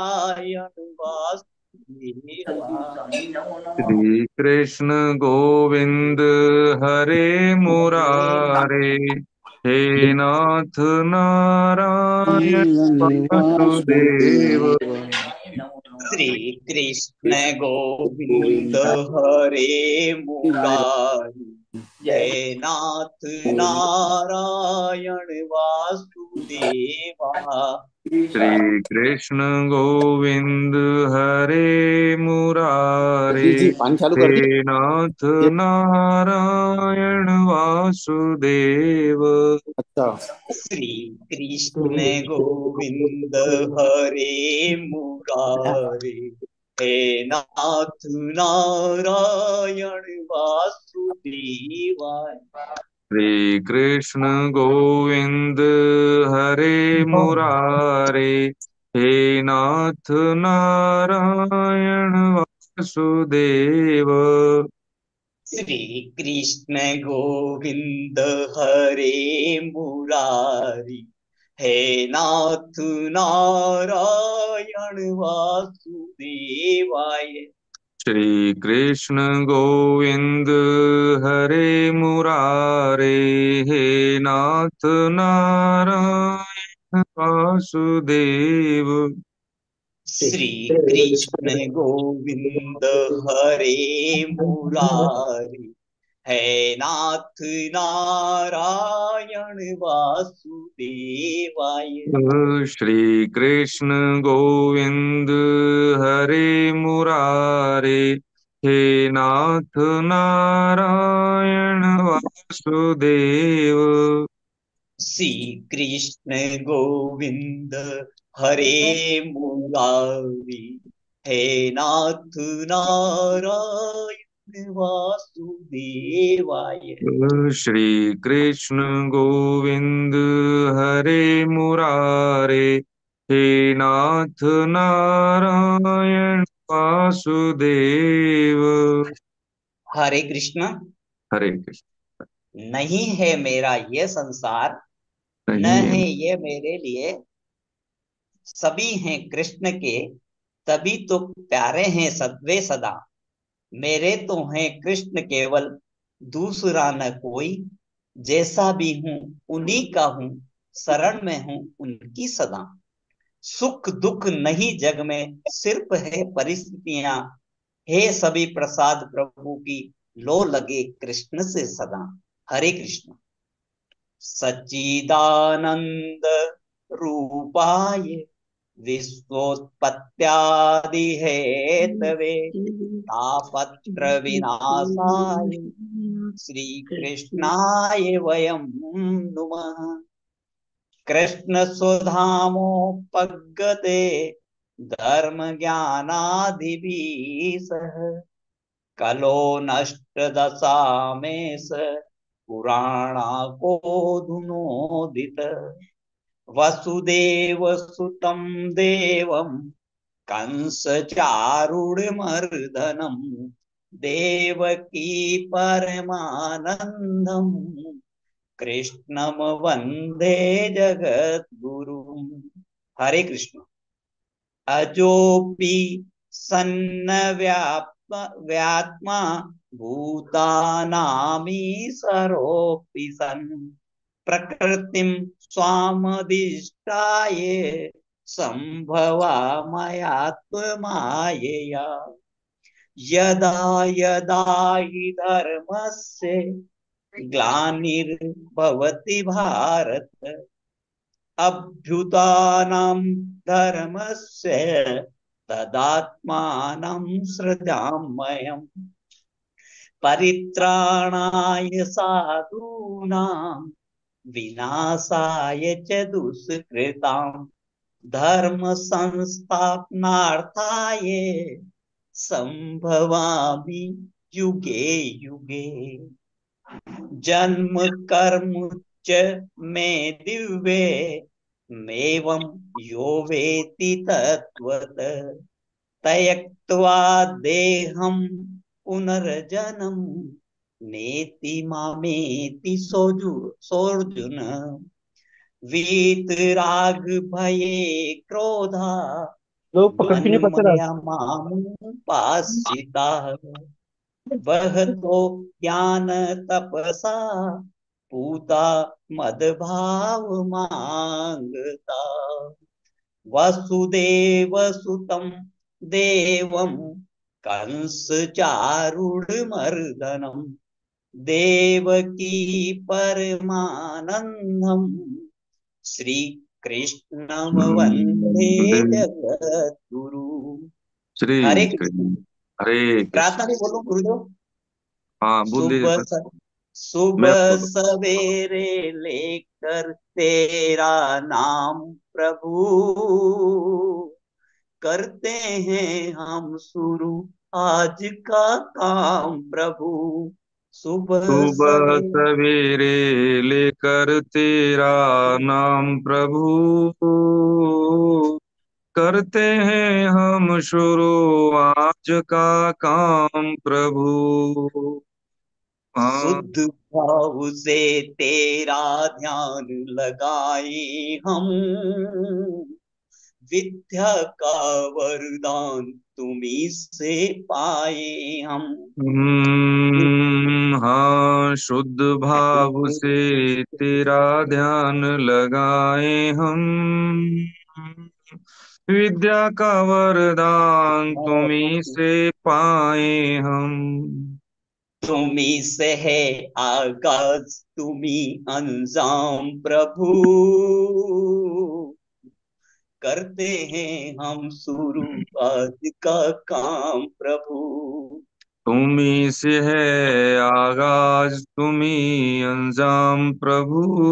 नारायण वासुदेवा। श्री कृष्ण गोविंद हरे मुरारे, हे नाथ नारायण वासुदेव। श्री कृष्ण गोविंद हरे मुरारी, जय नाथ नारायण वासुदेवा। श्री कृष्ण गोविंद हरे मुरारे, जी पानी चालू कर दी। हे नाथ नारायण वासुदेव। अच्छा। श्री कृष्ण गोविंद हरे मुरारी, हे नाथ नारायण वासुदेवा। श्री कृष्ण गोविंद हरे मुरारे, हे नाथ नारायण वासुदेव। श्री कृष्ण गोविंद हरे मुरारी, हे नाथ नारायण वासुदेवाय। श्री कृष्ण गोविंद हरे मुरारे, हे नाथ नारायण वासुदेव। श्री कृष्ण गोविंद हरे मुरारी, है नाथ नारायण वासुदेवाय। श्री कृष्ण गोविंद हरे मुरारे, हे नाथ नारायण वासुदेव। श्री कृष्ण गोविंद हरे मुरारी, हे नाथ नारायण वासुदेवाय। श्री कृष्ण गोविंद हरे मुरारे, हे नाथ नारायण वासुदेव। हरे कृष्ण। हरे कृष्ण। नहीं है मेरा ये संसार, न नहीं है। है ये मेरे लिए, सभी हैं कृष्ण के, तभी तो प्यारे हैं सद्वे सदा। मेरे तो हैं कृष्ण केवल, दूसरा न कोई। जैसा भी हूं उन्हीं का हूं, शरण में हूं उनकी सदा। सुख दुख नहीं जग में, सिर्फ है परिस्थितियां। हे सभी प्रसाद प्रभु की, लो लगे कृष्ण से सदा। हरे कृष्ण। सच्चिदानंद रूपाय, विश्वोत्पत्त्यादि हेतवे, तापत्र विनाशाय, श्री कृष्णाय वयं नुमः। कृष्ण सुधामोपगते, धर्म ज्ञानादिभिः सह, कलो नष्ट दशामेश, पुराणाको धुनोदित। वसुदेव सुतं देवं, कंस चारुणमर्दनम, देवकी परमानंदम, कृष्णम वंदे जगद्गुरु। हरे कृष्ण। अजोपि सन्न व्यात्मा, भूतानामीशरोऽपि सन्, प्रकृतिं स्वामधिष्ठाय, सम्भवामयात्मायया। यदा यदा हि धर्मस्य ग्लानिर्भवति भारत, अभ्युत्थानं धर्मस्य, तदात्मानं सृजाम्यहम्। परित्राणाय साधूनां, विनाशाय च दुष्कृतां, धर्म संस्थापनार्थाय, संभवामि युगे युगे। जन्म कर्म च मे दिव्ये, मेवं यो वेत्ति तत्त्वतः, त्यक्त्वा देहं पुनर्जन्म, नेति मामेति सोऽर्जुन। वीतराग भये क्रोधा, लोग पकड़ क्यों नहीं पाते रास्ता? अन्मया मामुपाश्रिता वह तो ज्ञान तपसा पूता मदभाव मांगता वसुदेव सुतं देवं कंस चारुर्मर्दनम देवकी परमानंदम श्री कृष्णम वंदे जगद्गुरु। श्री हरे कृष्ण। कृष्ण। हरे कृष्ण। प्रार्थना भी बोलो गुरुदेव। हाँ, बोल दीजिए सुबह सर। स- मैं सुबह बोलूँ? सवेरे लेकर तेरा नाम प्रभु करते हैं हम शुरू आज का काम प्रभु। सुबह सुबह सवेरे सवेरे लेकर तेरा नाम प्रभु करते हैं हम शुरू आज का काम प्रभु। हाँ। शुद्ध भाव से तेरा ध्यान लगाए हम विद्या का वरदान तुम्ही से पाए हम। हाँ, शुद्ध भाव से तेरा ध्यान लगाए हम विद्या का वरदान तुम्हीं से पाए हम। तुम्ही से है आगाज तुम्ही अंजाम प्रभु करते हैं हम शुरू आज का काम प्रभु। तुम्हीं से है आगाज तुम्हीं अंजाम प्रभु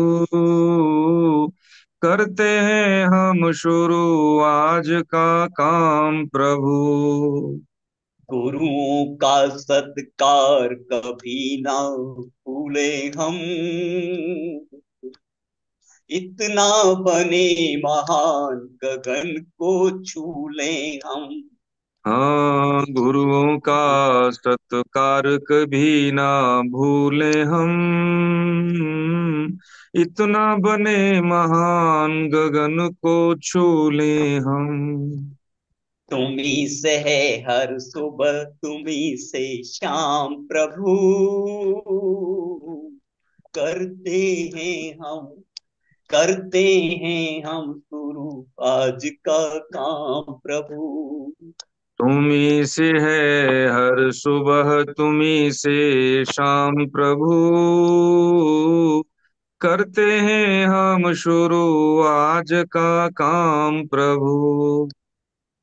करते हैं हम शुरू आज का काम प्रभु। गुरुओं का सत्कार कभी ना भूले हम इतना बने महान गगन को छू ले हम। हाँ, गुरुओं का सत्कार कभी ना भूले हम इतना बने महान गगन को छू ले हम। तुम्ही से है हर सुबह तुम्ही से शाम प्रभु करते हैं हम करते हैं हम शुरू आज का काम प्रभु। तुम्ही से है हर सुबह तुम्ही से शाम प्रभु करते हैं हम शुरू आज का काम प्रभु।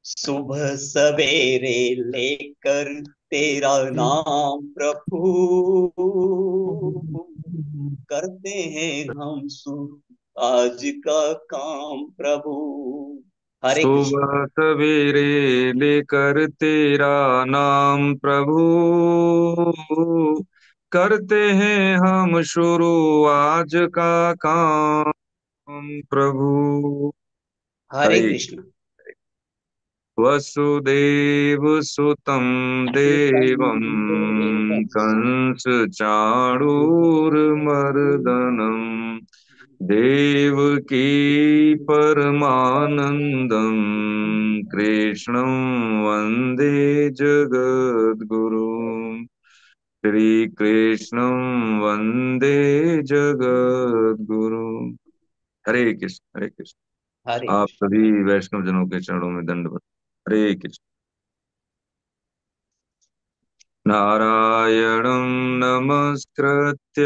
सुबह सवेरे लेकर तेरा नाम प्रभु करते हैं हम शुरू आज का काम प्रभु। हरे कृष्ण। सुबह सवेरे लेकर तेरा नाम प्रभु करते हैं हम शुरू आज का काम प्रभु। हरे हरे कृष्ण। वसुदेव सुतं देवं कंस चाणूरमर्दनम् देवकी परमानन्दम् कृष्णं वन्दे जगद्गुरुम्। श्रीकृष्णं वन्दे जगद्गुरु। हरे कृष्ण। हरे कृष्ण। हरे आप कृष्ण। सभी वैष्णव जनों के चरणों में दंडवत। हरे कृष्ण। नारायणं नमस्कृत्य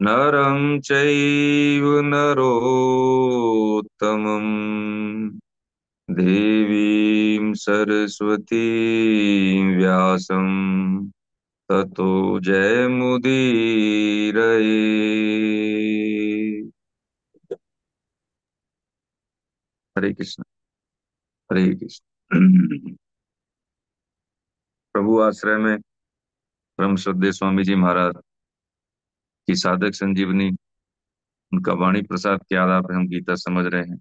नरं चैव नरोत्तमं देवीं सरस्वतीं व्यासं ततो जयमुदीरये। हरे कृष्ण। हरे कृष्ण। प्रभु आश्रय में परम श्रद्धेय स्वामी जी महाराज की साधक संजीवनी, उनका वाणी प्रसाद के आधार पर हम गीता समझ रहे हैं।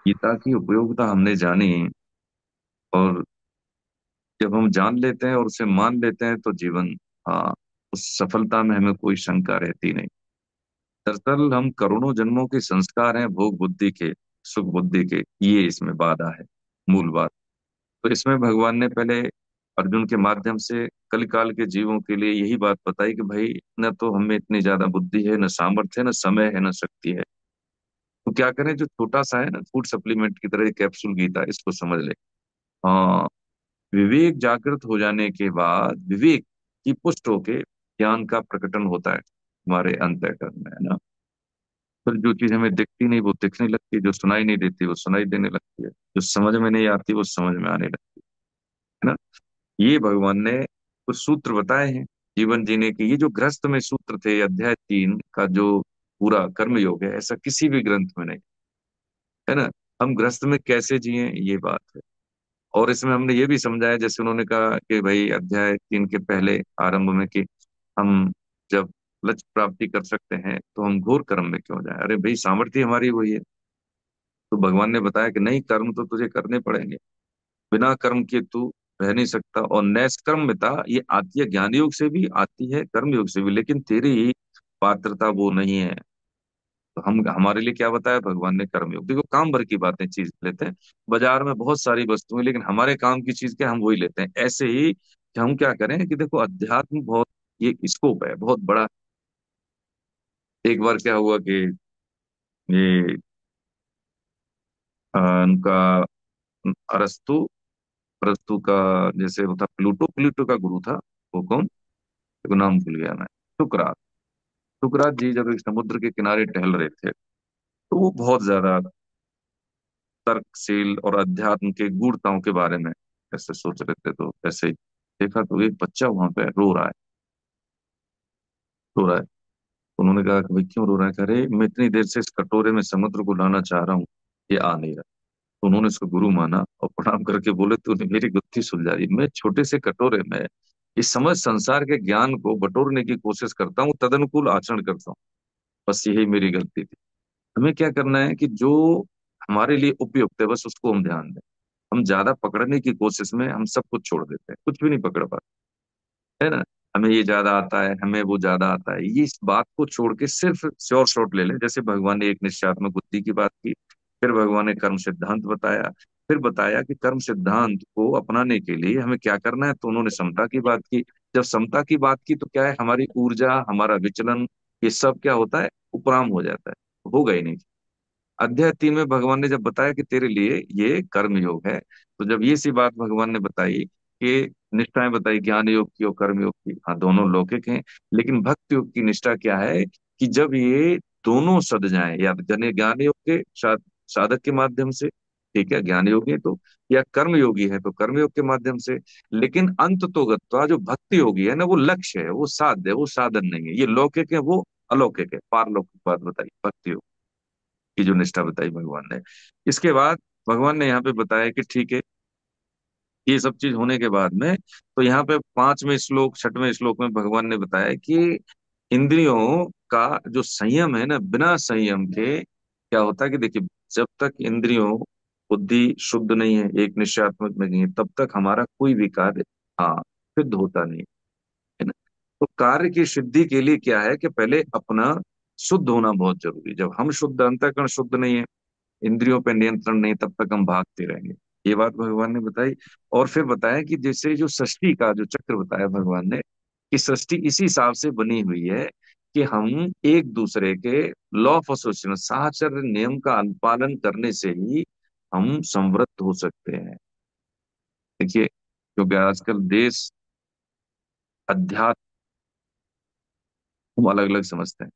गीता की उपयोगिता हमने जानी, और जब हम जान लेते हैं और उसे मान लेते हैं तो जीवन, हाँ, उस सफलता में हमें कोई शंका रहती नहीं। दरअसल हम करोड़ों जन्मों के संस्कार हैं, भोग बुद्धि के, सुख बुद्धि के, ये इसमें बाधा है। मूल बात। तो इसमें भगवान ने पहले अर्जुन के माध्यम से कलिकाल के जीवों के लिए यही बात बताई कि भाई, न तो हमें इतनी ज्यादा बुद्धि है, न सामर्थ्य है, न समय है, न शक्ति है। तो क्या करें, जो छोटा सा है ना, फूड सप्लीमेंट की तरह कैप्सूल गीता, इसको समझ ले। हाँ, विवेक जागृत हो जाने के बाद विवेक की पुष्ट होके ज्ञान का प्रकटन होता है हमारे अंतःकरण में, है ना। फिर जो चीज हमें दिखती नहीं वो दिखने लगती है, जो सुनाई नहीं देती वो सुनाई देने लगती है, जो समझ में नहीं आती वो समझ में आने लगती है ना। ये भगवान ने कुछ सूत्र बताए हैं जीवन जीने के। ये जो गृहस्थ में सूत्र थे, अध्याय 3 का जो पूरा कर्म योग है, ऐसा किसी भी ग्रंथ में नहीं, है ना। हम गृहस्थ में कैसे जिए, ये बात है। और इसमें हमने ये भी समझाया, जैसे उन्होंने कहा कि भाई अध्याय 3 के पहले आरंभ में कि हम जब लक्ष्य प्राप्ति कर सकते हैं तो हम घोर कर्म में क्यों जाए। अरे भाई, सामर्थ्य हमारी वही है। तो भगवान ने बताया कि नहीं, कर्म तो तुझे करने पड़ेंगे, बिना कर्म के तू रह नहीं सकता। और नैष्कर्म्यता ये आती है, ज्ञान योग से भी आती है, कर्म योग से भी, लेकिन तेरी पात्रता वो नहीं है। तो हम, हमारे लिए क्या बताया भगवान ने, कर्मयोग। देखो, काम भर की बातें चीज लेते हैं, बाजार में बहुत सारी वस्तुएं, लेकिन हमारे काम की चीज क्या, हम वही लेते हैं। ऐसे ही कि हम क्या करें कि देखो, अध्यात्म बहुत, ये स्कोप है बहुत बड़ा। एक बार क्या हुआ कि ये उनका अरस्तु, अरस्तु का, जैसे वो था प्लूटो, प्लूटो का गुरु था, वो कौन, देखो नाम भूल गया मैं, सुकरात। सुकरात जी जब एक समुद्र के किनारे टहल रहे थे, तो वो बहुत ज्यादा तर्कशील और अध्यात्म के गूढ़ताओं के बारे में ऐसे सोच रहे थे। तो ऐसे ही देखा तो एक बच्चा वहां पे रो रहा है, रो रहा है। उन्होंने कहा कि भाई क्यों रो रहा है, कह रहे मैं इतनी देर से इस कटोरे में समुद्र को लाना चाह रहा हूँ, ये आ नहीं रहा। तो उन्होंने उसको गुरु माना और प्रणाम करके बोले, तूने मेरी गुत्थी सुलझा दी। मैं छोटे से कटोरे में इस समझ संसार के ज्ञान को बटोरने की कोशिश करता हूँ, तदनुकूल आचरण करता हूँ, बस यही मेरी गलती थी। हमें क्या करना है कि जो हमारे लिए उपयुक्त है बस उसको हम ध्यान दें। हम ज्यादा पकड़ने की कोशिश में हम सब कुछ छोड़ देते हैं, कुछ भी नहीं पकड़ पाते, है ना। हमें ये ज्यादा आता है, हमें वो ज्यादा आता है, ये इस बात को छोड़ के सिर्फ श्योर शॉट ले लें। जैसे भगवान ने एक निश्चयात्मक बुद्धि की बात की, फिर भगवान ने कर्म सिद्धांत बताया, फिर बताया कि कर्म सिद्धांत को अपनाने के लिए हमें क्या करना है, तो उन्होंने समता की बात की। जब समता की बात की तो क्या है, हमारी ऊर्जा, हमारा विचलन, ये सब क्या होता है, उपराम हो जाता है, होगा ही नहीं। अध्याय 3 में भगवान ने जब बताया कि तेरे लिए ये कर्म योग है, तो जब ये सी बात भगवान ने बताई कि निष्ठाएं बताई, ज्ञान योग की और कर्म योग की, हाँ दोनों लौकिक हैं, लेकिन भक्ति योग की निष्ठा क्या है कि जब ये दोनों सद जाएं, या जने ज्ञान योग के साधक के माध्यम से, ठीक है, ज्ञान योगी है तो, या कर्म योगी है तो कर्म योग के माध्यम से, लेकिन अंत तो गत्वा जो भक्ति योगी है ना, वो लक्ष्य है, वो साध्य है, वो साधन नहीं है। ये लौकिक है, वो अलौकिक है, पारलौकिक बात बताई भक्ति योग की जो निष्ठा बताई भगवान ने। इसके बाद भगवान ने यहाँ पे बताया कि ठीक है, ये सब चीज होने के बाद में, तो यहाँ पे 5वें श्लोक 6वें श्लोक में भगवान ने बताया कि इंद्रियों का जो संयम है ना, बिना संयम के क्या होता है कि देखिए, जब तक इंद्रियों, बुद्धि शुद्ध नहीं है, एक निश्चयात्मक में नहीं है, तब तक हमारा कोई भी कार्य, हाँ, सिद्ध होता नहीं है ना। तो कार्य की सिद्धि के लिए क्या है कि पहले अपना शुद्ध होना बहुत जरूरी है। जब हम शुद्ध, अंतःकरण शुद्ध नहीं है, इंद्रियों पर नियंत्रण नहीं, तब तक हम भागते रहेंगे। ये बात भगवान ने बताई। और फिर बताया कि जैसे जो सृष्टि का जो चक्र बताया भगवान ने, कि सृष्टि इसी हिसाब से बनी हुई है कि हम एक दूसरे के लॉ ऑफ एसोसिएशन, साहचर्य नियम का पालन करने से ही हम समृद्ध हो सकते हैं। देखिए, क्योंकि आजकल देश अध्यात्म हम अलग अलग समझते हैं।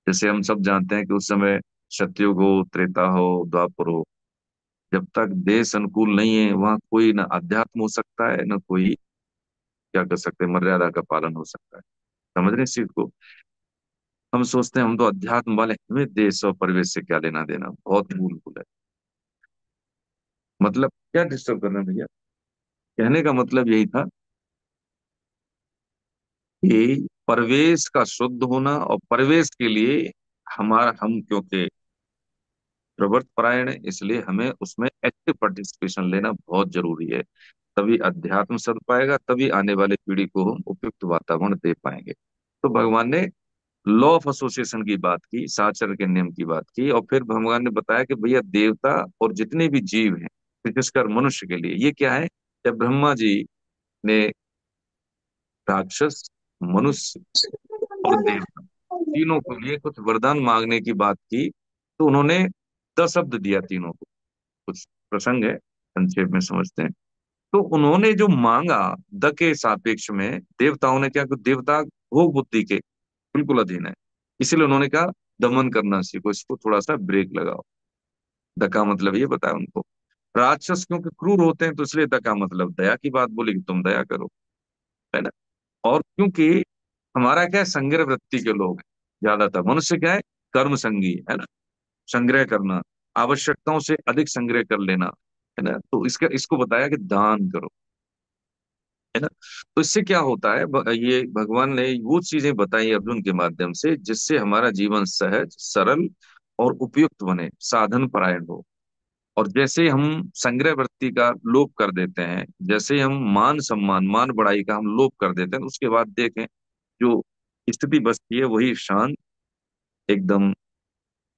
जैसे हम सब जानते हैं कि उस समय सतयुग हो, त्रेता हो, द्वापर हो, जब तक देश अनुकूल नहीं है वहां कोई ना अध्यात्म हो सकता है, ना कोई क्या कर सकते हैं, मर्यादा का पालन हो सकता है। समझ रहे हैं इस चीज को। हम सोचते हैं हम तो अध्यात्म वाले, हमें देश और परिवेश से क्या लेना देना, बहुत भूल भूल है। मतलब क्या डिस्टर्ब करना है भैया, कहने का मतलब यही था कि परिवेश का शुद्ध होना, और परिवेश के लिए हमारा, हम क्योंकि प्रवर्त परायण है, इसलिए हमें उसमें एक्टिव पार्टिसिपेशन लेना बहुत जरूरी है। तभी अध्यात्म सद पाएगा, तभी आने वाले पीढ़ी को हम उपयुक्त वातावरण दे पाएंगे। तो भगवान ने लॉ ऑफ एसोसिएशन की बात की, साचर के नियम की बात की, और फिर भगवान ने बताया कि भैया, देवता और जितने भी जीव हैं, विशेषकर मनुष्य के लिए। ये क्या है, जब ब्रह्मा जी ने राक्षस, मनुष्य और देवता तीनों के लिए कुछ वरदान मांगने की बात की, तो उन्होंने 10 शब्द दिया तीनों को। कुछ प्रसंग है, संक्षेप में समझते हैं। तो उन्होंने जो मांगा, द के सापेक्ष में देवताओं ने क्या, कि देवता भोग बुद्धि के बिल्कुल अधीन है, इसलिए उन्होंने कहा दमन करना सीखो, इसको थोड़ा सा ब्रेक लगाओ। द का मतलब ये बताया उनको। राक्षस क्योंकि क्रूर होते हैं, तो इसलिए द का मतलब दया की बात बोली कि तुम दया करो, है ना। और क्योंकि हमारा क्या है, संग्रह वृत्ति के लोग हैं ज्यादातर। मनुष्य क्या है, कर्म संगी है ना, संग्रह करना, आवश्यकताओं से अधिक संग्रह कर लेना, है ना। तो इसका इसको बताया कि दान करो, है ना। तो इससे क्या होता है, ये भगवान ने वो चीजें बताई अर्जुन के माध्यम से जिससे हमारा जीवन सहज, सरल और उपयुक्त बने, साधन परायण हो। और जैसे हम संग्रह वृत्ति का लोप कर देते हैं, जैसे हम मान सम्मान, मान बढ़ाई का हम लोप कर देते हैं, तो उसके बाद देखें जो स्थिति बचती है वही शांत, एकदम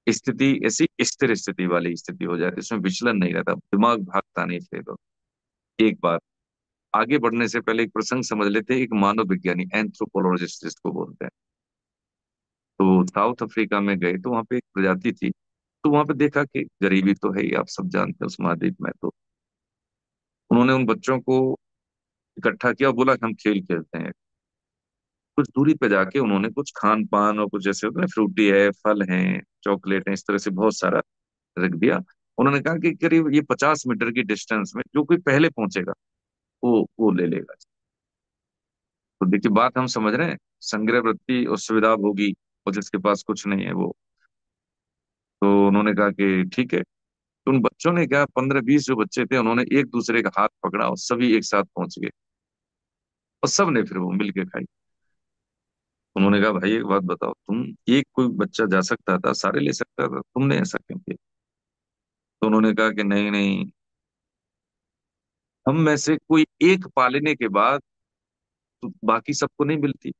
स्थिति ऐसी स्थिर स्थिति वाली स्थिति हो जाती है, इसमें विचलन नहीं रहता, दिमाग भागता नहीं थे। तो एक बात, आगे बढ़ने से पहले एक प्रसंग समझ लेते हैं। एक मानव विज्ञानी, एंथ्रोपोलॉजिस्ट जिसको बोलते हैं, तो साउथ अफ्रीका में गए तो वहां पे एक प्रजाति थी। तो वहां पे देखा कि गरीबी तो है ही, आप सब जानते हैं उस महाद्वीप में। तो उन्होंने उन बच्चों को इकट्ठा किया और बोला कि हम खेल खेलते हैं। कुछ दूरी पे जाके उन्होंने कुछ खान पान और कुछ जैसे होता है, फ्रूटी है, फल है, चॉकलेट है, इस तरह से बहुत सारा रख दिया। उन्होंने कहा कि करीब ये 50 मीटर की डिस्टेंस में जो कोई पहले पहुंचेगा वो ले लेगा। तो देखिए बात हम समझ रहे हैं, संग्रह वृत्ति और सुविधा होगी, और जिसके पास कुछ नहीं है वो। तो उन्होंने कहा कि ठीक है। तो उन बच्चों ने क्या, 15-20 जो बच्चे थे, उन्होंने एक दूसरे का हाथ पकड़ा और सभी एक साथ पहुंच गए, और सब ने फिर वो मिलके खाई। उन्होंने कहा भाई एक बात बताओ, तुम, एक कोई बच्चा जा सकता था, सारे ले सकता था, तुमने ऐसा क्यों किया। तो उन्होंने कहा कि नहीं नहीं, हम में से कोई एक पालेने के बाद तो बाकी सबको नहीं मिलती।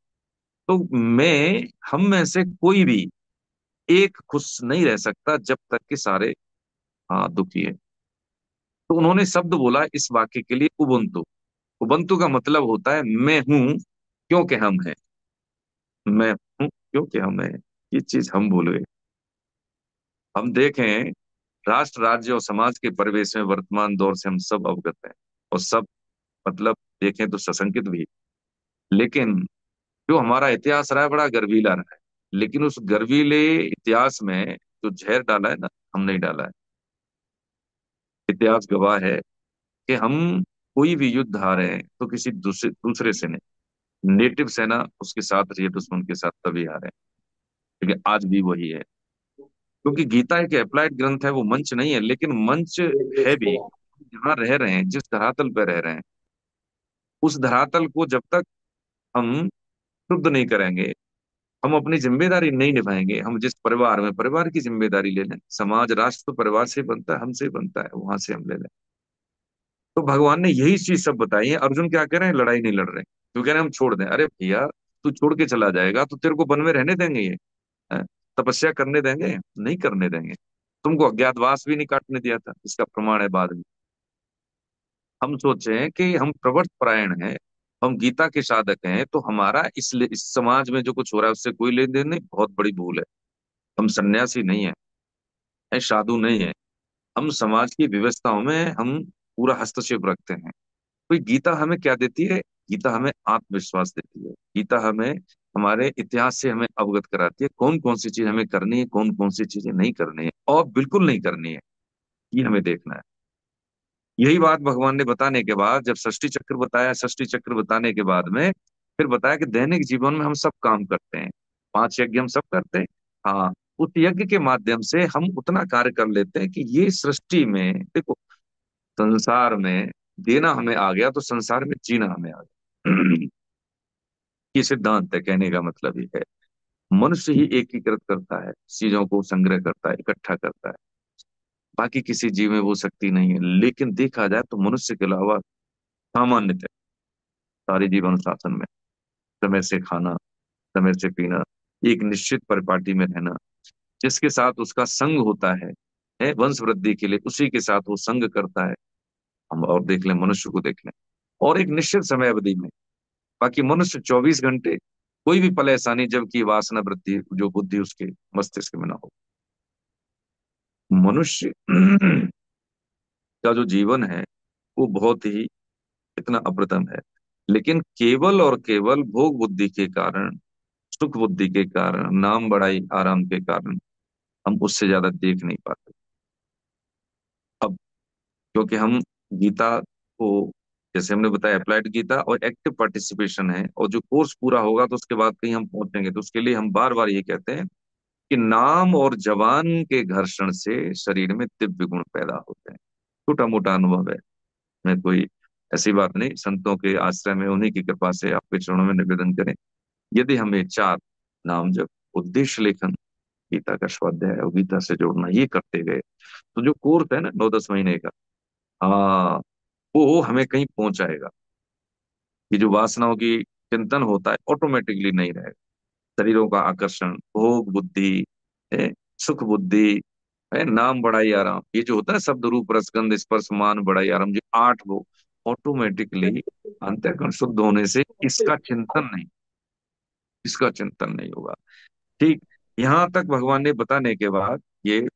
तो मैं, हम में से कोई भी एक खुश नहीं रह सकता जब तक कि सारे, हाँ, दुखी है। तो उन्होंने शब्द बोला इस वाक्य के लिए, उबंतु। उबंतु का मतलब होता है मैं हूं क्योंकि हम हैं, मैं हूं क्योंकि हम हैं। ये चीज हम भूल गए। हम देखें, राष्ट्र, राज्य और समाज के परिवेश में वर्तमान दौर से हम सब अवगत हैं, और सब मतलब देखें तो सशंकित भी। लेकिन जो हमारा इतिहास रहा है बड़ा गर्वीला रहा है, लेकिन उस गर्वीले इतिहास में जो जहर डाला है ना, हम नहीं डाला है। इतिहास गवाह है कि हम कोई भी युद्ध हारे हैं तो किसी दूसरे दूसरे से नहीं, नेटिव सेना उसके साथ रही है, दुश्मन के साथ तभी हारे हैं। लेकिन आज भी वही है, क्योंकि गीता एक अप्लाइड ग्रंथ है, वो मंच नहीं है, लेकिन मंच है भी। जहाँ रह रहे हैं, जिस धरातल पर रह रहे हैं, उस धरातल को जब तक हम शुद्ध नहीं करेंगे, हम अपनी जिम्मेदारी नहीं निभाएंगे। हम जिस परिवार में, परिवार की जिम्मेदारी ले लें, समाज राष्ट्र तो परिवार से ही बनता है, हमसे ही बनता है, वहां से हम ले लें। तो भगवान ने यही चीज सब बताई है। अर्जुन क्या कह रहे हैं, लड़ाई नहीं लड़ रहे, तो कह रहे हैं हम छोड़ दें। अरे भैया, तू छोड़ के चला जाएगा तो तेरे को वन में रहने देंगे ये, हैं? तपस्या करने देंगे, नहीं करने देंगे। तुमको अज्ञातवास भी नहीं काटने दिया था, इसका प्रमाण है बाद में। हम सोचे कि हम प्रवर्त परायण हैं, हम गीता के साधक हैं, तो हमारा इस समाज में जो कुछ हो रहा है उससे कोई लेन देन नहीं, बहुत बड़ी भूल है। हम सन्यासी नहीं है, साधु नहीं है। हम समाज की व्यवस्थाओं में हम पूरा हस्तक्षेप रखते हैं। तो गीता हमें क्या देती है, गीता हमें आत्मविश्वास देती है। गीता हमें हमारे इतिहास से हमें अवगत कराती है, कौन कौन सी चीज हमें करनी है, कौन कौन सी चीजें नहीं करनी है, और बिल्कुल नहीं करनी है, ये हमें देखना है। यही बात भगवान ने बताने के बाद, जब षष्ठी चक्र बताया, षष्ठी चक्र बताने के बाद में फिर बताया कि दैनिक जीवन में हम सब काम करते हैं, 5 यज्ञ हम सब करते हैं। हाँ, उस यज्ञ के माध्यम से हम उतना कार्य कर लेते हैं कि ये सृष्टि में देखो, संसार में देना हमें आ गया तो संसार में जीना हमें आ गया। ये सिद्धांत है, कहने का मतलब ये है। मनुष्य ही एकीकृत करता है, चीजों को संग्रह करता है, इकट्ठा करता है। बाकी किसी जीव में वो शक्ति नहीं है। लेकिन देखा जाए तो मनुष्य के अलावा सामान्यतः सारे जीव अनुशासन में, समय से खाना, समय से पीना, एक निश्चित परिपाटी में रहना, जिसके साथ उसका संग होता है वंश वृद्धि के लिए, उसी के साथ वो संग करता है। हम और देख लें, मनुष्य को देख लें, और एक निश्चित समय अवधि में। बाकी मनुष्य 24 घंटे, कोई भी पल ऐसा नहीं जबकि वासना वृद्धि जो बुद्धि उसके मस्तिष्क में ना हो। मनुष्य का जो जीवन है वो बहुत ही इतना अप्रतम है, लेकिन केवल और केवल भोग बुद्धि के कारण, सुख बुद्धि के कारण, नाम बड़ाई आराम के कारण हम उससे ज्यादा देख नहीं पाते। अब क्योंकि हम गीता को, जैसे हमने बताया, अप्लाइड गीता और एक्टिव पार्टिसिपेशन है, और जो कोर्स पूरा होगा तो उसके बाद कहीं हम पहुंचेंगे, तो उसके लिए हम बार बार ये कहते हैं कि नाम और जवान के घर्षण से शरीर में दिव्य गुण पैदा होते हैं। छोटा मोटा अनुभव है, मैं कोई ऐसी बात नहीं, संतों के आश्रय में उन्हीं की कृपा से आपके चरणों में निवेदन करें। यदि हमें चार, नाम जप, उद्देश्य लेखन, गीता का स्वाध्याय और गीता से जोड़ना, ये करते गए, तो जो कोर्स है ना 9-10 महीने का, हाँ, वो हमें कहीं पहुंचाएगा। ये जो वासनाओं की चिंतन होता है ऑटोमेटिकली नहीं रहेगा। शरीरों का आकर्षण, भोग बुद्धि, है, सुख बुद्धि, है, नाम बड़ाई आराम, ये जो होता है शब्द रूप रसगंध स्पर्श मान बड़ाई आराम, जो आठ, वो ऑटोमेटिकली अंतःकरण शुद्ध होने से इसका चिंतन नहीं होगा। ठीक, यहाँ तक भगवान ने बताने के बाद ये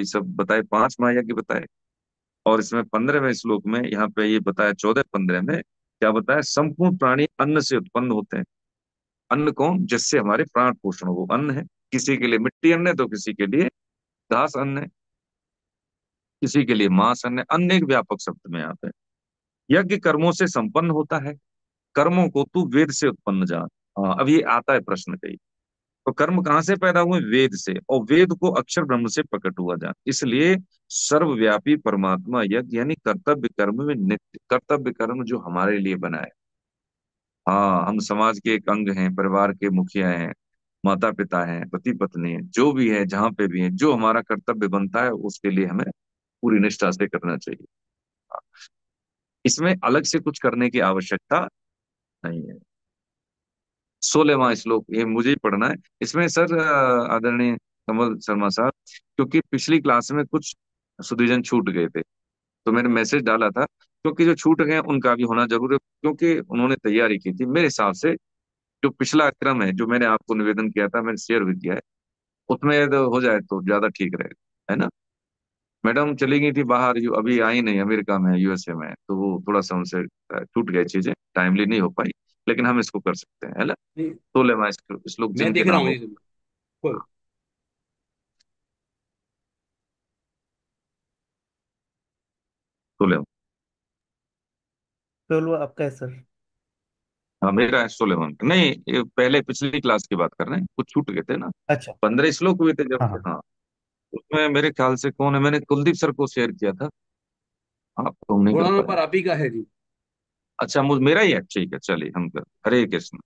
सब बताए, 5 महायज्ञ बताए, और इसमें 15वें श्लोक में यहाँ पे ये बताया, 14-15 में क्या बताया, संपूर्ण प्राणी अन्न से उत्पन्न होते हैं। अन्न कौन? जिससे हमारे प्राण पोषण हो, वो अन्न है। किसी के लिए मिट्टी अन्न है, तो किसी के लिए घास अन्न है, किसी के लिए मांस अन्न है। अन्न एक व्यापक शब्द में यहाँ पे। यज्ञ कर्मों से संपन्न होता है, कर्मों को तू वेद से उत्पन्न जान। हाँ, अब ये आता है प्रश्न कई, तो कर्म कहाँ से पैदा हुए? वेद से, और वेद को अक्षर ब्रह्म से प्रकट हुआ जान। इसलिए सर्वव्यापी परमात्मा यज्ञ यानी कर्तव्य कर्म में नित्य, कर्तव्य कर्म जो हमारे लिए बना है। हाँ, हम समाज के एक अंग हैं, परिवार के मुखिया हैं, माता पिता हैं, पति पत्नी हैं, जो भी है, जहां पे भी है, जो हमारा कर्तव्य बनता है उसके लिए हमें पूरी निष्ठा से करना चाहिए। इसमें अलग से कुछ करने की आवश्यकता नहीं है। 16वां श्लोक, ये मुझे ही पढ़ना है इसमें सर, आदरणीय कमल शर्मा साहब, क्योंकि पिछली क्लास में कुछ सुधीजन छूट गए थे, तो मैंने मैसेज डाला था, क्योंकि जो छूट गए उनका भी होना जरूरी है, क्योंकि उन्होंने तैयारी की थी। मेरे हिसाब से जो पिछला क्रम है, जो मैंने आपको निवेदन किया था, मैंने शेयर भी किया है, उसमें यदि हो जाए तो ज्यादा ठीक रहेगा, है ना। मैडम चली गई थी बाहर, अभी आई नहीं, अमेरिका में, यूएसए में, तो वो थोड़ा सा उनसे छूट गई चीजें, टाइमली नहीं हो पाई, लेकिन हम इसको कर सकते हैं, है ना। नहीं, 16वां श्लोक मैं जिनके देख रहा नाम हूँ हो। ये बिल्कुल। 16। चलो आपका है सर। हाँ, मेरा है 16 नहीं, ये पहले पिछली क्लास की बात कर रहे हैं, कुछ छूट गए थे ना। अच्छा। 15 श्लोक हुए थे जब। हाँ हाँ। हाँ, उसमें मेरे ख्याल से कौन है, मैंने कुलदीप सर को शेयर किया था, आपको हम नहीं कर 16 पाए। पर आप ही का है जी। अच्छा, मुझ मेरा ही है, ठीक है, चलिए हम कर। हरे कृष्ण।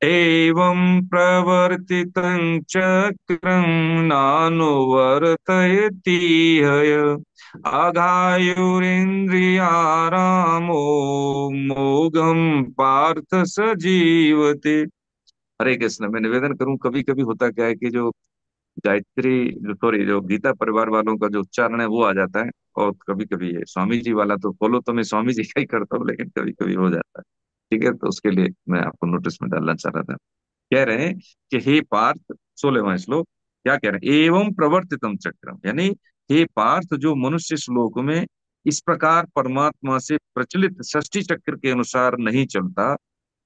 एवं प्रवर्तितं चक्रं नानुवर्तयति हय आघायुरिन्द्रियारामो मोघम पार्थ स जीवते। हरे कृष्ण। मैं निवेदन करूं, कभी कभी होता क्या है कि जो गायत्री, जो सॉरी, जो गीता परिवार वालों का जो उच्चारण है वो आ जाता है, और कभी कभी ये स्वामी जी वाला, तो फॉलो तो मैं स्वामी जी का ही करता हूँ, लेकिन कभी कभी हो जाता है। ठीक है, तो उसके लिए मैं आपको नोटिस में डालना चाह रहा था। कह रहे हैं कि हे पार्थ, 16वां श्लोक, क्या कह रहे हैं, एवं प्रवर्तितम चक्रम, यानी हे पार्थ, जो मनुष्य श्लोक में इस प्रकार परमात्मा से प्रचलित षष्ठी चक्र के अनुसार नहीं चलता,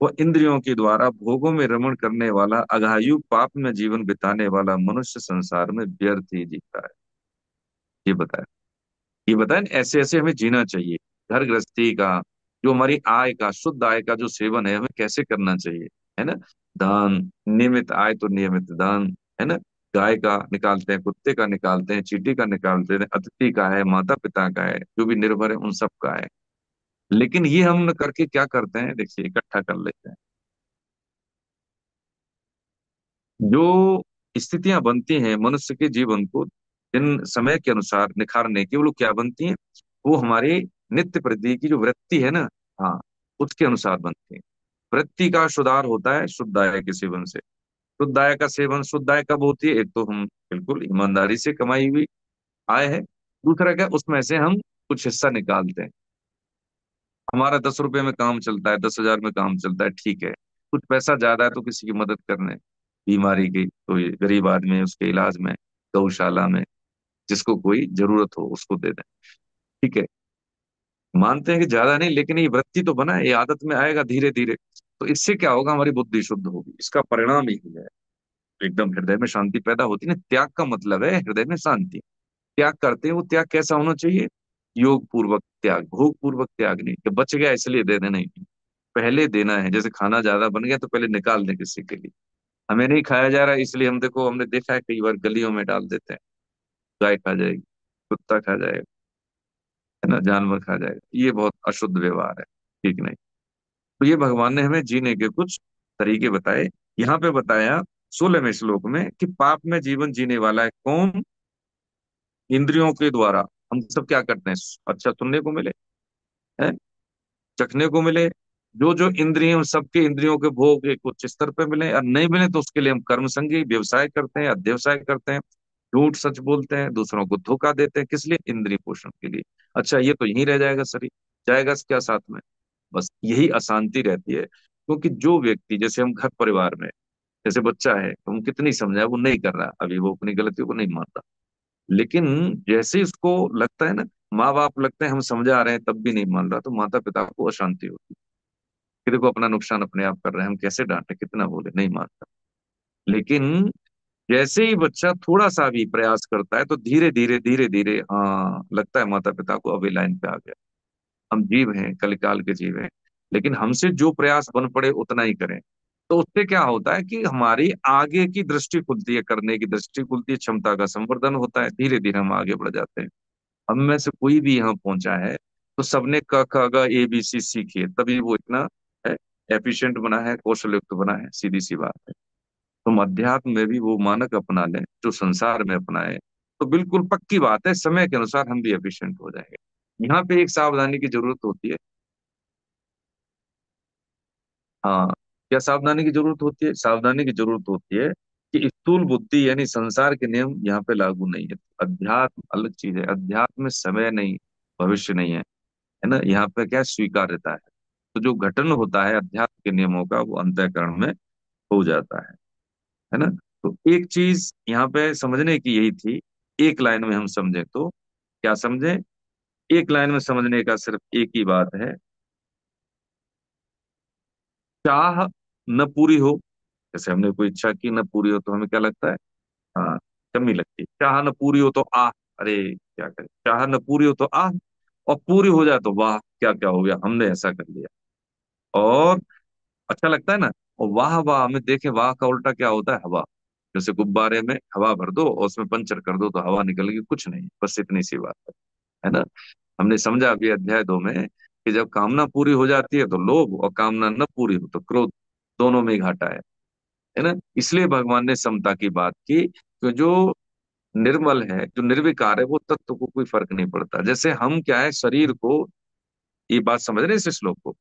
वह इंद्रियों के द्वारा भोगों में रमण करने वाला, अघायु पाप में जीवन बिताने वाला मनुष्य संसार में व्यर्थ ही जीता है। ये बताया, ये बताया ऐसे ऐसे हमें जीना चाहिए। घर गृहस्थी का, जो हमारी आय का, शुद्ध आय का जो सेवन है, हमें कैसे करना चाहिए, है ना। दान, नियमित आय तो नियमित दान, है ना। गाय का निकालते हैं, कुत्ते का निकालते हैं, चींटी का निकालते हैं, अतिथि का है, माता पिता का है, जो भी निर्भर है उन सब का है। लेकिन ये हम न करके क्या करते हैं, देखिए, इकट्ठा कर लेते हैं। जो स्थितियां बनती हैं मनुष्य के जीवन को दिन समय के अनुसार निखारने की, वो लोग क्या बनती हैं, वो हमारी नित्य प्रति की जो वृत्ति है ना, हाँ, उसके अनुसार बनती है। वृत्ति का सुधार होता है शुद्ध आय के सेवन से। शुद्ध आय का सेवन, शुद्ध आय कब होती है, एक तो हम बिल्कुल ईमानदारी से कमाई हुई आय है, दूसरा क्या, उसमें से हम कुछ हिस्सा निकालते हैं। हमारा 10 रुपए में काम चलता है, 10,000 में काम चलता है, ठीक है। कुछ पैसा ज्यादा है तो किसी की मदद करने, बीमारी की, कोई गरीब आदमी है उसके इलाज में, गौशाला में, जिसको कोई जरूरत हो उसको दे दें, ठीक है। मानते हैं कि ज्यादा नहीं, लेकिन ये वृत्ति तो बना है, ये आदत में आएगा धीरे धीरे। तो इससे क्या होगा, हमारी बुद्धि शुद्ध होगी, इसका परिणाम ही है एकदम हृदय में शांति पैदा होती है ना। त्याग का मतलब है हृदय में शांति। त्याग करते हैं, वो त्याग कैसा होना चाहिए? योग पूर्वक त्याग, भोग पूर्वक त्याग नहीं कि बच गया इसलिए दे देना, नहीं। पहले देना है। जैसे खाना ज्यादा बन गया तो पहले निकाल दें किसी के लिए। हमें नहीं खाया जा रहा है इसलिए हम, देखो हमने देखा है कई बार गलियों में डाल देते हैं, गाय खा जाएगी, कुत्ता खा जाएगा, है ना, जानवर खा जाएगा। ये बहुत अशुद्ध व्यवहार है, ठीक नहीं। तो ये भगवान ने हमें जीने के कुछ तरीके बताए। यहाँ पे बताया 16वें श्लोक में कि पाप में जीवन जीने वाला है कौन? इंद्रियों के द्वारा। हम सब क्या करते हैं? अच्छा सुनने को मिले, है, चखने को मिले, जो जो इंद्रियों, सबके इंद्रियों के भोग एक उच्च स्तर पे मिले, और नहीं मिले तो उसके लिए हम कर्म संगी व्यवसाय करते हैं, अध्यवसाय करते हैं, झूठ सच बोलते हैं, दूसरों को धोखा देते हैं, किस लिए? इंद्रिय पोषण के लिए। अच्छा ये तो यहीं रह जाएगा शरीर, जाएगा क्या साथ में? बस यही अशांति रहती है। क्योंकि जो व्यक्ति, जैसे हम घर परिवार में, जैसे बच्चा है, हम कितनी समझाए वो नहीं कर रहा, अभी वो अपनी गलतियों को नहीं मानता। लेकिन जैसे ही उसको लगता है ना, माँ बाप लगते हैं हम समझा रहे हैं तब भी नहीं मान रहा, तो माता पिता को अशांति होती है कि देखो अपना नुकसान अपने आप कर रहे हैं, हम कैसे डांटे, कितना बोले, नहीं मानता। लेकिन जैसे ही बच्चा थोड़ा सा भी प्रयास करता है तो धीरे धीरे धीरे धीरे, हाँ, लगता है माता पिता को अभी लाइन पे आ गया। हम जीव हैं, कलिकाल के जीव हैं, लेकिन हमसे जो प्रयास बन पड़े उतना ही करें। तो उससे क्या होता है कि हमारी आगे की दृष्टि खुलती है, करने की दृष्टि खुलती है, क्षमता का संवर्धन होता है, धीरे धीरे हम आगे बढ़ जाते हैं। हम में से कोई भी यहाँ पहुंचा है तो सबने क ख ग ए बी सी सीखी है, तभी वो इतना एफिशिएंट बना है, कौशल युक्त बना है, सीधी सी बात है। तुम अध्यात्म में भी वो मानक अपना लें जो संसार में अपनाए, तो बिल्कुल पक्की बात है समय के अनुसार हम भी एफिशिएंट हो जाएंगे। यहाँ पे एक सावधानी की जरूरत होती है। हाँ, क्या सावधानी की जरूरत होती है? सावधानी की जरूरत होती है कि स्थूल बुद्धि यानी संसार के नियम यहाँ पे लागू नहीं है। अध्यात्म अलग चीज है, अध्यात्म में समय नहीं, भविष्य नहीं है ना। यहाँ पे क्या स्वीकार्यता है। तो जो घटन होता है अध्यात्म के नियमों का, वो अंतःकरण में हो जाता है ना। तो एक चीज यहाँ पे समझने की यही थी, एक लाइन में हम समझे तो क्या समझे? एक लाइन में समझने का सिर्फ एक ही बात है, चाह न पूरी हो। जैसे हमने कोई इच्छा की, न पूरी हो तो हमें क्या लगता है? हाँ, कमी लगती है। चाह न पूरी हो तो आह, अरे क्या करें, चाह न पूरी हो तो आह, और पूरी हो जाए तो वाह, क्या क्या हो गया, हमने ऐसा कर लिया। और अच्छा लगता है ना। और वाह वाह में देखे, वाह का उल्टा क्या होता है? हवा। जैसे गुब्बारे में हवा भर दो और उसमें पंचर कर दो तो हवा निकलेगी, कुछ नहीं, बस इतनी सी बात है ना। हमने समझा अभी अध्याय 2 में कि जब कामना पूरी हो जाती है तो लोभ, और कामना न पूरी हो तो क्रोध, दोनों में ही घाटा है ना। इसलिए भगवान ने समता की बात की कि जो निर्मल है, जो निर्विकार है, वो तत्व को कोई फर्क नहीं पड़ता। जैसे हम क्या है, शरीर को, ये बात समझ रहे हैं इस श्लोक को,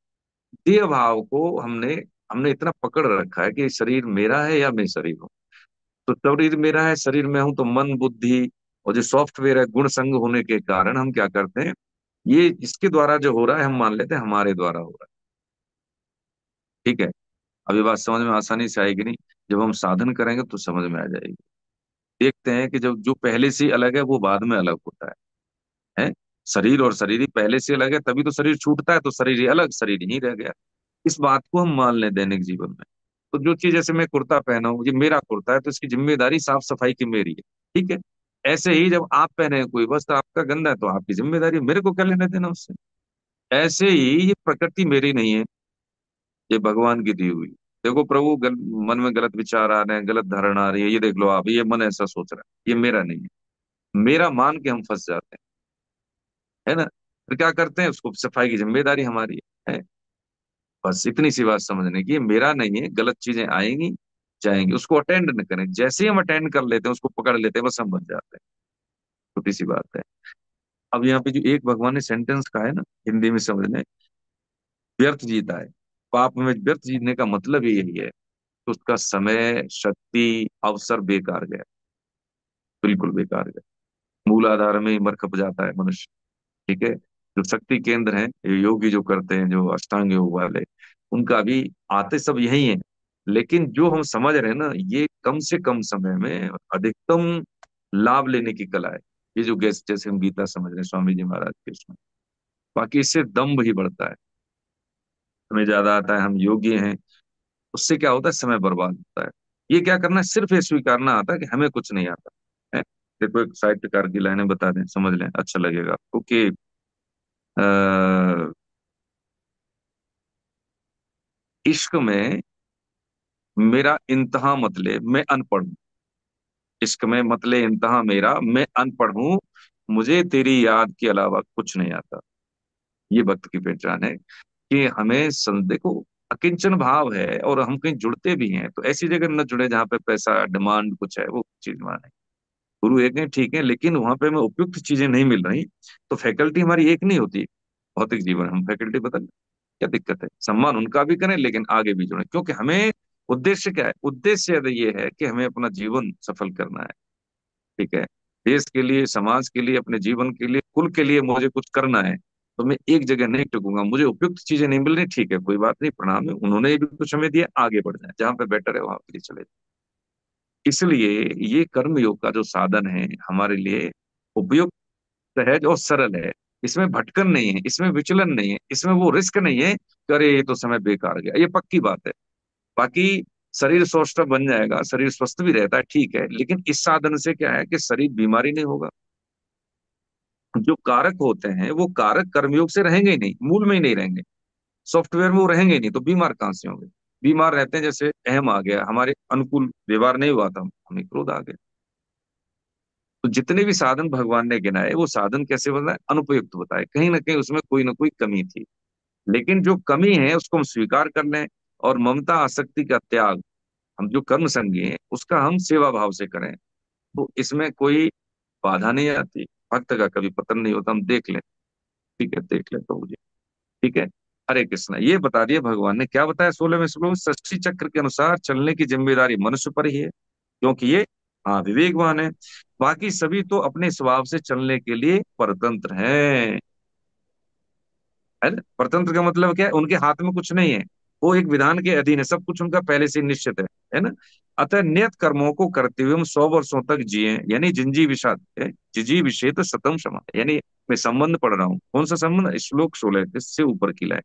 देह भाव को हमने हमने इतना पकड़ रखा है कि शरीर मेरा है या मैं शरीर हूँ। तो शरीर मेरा है, शरीर में हूं, तो मन बुद्धि और जो सॉफ्टवेयर है गुण संग होने के कारण हम क्या करते हैं, ये इसके द्वारा जो हो रहा है हम मान लेते हैं हमारे द्वारा हो रहा है, ठीक है। अब ये बात समझ में आसानी से आएगी नहीं, जब हम साधन करेंगे तो समझ में आ जाएगी। देखते हैं कि जब जो पहले से ही अलग है वो बाद में अलग होता है। शरीर और शरीर ही पहले से अलग है, तभी तो शरीर छूटता है, तो शरीर ही अलग, शरीर ही रह गया। इस बात को हम मान लें दैनिक जीवन में। तो जो चीज, जैसे मैं कुर्ता पहना हूं, ये मेरा कुर्ता है तो इसकी जिम्मेदारी साफ सफाई की मेरी है, ठीक है। ऐसे ही जब आप पहने हैं कोई वस्त्र, आपका गंदा है तो आपकी जिम्मेदारी है, मेरे को क्या लेना देना उससे। ऐसे ही ये प्रकृति मेरी नहीं है, ये भगवान की दी हुई। देखो प्रभु, मन में गलत विचार आ रहे हैं, गलत धारणा आ रही है, ये देख लो आप, ये मन ऐसा सोच रहा है, ये मेरा नहीं है। मेरा मान के हम फंस जाते हैं, है ना। फिर क्या करते हैं, उसको सफाई की जिम्मेदारी हमारी है। बस इतनी सी बात समझने की, ये मेरा नहीं है, गलत चीजें आएंगी जाएंगी, उसको अटेंड न करें। जैसे ही हम अटेंड कर लेते हैं, उसको पकड़ लेते हैं, बस हम बच जाते हैं। छोटी सी बात है। अब यहाँ पे जो एक भगवान ने सेंटेंस कहा है ना, हिंदी में समझने, व्यर्थ जीता है। पाप में व्यर्थ जीतने का मतलब ही यही है कि उसका समय, शक्ति, अवसर बेकार गया, बिल्कुल बेकार गया। मूलाधार में ही मर खप जाता है मनुष्य, ठीक है। जो शक्ति केंद्र हैं, ये योगी जो करते हैं, जो अष्टांग योग वाले, उनका भी आते सब यही है। लेकिन जो हम समझ रहे हैं ना, ये कम से कम समय में अधिकतम लाभ लेने की कला है। ये जो गैस, जैसे हम गीता समझ रहे हैं स्वामी जी महाराज के उसमें, बाकी इससे दम्भ ही बढ़ता है। हमें ज्यादा आता है, हम योग्य हैं, उससे क्या होता है, समय बर्बाद होता है। ये क्या करना है, सिर्फ ये स्वीकारना आता है कि हमें कुछ नहीं आता है। देखो एक साहित्यकार की लाइनें बता दें, समझ लें, अच्छा लगेगा आपको कि इश्क में मेरा इंतहा मतले मैं अनपढ़ हूँ। इश्क में मतले इंतहा मेरा मैं अनपढ़ हूँ, मुझे तेरी याद के अलावा कुछ नहीं आता। ये भक्त की पहचान है कि हमें देखो, अकिंचन भाव है और हम कहीं जुड़ते भी हैं तो ऐसी जगह न जुड़े जहां पे पैसा डिमांड कुछ है, वो चीज माने। गुरु एक है ठीक है, लेकिन वहां पे हमें उपयुक्त चीजें नहीं मिल रही, तो फैकल्टी हमारी एक नहीं होती। भौतिक जीवन हम फैकल्टी बदल, क्या दिक्कत है, सम्मान उनका भी करें लेकिन आगे भी जुड़े, क्योंकि हमें उद्देश्य क्या है, उद्देश्य ये है कि हमें अपना जीवन सफल करना है। ठीक है, देश के लिए, समाज के लिए, अपने जीवन के लिए, कुल के लिए मुझे कुछ करना है, तो मैं एक जगह नहीं टिकूंगा। मुझे उपयुक्त चीजें नहीं मिल रही, ठीक है, कोई बात नहीं, प्रणाम है, उन्होंने भी कुछ हमें दिया, आगे बढ़ जाए, जहां पे बेटर है वहां के लिए चले जाएं। इसलिए ये कर्म योग का जो साधन है हमारे लिए उपयुक्त, सहज और सरल है। इसमें भटकन नहीं है, इसमें विचलन नहीं है, इसमें वो रिस्क नहीं है कि अरे ये तो समय बेकार गया, ये पक्की बात है। बाकी शरीर स्वस्थ बन जाएगा, शरीर स्वस्थ भी रहता है, ठीक है, लेकिन इस साधन से क्या है कि शरीर बीमारी नहीं होगा। जो कारक होते हैं वो कारक कर्मयोग से रहेंगे ही नहीं, मूल में ही नहीं रहेंगे, सॉफ्टवेयर में वो रहेंगे ही नहीं, तो बीमार कहाँ से होंगे। बीमार रहते हैं, जैसे अहम आ गया, हमारे अनुकूल व्यवहार नहीं हुआ था, हमें क्रोध आ गया। तो जितने भी साधन भगवान ने गिनाए, वो साधन कैसे बताए, अनुपयुक्त बताए, कहीं ना कहीं उसमें कोई ना कोई कमी थी। लेकिन जो कमी है उसको हम स्वीकार कर लें, और ममता आसक्ति का त्याग, हम जो कर्म संगी हैं उसका हम सेवा भाव से करें, तो इसमें कोई बाधा नहीं आती। भक्त का कभी पतन नहीं होता, हम देख लें। ठीक है, देख लें तो मुझे, ठीक है। हरे कृष्ण, ये बता दिया भगवान ने, क्या बताया 16वें श्लोक में, षष्ठी चक्र के अनुसार चलने की जिम्मेदारी मनुष्य पर ही है, क्योंकि ये, हाँ, विवेकवान है। बाकी सभी तो अपने स्वभाव से चलने के लिए परतंत्र हैं, है ना। परतंत्र का मतलब क्या है, उनके हाथ में कुछ नहीं है, वो एक विधान के अधीन है, सब कुछ उनका पहले से निश्चित है ना। अतः नियत कर्मों को करते हुए हम 100 वर्षों तक जिए, यानी जिंजी विषाद है, जिजी विषेत सतम क्षमा, यानी मैं संबंध पढ़ रहा हूँ, कौन सा संबंध, श्लोक 16, इससे ऊपर की लाइन।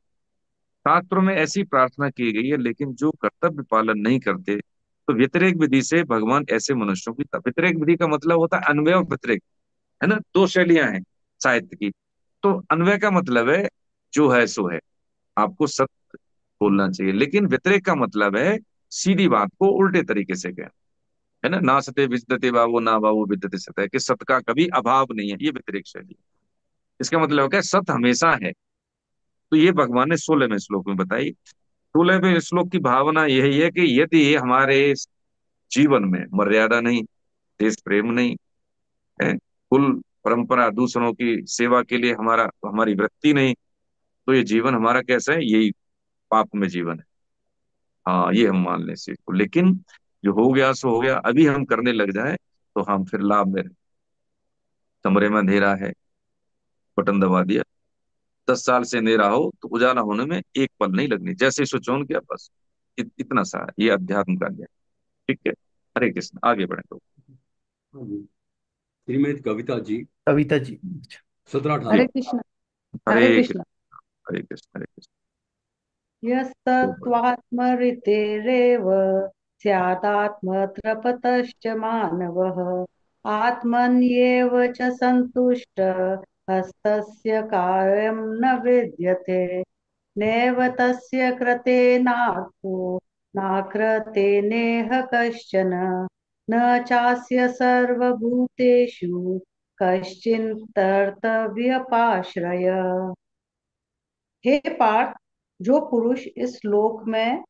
शास्त्रों में ऐसी प्रार्थना की गई है, लेकिन जो कर्तव्य पालन नहीं करते, तो व्यतिरेक विधि से भगवान ऐसे मनुष्यों की, व्यतिरेक विधि का मतलब होता है अन्वय और व्यतिरेक, है ना, दो शैलियां हैं साहित्य की। तो अन्वय का मतलब है जो है सो है, आपको सत्य बोलना चाहिए, लेकिन व्यतिरेक का मतलब है सीधी बात को उल्टे तरीके से कहना, है ना, ना सत्य विद्यते भावो ना भावो विद्यते सत्य, कि सत्य का कभी अभाव नहीं है, ये व्यतिरेक शैली है। इसका मतलब क्या है, सत्य हमेशा है। तो ये भगवान ने 16वें श्लोक में बताई। 16वें श्लोक की भावना यही है कि यदि हमारे जीवन में मर्यादा नहीं, देश प्रेम नहीं है, कुल परंपरा, दूसरों की सेवा के लिए हमारा, हमारी वृत्ति नहीं, तो ये जीवन हमारा कैसा है, यही पाप में जीवन है। हाँ, ये हम मान लें इस चीज को, लेकिन जो हो गया सो हो गया, अभी हम करने लग जाए तो हम फिर लाभ में रहें। कमरे में अंधेरा है, बटन दबा दिया, 10 साल से अंधेरा हो तो उजाला होने में एक पल नहीं लगनी, जैसे स्विच ऑन किया बस, इतना सा है। ये अध्यात्म का ज्ञान। ठीक है, हरे कृष्ण, आगे बढ़े तो। हाँ जी। श्रीमती कविता जी, कविता जी। 17-18। हरे कृष्ण। हरे हरे कृष्ण, कृष्ण। हरे कृष्ण, हरे कृष्ण। यस्तत्त्वात्मरितेरेव स्यादात्मत्रपतश्च मानवः आत्मन्येव च सन्तुष्ट हस्तस्य कार्यं न विद्यते नैव तस्य कृतेनार्थो नाकृते नेह कश्चन न चास्य सर्वभूतेषु कश्चिन्कर्तव्यपाश्रय। हे पार्थ, जो पुरुष इस लोक में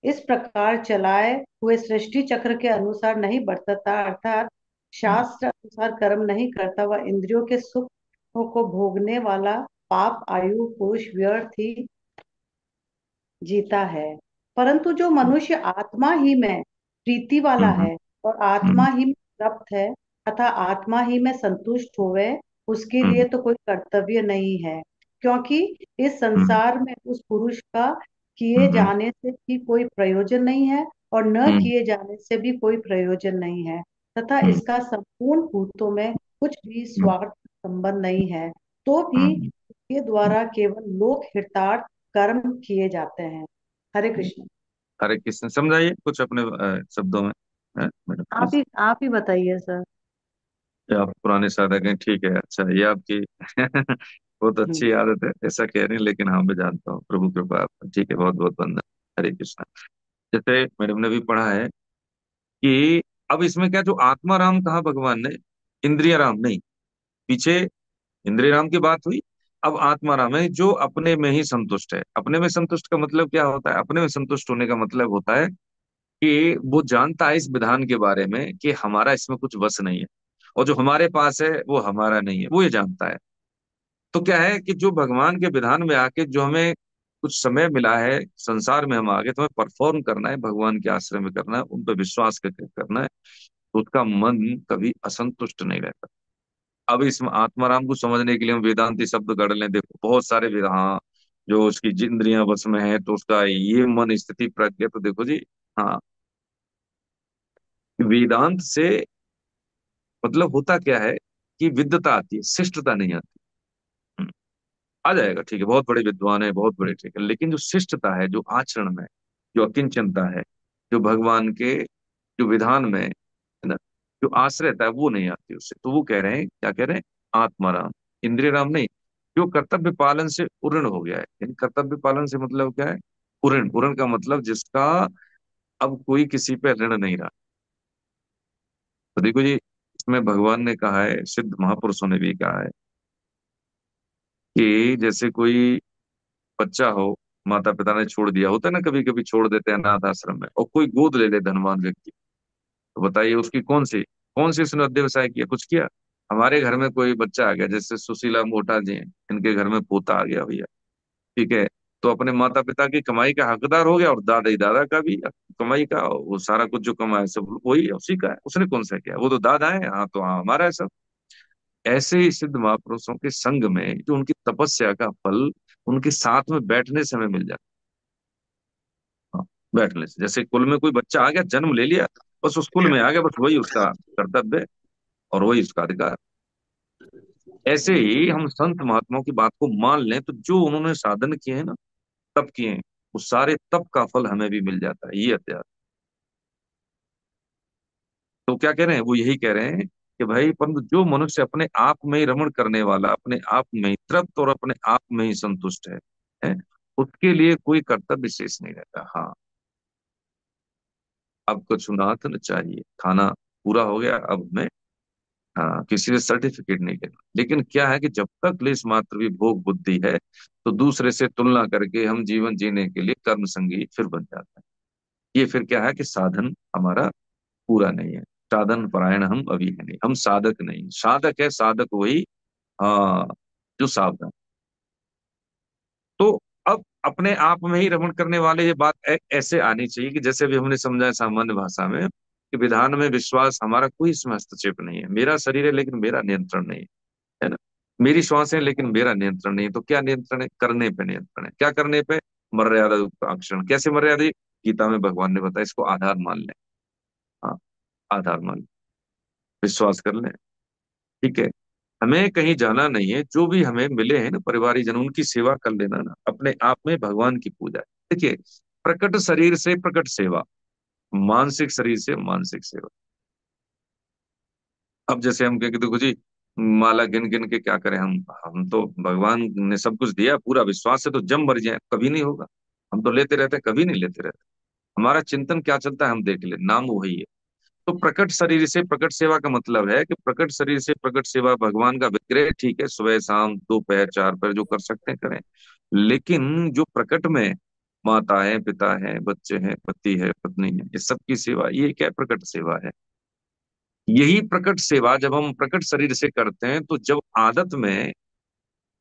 इस प्रकार चलाए हुए सृष्टि चक्र के अनुसार नहीं बरतता, अर्थात शास्त्र अनुसार कर्म नहीं करता, वह इंद्रियों के सुख को भोगने वाला पाप आयु पुरुष व्यर्थ ही जीता है। परंतु जो मनुष्य आत्मा ही में प्रीति वाला हम्म, है और आत्मा हम्म, ही में तृप्त है तथा आत्मा ही में संतुष्ट होवे, उसके हम्म, लिए तो कोई कर्तव्य नहीं है, क्योंकि इस हम्म, संसार में उस पुरुष का किए हम्म, जाने से भी कोई प्रयोजन नहीं है और न हम्म, किए जाने से भी कोई प्रयोजन नहीं है, तथा हम्म, इसका संपूर्ण भूतों में कुछ भी हम्म, स्वार्थ संबंध नहीं है, तो भी हम्म, इसके द्वारा केवल लोक हितार्थ कर्म किए जाते हैं। हरे हम्म। कृष्ण। हरे कृष्ण, समझाइए कुछ अपने शब्दों में, मैडम प्लीज। आप ही बताइए सर। ये आप पुराने साधक हैं, ठीक है, अच्छा, ये आपकी बहुत हम्म। अच्छी आदत है, ऐसा कह रहे हैं, लेकिन हाँ मैं जानता हूँ, प्रभु कृपा आप, ठीक है, बहुत बहुत वंदन। हरे कृष्ण। जैसे मैडम ने भी पढ़ा है कि अब इसमें क्या, जो आत्मा राम कहा भगवान ने, इंद्रिय राम नहीं, पीछे इंद्रिय राम की बात हुई, अब आत्मा राम है जो अपने में ही संतुष्ट है। अपने में संतुष्ट का मतलब क्या होता है? अपने में संतुष्ट होने का मतलब होता है कि वो जानता है इस विधान के बारे में कि हमारा इसमें कुछ बस नहीं है, और जो हमारे पास है वो हमारा नहीं है, वो ये जानता है। तो क्या है कि जो भगवान के विधान में आके जो हमें कुछ समय मिला है, संसार में हम आगे, तो हमें परफॉर्म करना है, भगवान के आश्रय में करना है, उन पर विश्वास करके करना है, तो उसका मन कभी असंतुष्ट नहीं रहता। अब इस आत्माराम को समझने के लिए हम वेदांती शब्द गढ़ लें, देखो बहुत सारे हाँ, जो उसकी इंद्रियां बस में है तो उसका ये मन स्थिति प्रज्ञा, तो देखो जी, हाँ, वेदांत से मतलब होता क्या है कि विद्वता आती है, शिष्टता नहीं आती। हम्म, आ जाएगा, ठीक है, बहुत बड़े विद्वान है, बहुत बड़े, ठीक है, लेकिन जो शिष्टता है, जो आचरण में, जो अकिंचनता है, जो भगवान के जो विधान में है ना, जो आश्रयता है, वो नहीं आती उससे। तो वो कह रहे हैं, क्या कह रहे हैं? आत्माराम, इंद्रिय राम नहीं, जो कर्तव्य पालन से उऋण हो गया है। यानी कर्तव्य पालन से मतलब क्या है? उऋण, उऋण का मतलब जिसका अब कोई किसी पे ऋण नहीं रहा। तो देखो जी, इसमें भगवान ने कहा है, सिद्ध महापुरुषों ने भी कहा है कि जैसे कोई बच्चा हो, माता पिता ने छोड़ दिया होता है ना, कभी कभी छोड़ देते हैं अनाथ आश्रम में, और कोई गोद ले ले धनवान व्यक्ति, तो बताइए उसकी कौन सी उसने अध्यवसाय किया, कुछ किया? हमारे घर में कोई बच्चा आ गया, जैसे सुशीला मोटा जी हैं, इनके घर में पोता आ गया भैया, ठीक है, तो अपने माता पिता की कमाई का हकदार हो गया, और दादा दादा का भी कमाई का, वो सारा कुछ जो कमाया सब वही है, उसी का है, उसने कौन सा किया, वो तो दादा है, हाँ तो हाँ हमारा है सब। ऐसे ही सिद्ध महापुरुषों के संग में जो उनकी तपस्या का फल उनके साथ में बैठने से हमें मिल जाता है। हाँ, बैठने से, जैसे कुल में कोई बच्चा आ गया, जन्म ले लिया, बस उस कुल में आ गया, बस वही उसका कर्तव्य और वही उसका अधिकार। ऐसे ही हम संत महात्माओं की बात को मान लें तो जो उन्होंने साधन किए हैं ना, तप किए हैं, उस सारे तप का फल हमें भी मिल जाता है, ये अध्यात्म। तो क्या कह रहे हैं? वो यही कह रहे हैं कि भाई, परंतु जो मनुष्य अपने आप में ही रमण करने वाला, अपने आप में ही तृप्त और अपने आप में ही संतुष्ट है, उसके लिए कोई कर्तव्य शेष नहीं रहता। हाँ, अब कुछ नाथ न चाहिए, खाना पूरा हो गया, अब हमें, हाँ, किसी से सर्टिफिकेट नहीं लेना। लेकिन क्या है कि जब तक लेश मात्र भी भोग बुद्धि है, तो दूसरे से तुलना करके हम जीवन जीने के लिए कर्म संगी फिर बन जाता है। ये फिर क्या है कि साधन हमारा पूरा नहीं है, साधन परायण हम अभी है नहीं, हम साधक नहीं, साधक है, साधक वही, हाँ, जो सावधान। तो अब अपने आप में ही रमण करने वाले, ये बात ऐसे आनी चाहिए कि जैसे भी हमने समझा है सामान्य भाषा में, कि विधान में विश्वास, हमारा कोई इसमें हस्तक्षेप नहीं है, मेरा शरीर है लेकिन मेरा नियंत्रण नहीं है ना, मेरी श्वासें लेकिन मेरा नियंत्रण नहीं है। तो क्या नियंत्रण है? करने पे नियंत्रण है। क्या करने पे? मर्यादा युक्त आचरण। कैसे मर्यादा? गीता में भगवान ने बताया, इसको आधार मान लें। हाँ, आधार मान लें, विश्वास कर लें, ठीक है, हमें कहीं जाना नहीं है, जो भी हमें मिले हैं ना परिवारीजन, उनकी सेवा कर लेना ना, अपने आप में भगवान की पूजा है। देखिए, प्रकट शरीर से प्रकट सेवा, मानसिक शरीर से मानसिक सेवा। अब जैसे हम कहें कि देखो जी, माला गिन गिन के क्या करें, हम तो भगवान ने सब कुछ दिया, पूरा विश्वास है, तो जब मर जाए कभी नहीं होगा, हम तो लेते रहते, कभी नहीं लेते रहते। हमारा चिंतन क्या चलता है हम देख ले, नाम वही है। तो प्रकट शरीर से प्रकट सेवा का मतलब है कि प्रकट शरीर से प्रकट सेवा, भगवान का विग्रह, ठीक है, सुबह शाम दोपहर चार पैर जो कर सकते हैं करें, लेकिन जो प्रकट में माता है, पिता है, बच्चे हैं, पति है, पत्नी है, इस सब की सेवा, ये क्या प्रकट सेवा है? यही प्रकट सेवा जब हम प्रकट शरीर से करते हैं, तो जब आदत में,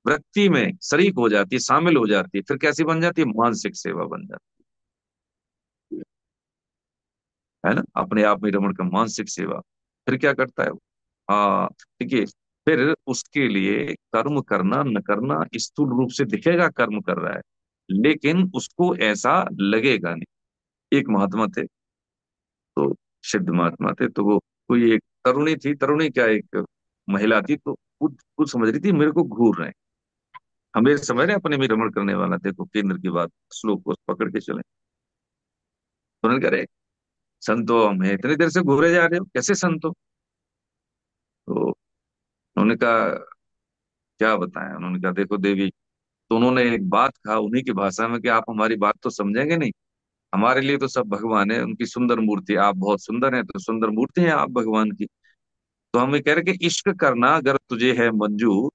वृत्ति में शरीक हो जाती है, शामिल हो जाती है, फिर कैसी बन जाती है? मानसिक सेवा बन जाती है ना, अपने आप में रमण का मानसिक सेवा। फिर क्या करता है वो? हाँ, देखिए, फिर उसके लिए कर्म करना न करना स्थूल रूप से दिखेगा कर्म कर रहा है, लेकिन उसको ऐसा लगेगा नहीं। एक महात्मा थे, तो सिद्ध महात्मा थे, तो वो कोई एक तरुणी थी, तरुणी क्या एक महिला थी, तो वो समझ रही थी मेरे को घूर रहे हैं। हमें समझ रहे हैं अपने में रमण करने वाला, देखो केंद्र की बात, श्लोक को पकड़ के चले। तो उन्होंने कहा, "अरे संतो, हमें इतनी देर से घूरे जा रहे हो, कैसे संतो?" तो उन्होंने कहा, क्या बताएं। उन्होंने कहा, देखो देवी, तो उन्होंने एक बात कहा उन्हीं की भाषा में कि आप हमारी बात तो समझेंगे नहीं, हमारे लिए तो सब भगवान है, उनकी सुंदर मूर्ति, आप बहुत सुंदर हैं, तो सुंदर मूर्ति है आप भगवान की। तो हम ये कह रहे कि इश्क करना अगर तुझे है मंजूर,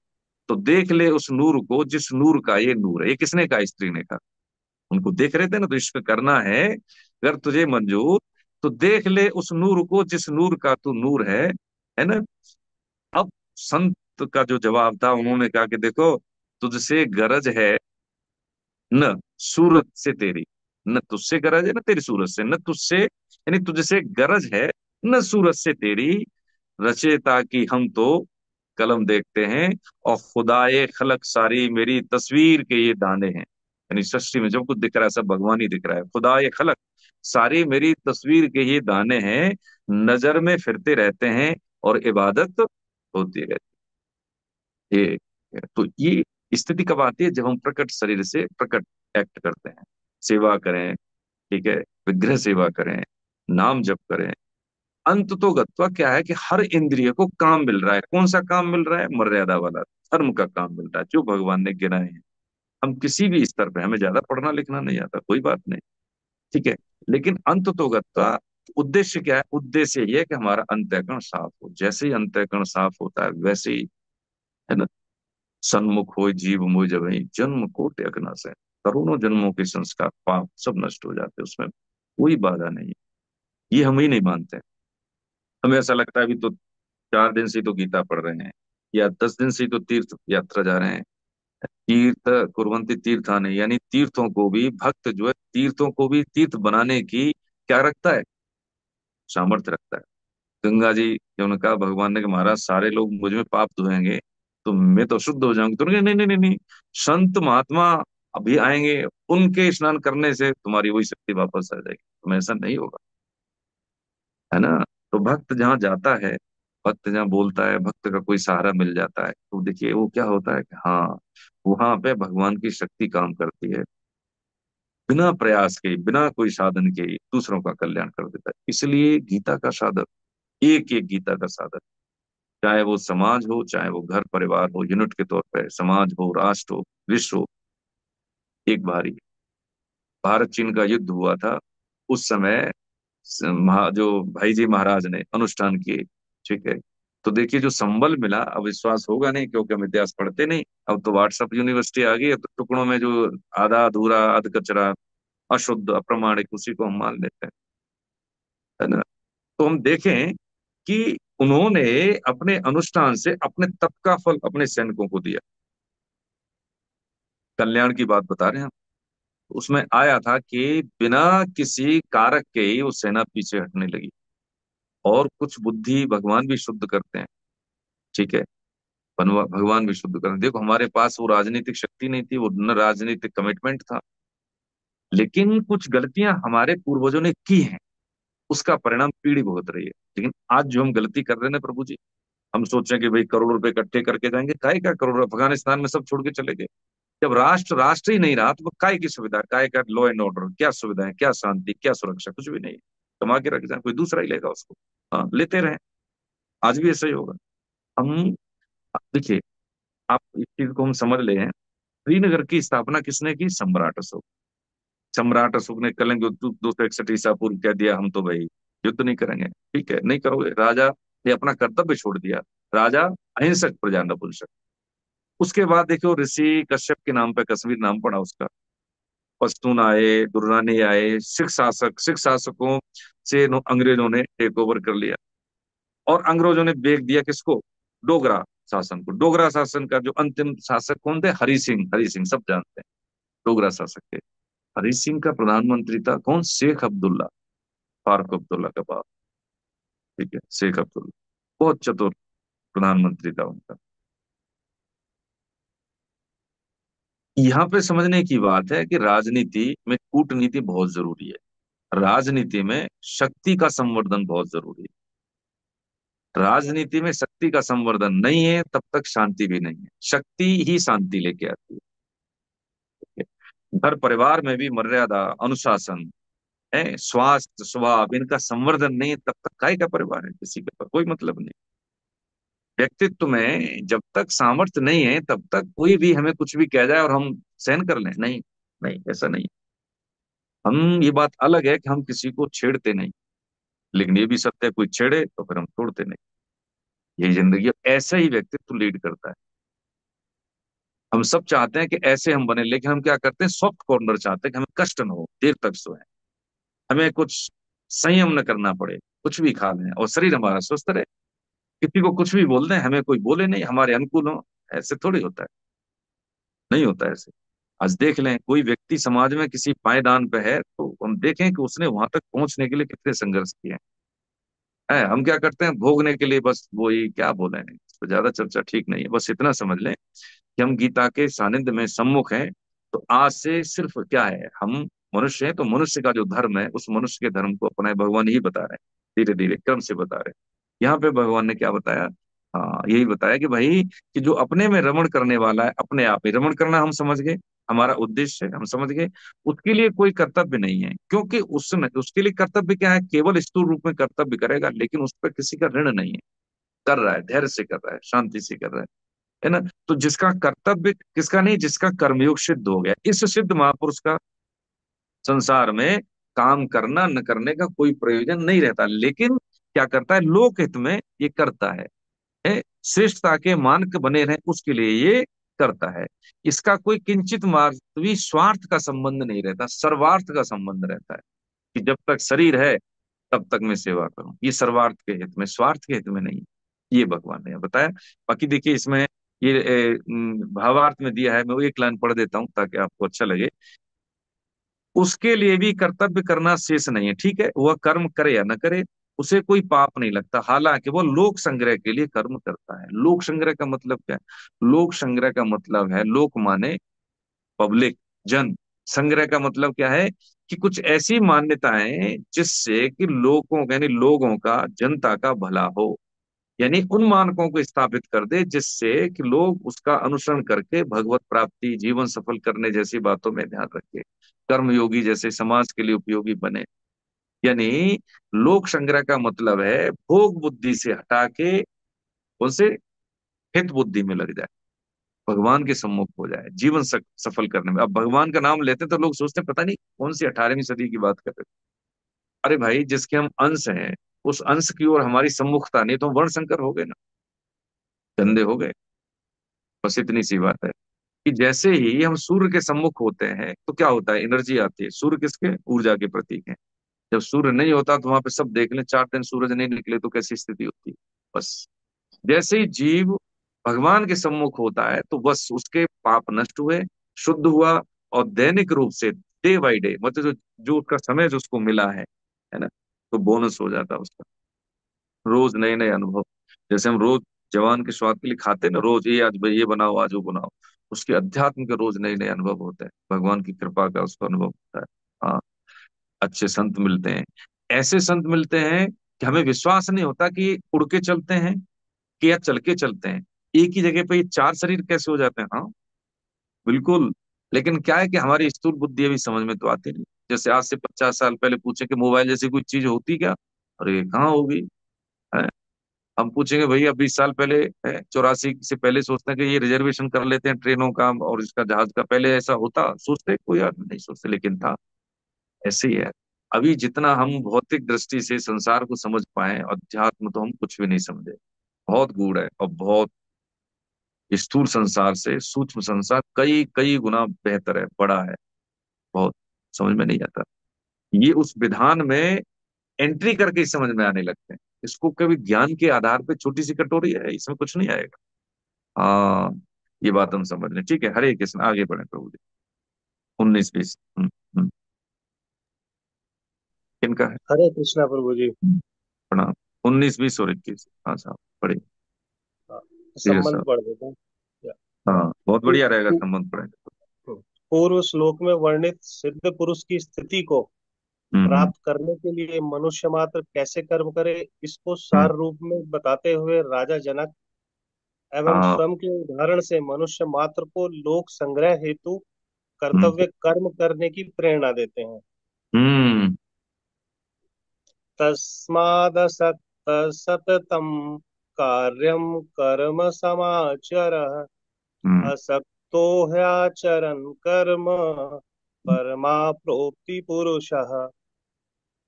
तो देख ले उस नूर को जिस नूर का ये नूर है। ये किसने कहा? स्त्री ने कहा। उनको देख रहे थे ना, तो इश्क करना है अगर तुझे मंजूर, तो देख ले उस नूर को जिस नूर का तू नूर है ना। अब संत का जो जवाब था, उन्होंने कहा कि देखो, तुझसे गरज है न सूरत से तेरी, न तुझसे गरज है न तेरी सूरत से, न तुझसे यानी तुझसे गरज है न सूरत से तेरी, रचेता की हम तो कलम देखते हैं, और खुदाए खलक सारी मेरी तस्वीर के ये दाने हैं। यानी सृष्टि में जो कुछ दिख रहा है सब भगवान ही दिख रहा है। खुदाए खलक सारी मेरी तस्वीर के ये दाने हैं, नजर में फिरते रहते हैं और इबादत होती रहती है। तो ये स्थिति कब आती है? जब हम प्रकट शरीर से प्रकट एक्ट करते हैं, सेवा करें, ठीक है, विग्रह सेवा करें, नाम जप करें। अंत तो गत्वा क्या है कि हर इंद्रिय को काम मिल रहा है। कौन सा काम मिल रहा है? मर्यादा वाला धर्म का काम मिल रहा है, जो भगवान ने गिनाए हैं। हम किसी भी स्तर पे, हमें ज्यादा पढ़ना लिखना नहीं आता, कोई बात नहीं, ठीक है, लेकिन अंत तो गत्वा उद्देश्य क्या है? उद्देश्य ये है कि हमारा अंतःकरण साफ हो। जैसे ही अंतःकरण साफ होता है, वैसे ही, है ना, सन्मुख हो जीव मोह जब जन्म कोट अगना से, करोड़ों जन्मों के संस्कार पाप सब नष्ट हो जाते हैं, उसमें कोई बाधा नहीं। ये हम ही नहीं मानते। हमें ऐसा लगता है अभी तो 4 दिन से ही तो गीता पढ़ रहे हैं, या 10 दिन से ही तो तीर्थ यात्रा जा रहे हैं। तीर्थ कुर्वन्ति तीर्थानि, यानी तीर्थों को भी, भक्त जो है तीर्थों को भी तीर्थ बनाने की क्या रखता है? सामर्थ्य रखता है। गंगा जी ने उन्होंने कहा, भगवान ने कि महाराज सारे लोग मुझ में पाप धोएंगे तो मैं तो शुद्ध हो जाऊंगी। तो उन्होंने कहा, नहीं नहीं नहीं नहीं, संत महात्मा अभी आएंगे, उनके स्नान करने से तुम्हारी वही शक्ति वापस आ जाएगी। तुम्हें ऐसा नहीं होगा, है ना। तो भक्त जहाँ जाता है, भक्त जहाँ बोलता है, भक्त का कोई सहारा मिल जाता है, तो देखिए वो क्या होता है कि हाँ, वहां पे भगवान की शक्ति काम करती है, बिना प्रयास के, बिना कोई साधन के ही दूसरों का कल्याण कर देता है। इसलिए गीता का साधन, एक एक गीता का साधन, चाहे वो समाज हो, चाहे वो घर परिवार हो, यूनिट के तौर पर समाज हो, राष्ट्र हो, विश्व हो, एक भारी। भारत चीन का युद्ध हुआ था, उस समय जो भाई जी महाराज ने अनुष्ठान किए, ठीक है, तो देखिए जो संबल मिला, अब विश्वास होगा नहीं क्योंकि हम इतिहास पढ़ते नहीं। अब तो व्हाट्सएप यूनिवर्सिटी आ गई है, तो टुकड़ों में जो आधा अधूरा, अध कचरा, अशुद्ध, अप्रमाणिक, उसी को हम मान लेते हैं, है ना। तो हम देखें कि उन्होंने अपने अनुष्ठान से अपने तप का फल अपने सैनिकों को दिया। कल्याण की बात बता रहे हैं हम। उसमें आया था कि बिना किसी कारक के ही वो सेना पीछे हटने लगी। और कुछ बुद्धि भगवान भी शुद्ध करते हैं, ठीक है, भगवान भी शुद्ध करते हैं। देखो हमारे पास वो राजनीतिक शक्ति नहीं थी, वो न राजनीतिक कमिटमेंट था, लेकिन कुछ गलतियां हमारे पूर्वजों ने की हैं, उसका परिणाम पीढ़ी भुगत रही है। लेकिन आज जो हम गलती कर रहे हैं ना प्रभु जी, हम सोच रहे हैं कि भाई करोड़ रुपए इकट्ठे करके जाएंगे, काय का करोड़? अफगानिस्तान में सब छोड़ के चले गए। जब राष्ट्र राष्ट्र ही नहीं रहा, तो काय की सुविधा, काय का लॉ एंड ऑर्डर, क्या सुविधाएं, क्या शांति, क्या सुरक्षा? कुछ भी नहीं है। कमा के रख जाए, कोई दूसरा ही लेगा उसको। हाँ, लेते रहे। आज भी ऐसा ही होगा। हम देखिए, आप इस चीज को हम समझ ले हैं। श्रीनगर की स्थापना किसने की? सम्राट अशोक। सम्राट अशोक ने कलिंग युद्ध 261 ईसा पूर्व कह दिया, हम तो भाई युद्ध नहीं करेंगे। ठीक है, नहीं करोगे, राजा ने अपना कर्तव्य छोड़ दिया। राजा अहिंसक, प्रजा नपुंसक। उसके बाद देखो, ऋषि कश्यप के नाम पे कश्मीर नाम पड़ा उसका। पश्तून आए, दुर्रानी आए, सिख शासकों से अंग्रेजों ने टेक ओवर कर लिया, और अंग्रेजों ने बेच दिया किसको? डोगरा शासन को। डोगरा शासन का जो अंतिम शासक कौन थे? हरि सिंह। हरि सिंह सब जानते हैं, डोगरा शासक थे। हरि सिंह का प्रधानमंत्री था कौन? शेख अब्दुल्ला, फारूक अब्दुल्ला का बाप, ठीक है, शेख अब्दुल्ला। बहुत चतुर, प्रधानमंत्री था उनका। यहाँ पे समझने की बात है कि राजनीति में कूटनीति बहुत जरूरी है, राजनीति में शक्ति का संवर्धन बहुत जरूरी है। राजनीति में शक्ति का संवर्धन नहीं है तब तक शांति भी नहीं है, शक्ति ही शांति लेके आती है। घर परिवार में भी मर्यादा, अनुशासन है, स्वास्थ्य, स्वभाव, इनका संवर्धन नहीं है तब तक काय का परिवार है, किसी के पास कोई मतलब नहीं। व्यक्तित्व में जब तक सामर्थ्य नहीं है तब तक कोई भी हमें कुछ भी कह जाए और हम सहन कर लें, नहीं, नहीं, ऐसा नहीं। हम, ये बात अलग है कि हम किसी को छेड़ते नहीं, लेकिन ये भी सत्य है कोई छेड़े तो फिर हम छोड़ते नहीं। यही जिंदगी, ऐसा ही व्यक्तित्व लीड करता है। हम सब चाहते हैं कि ऐसे हम बने, लेकिन हम क्या करते हैं, सॉफ्ट कॉर्नर चाहते हैं कि हमें कष्ट न हो, देर तक सोए, हमें कुछ संयम न करना पड़े, कुछ भी खा लें और शरीर हमारा स्वस्थ रहे, किसी को कुछ भी बोल दें हमें कोई बोले नहीं, हमारे अनुकूल हो। ऐसे थोड़ी होता है, नहीं होता है ऐसे। आज देख लें कोई व्यक्ति समाज में किसी पायदान पे है तो हम देखें कि उसने वहां तक पहुंचने के लिए कितने संघर्ष किए हैं। हम क्या करते हैं, भोगने के लिए बस, वो ही क्या बोले हैं, इस पर ज्यादा चर्चा ठीक नहीं है। बस इतना समझ लें कि हम गीता के सानिध्य में सम्मुख हैं, तो आज से सिर्फ क्या है, हम मनुष्य हैं तो मनुष्य का जो धर्म है उस मनुष्य के धर्म को अपना भगवान ही बता रहे हैं, धीरे धीरे क्रम से बता रहे हैं। यहाँ पे भगवान ने क्या बताया, हाँ यही बताया कि भाई, कि जो अपने में रमण करने वाला है, अपने आप में रमण करना हम समझ गए, हमारा उद्देश्य है हम समझ गए, उसके लिए कोई कर्तव्य नहीं है, क्योंकि उसने, उसके लिए कर्तव्य क्या है, केवल स्थूल रूप में कर्तव्य करेगा, लेकिन उस पर किसी का ऋण नहीं है, कर रहा है, धैर्य से कर रहा है, शांति से कर रहा है ना। तो जिसका कर्तव्य, किसका नहीं, जिसका कर्मयोग सिद्ध हो गया, इस सिद्ध महापुरुष का संसार में काम करना न करने का कोई प्रयोजन नहीं रहता, लेकिन क्या करता है, लोक हित में ये करता है, श्रेष्ठता के मानक बने रहे उसके लिए ये करता है। इसका कोई किंचित मात्र स्वार्थ का संबंध नहीं रहता, सर्वार्थ का संबंध रहता है, कि जब तक शरीर है तब तक मैं सेवा करूं, ये सर्वार्थ के हित में, स्वार्थ के हित में नहीं। ये भगवान ने बताया। बाकी देखिए इसमें ये भावार्थ में दिया है, मैं वो एक लाइन पढ़ देता हूँ ताकि आपको अच्छा लगे। उसके लिए भी कर्तव्य करना शेष नहीं है, ठीक है, वह कर्म करे या न करे उसे कोई पाप नहीं लगता, हालांकि वह लोक संग्रह के लिए कर्म करता है। लोक संग्रह का मतलब क्या है, लोक संग्रह का मतलब है, लोक माने पब्लिक, जन, संग्रह का मतलब क्या है, कि कुछ ऐसी मान्यताएं जिससे कि लोगों, यानी लोगों का, जनता का भला हो, यानी उन मानकों को स्थापित कर दे जिससे कि लोग उसका अनुसरण करके भगवत प्राप्ति, जीवन सफल करने जैसी बातों में ध्यान रखे, कर्मयोगी जैसे समाज के लिए उपयोगी बने। यानी लोक संग्रह का मतलब है भोग बुद्धि से हटा के उनसे हित बुद्धि में लग जाए, भगवान के सम्मुख हो जाए, जीवन सफल करने में। अब भगवान का नाम लेते हैं तो लोग सोचते हैं पता नहीं कौन सी 18वीं सदी की बात कर रहे हैं। अरे भाई, जिसके हम अंश हैं, उस अंश की ओर हमारी सम्मुखता नहीं तो हम वर्ण संकर हो गए ना, गंदे हो गए। बस इतनी सी बात है कि जैसे ही हम सूर्य के सम्मुख होते हैं तो क्या होता है, एनर्जी आती है। सूर्य किसके, ऊर्जा के प्रतीक है। जब सूर्य नहीं होता तो वहां पे सब देख लें, 4 दिन सूरज नहीं निकले तो कैसी स्थिति होती है। बस जैसे ही जीव भगवान के सम्मुख होता है तो बस उसके पाप नष्ट हुए, शुद्ध हुआ, और दैनिक रूप से, डे बाई डे, मतलब जो जो उसका समय जो उसको मिला है ना, तो बोनस हो जाता है उसका, रोज नए नए अनुभव। जैसे हम रोज जवान के स्वाद के लिए खाते हैं ना, रोज ये आज भाई ये बनाओ, आज वो बनाओ, उसके अध्यात्म के रोज नए नए अनुभव होते हैं, भगवान की कृपा का उसको अनुभव होता है। हाँ, अच्छे संत मिलते हैं, ऐसे संत मिलते हैं कि हमें विश्वास नहीं होता कि उड़ के चलते हैं कि या चल के चलते हैं, एक ही जगह पे ये 4 शरीर कैसे हो जाते हैं। हाँ, बिल्कुल। लेकिन क्या है कि हमारी स्थूल बुद्धि अभी समझ में तो आती नहीं। जैसे आज से 50 साल पहले पूछे कि मोबाइल जैसी कोई चीज होती क्या, अरे कहाँ होगी, है? हम पूछेंगे भैया 20 साल पहले, 84 से पहले, सोचते हैं कि ये रिजर्वेशन कर लेते हैं ट्रेनों का और इसका जहाज का, पहले ऐसा होता, सोचते कोई आदमी नहीं सोचते, लेकिन था, ऐसे ही है। अभी जितना हम भौतिक दृष्टि से संसार को समझ पाए, अध्यात्म तो हम कुछ भी नहीं समझे, बहुत गूढ़ है, और बहुत स्थूल संसार से सूक्ष्म संसार कई कई गुना बेहतर है, बड़ा है, बहुत समझ में नहीं आता। ये उस विधान में एंट्री करके ही समझ में आने लगते हैं। इसको कभी ज्ञान के आधार पे छोटी सी कटोरी है, इसमें कुछ नहीं आएगा। हाँ, ये बात हम समझ लें, ठीक है। हरे कृष्ण, आगे बढ़े प्रभु जी। 19-20। किनका है? हरे कृष्णा प्रभु जी। प्रणाम। 19-20 और 21, हाँ साहब, पढ़े। ठीक है संबंध साहब। पढ़ देता हूँ। हाँ, बहुत पू- बढ़िया रहेगा पू- संबंध पढ़ेंगे। पूर्व श्लोक में वर्णित सिद्ध पुरुष की स्थिति को हम्म। प्राप्त करने के लिए मनुष्य मात्र कैसे कर्म करे, इसको हम्म। सार रूप में बताते हुए राजा जनक एवं हाँ। स्वयं के उदाहरण से मनुष्य मात्र को लोक संग्रह हेतु हम्म। कर्तव्य कर्म करने की प्रेरणा देते हैं। हम्म। तस्मादसक्त सततम कार्यम कर्म समाचरः, हम्म। असक्तो ह्याचरन् कर्म परमाप्नोति पुरुषः।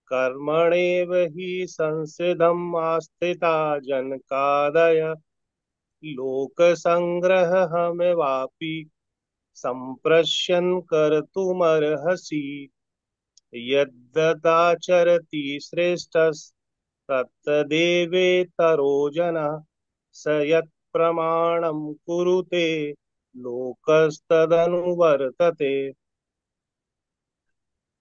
कर्मणेव हि संसिद्धम् आस्थिता जनकादय, लोकसंग्रहमेवापि सम्प्रश्यन् कर्तुमर्हसि। यद्यदाचरति श्रेष्ठस्तत्तदेवेतरो जनः, स यत्प्रमाणं कुरुते लोकस्तदनुवर्तते।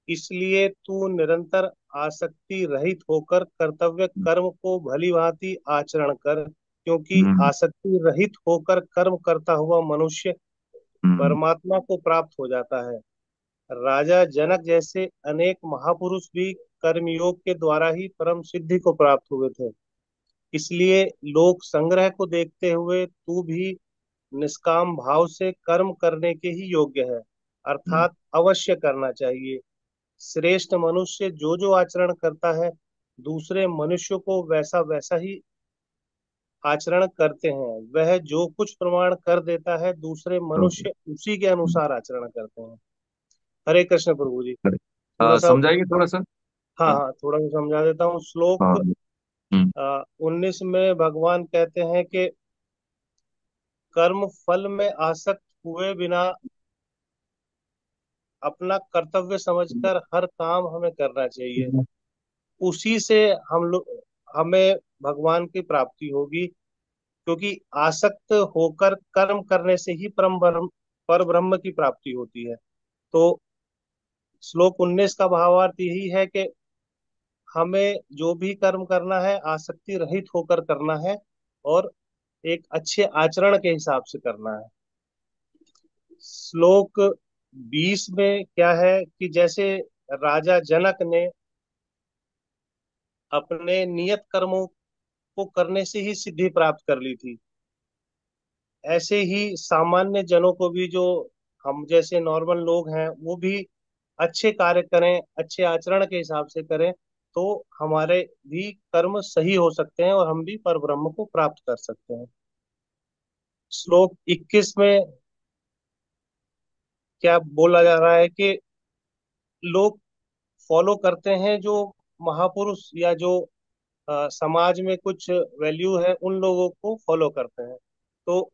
इसलिए तू निरंतर आसक्ति रहित होकर कर्तव्य कर्म को भली भांति आचरण कर, क्योंकि हम्म। आसक्ति रहित होकर कर्म करता हुआ मनुष्य हम्म। परमात्मा को प्राप्त हो जाता है। राजा जनक जैसे अनेक महापुरुष भी कर्मयोग के द्वारा ही परम सिद्धि को प्राप्त हुए थे। इसलिए लोक संग्रह को देखते हुए तू भी निष्काम भाव से कर्म करने के ही योग्य है, हम्म। अर्थात अवश्य करना चाहिए। श्रेष्ठ मनुष्य जो जो आचरण करता है, दूसरे मनुष्य को वैसा वैसा ही आचरण करते हैं। वह जो कुछ प्रमाण कर देता है, दूसरे तो, मनुष्य उसी के अनुसार आचरण करते हैं। हरे कृष्ण प्रभु जी। अरे, थोड़ा सा, समझाइए थोड़ा सा। हाँ हाँ। हाँ, थोड़ा सा समझा देता हूँ। हाँ। श्लोक हम्म। 19 में भगवान कहते हैं कि कर्म फल में आसक्त हुए बिना अपना कर्तव्य समझकर हर काम हमें करना चाहिए। उसी से हम लोग हमें भगवान की प्राप्ति होगी, क्योंकि आसक्त होकर कर्म करने से ही परम ब्रह्म पर ब्रह्म की प्राप्ति होती है। तो श्लोक 19 का भावार्थ यही है कि हमें जो भी कर्म करना है आसक्ति रहित होकर करना है, और एक अच्छे आचरण के हिसाब से करना है। श्लोक 20 में क्या है कि जैसे राजा जनक ने अपने नियत कर्मों को करने से ही सिद्धि प्राप्त कर ली थी, ऐसे ही सामान्य जनों को भी, जो हम जैसे नॉर्मल लोग हैं, वो भी अच्छे कार्य करें, अच्छे आचरण के हिसाब से करें, तो हमारे भी कर्म सही हो सकते हैं और हम भी परब्रह्म को प्राप्त कर सकते हैं। श्लोक 21 में क्या बोला जा रहा है कि लोग फॉलो करते हैं जो महापुरुष या जो समाज में कुछ वैल्यू है, उन लोगों को फॉलो करते हैं। तो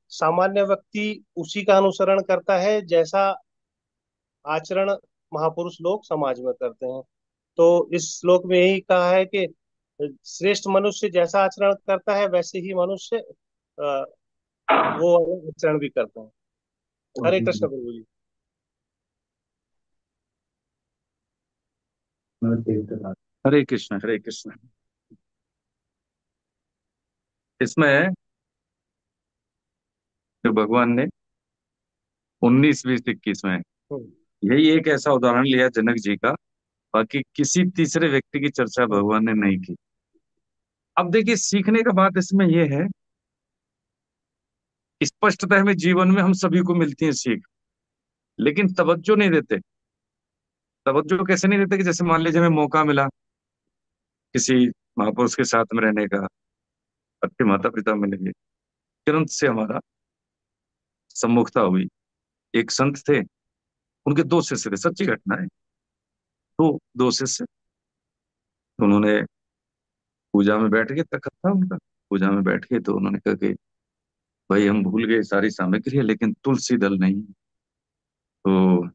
सामान्य व्यक्ति उसी का अनुसरण करता है जैसा आचरण महापुरुष लोग समाज में करते हैं। तो इस श्लोक में यही कहा है कि श्रेष्ठ मनुष्य जैसा आचरण करता है, वैसे ही मनुष्य वो आचरण भी करते हैं। हरे कृष्ण प्रभु जी। हरे कृष्ण हरे कृष्ण। इसमें जो भगवान ने 19 20 21 में हम्म, यही एक ऐसा उदाहरण लिया जनक जी का, बाकी किसी तीसरे व्यक्ति की चर्चा हम्म, भगवान ने नहीं की। अब देखिए, सीखने का बात इसमें यह है, स्पष्टतः हमें जीवन में हम सभी को मिलती है सीख, लेकिन तवज्जो नहीं देते। तवज्जो कैसे नहीं देते कि जैसे मान लीजिए हमें मौका मिला किसी महापुरुष के साथ में रहने का, अच्छे माता पिता मिलेंगे, तुरंत से हमारा सम्मुखता हुई। एक संत थे, उनके दो शिष्य थे, सच्ची घटना है। तो दो शिष्य, उन्होंने पूजा में बैठ के, तखत था उनका, पूजा में बैठ के तो उन्होंने कहा कि भाई हम भूल गए सारी सामग्री है लेकिन तुलसी दल नहीं है। तो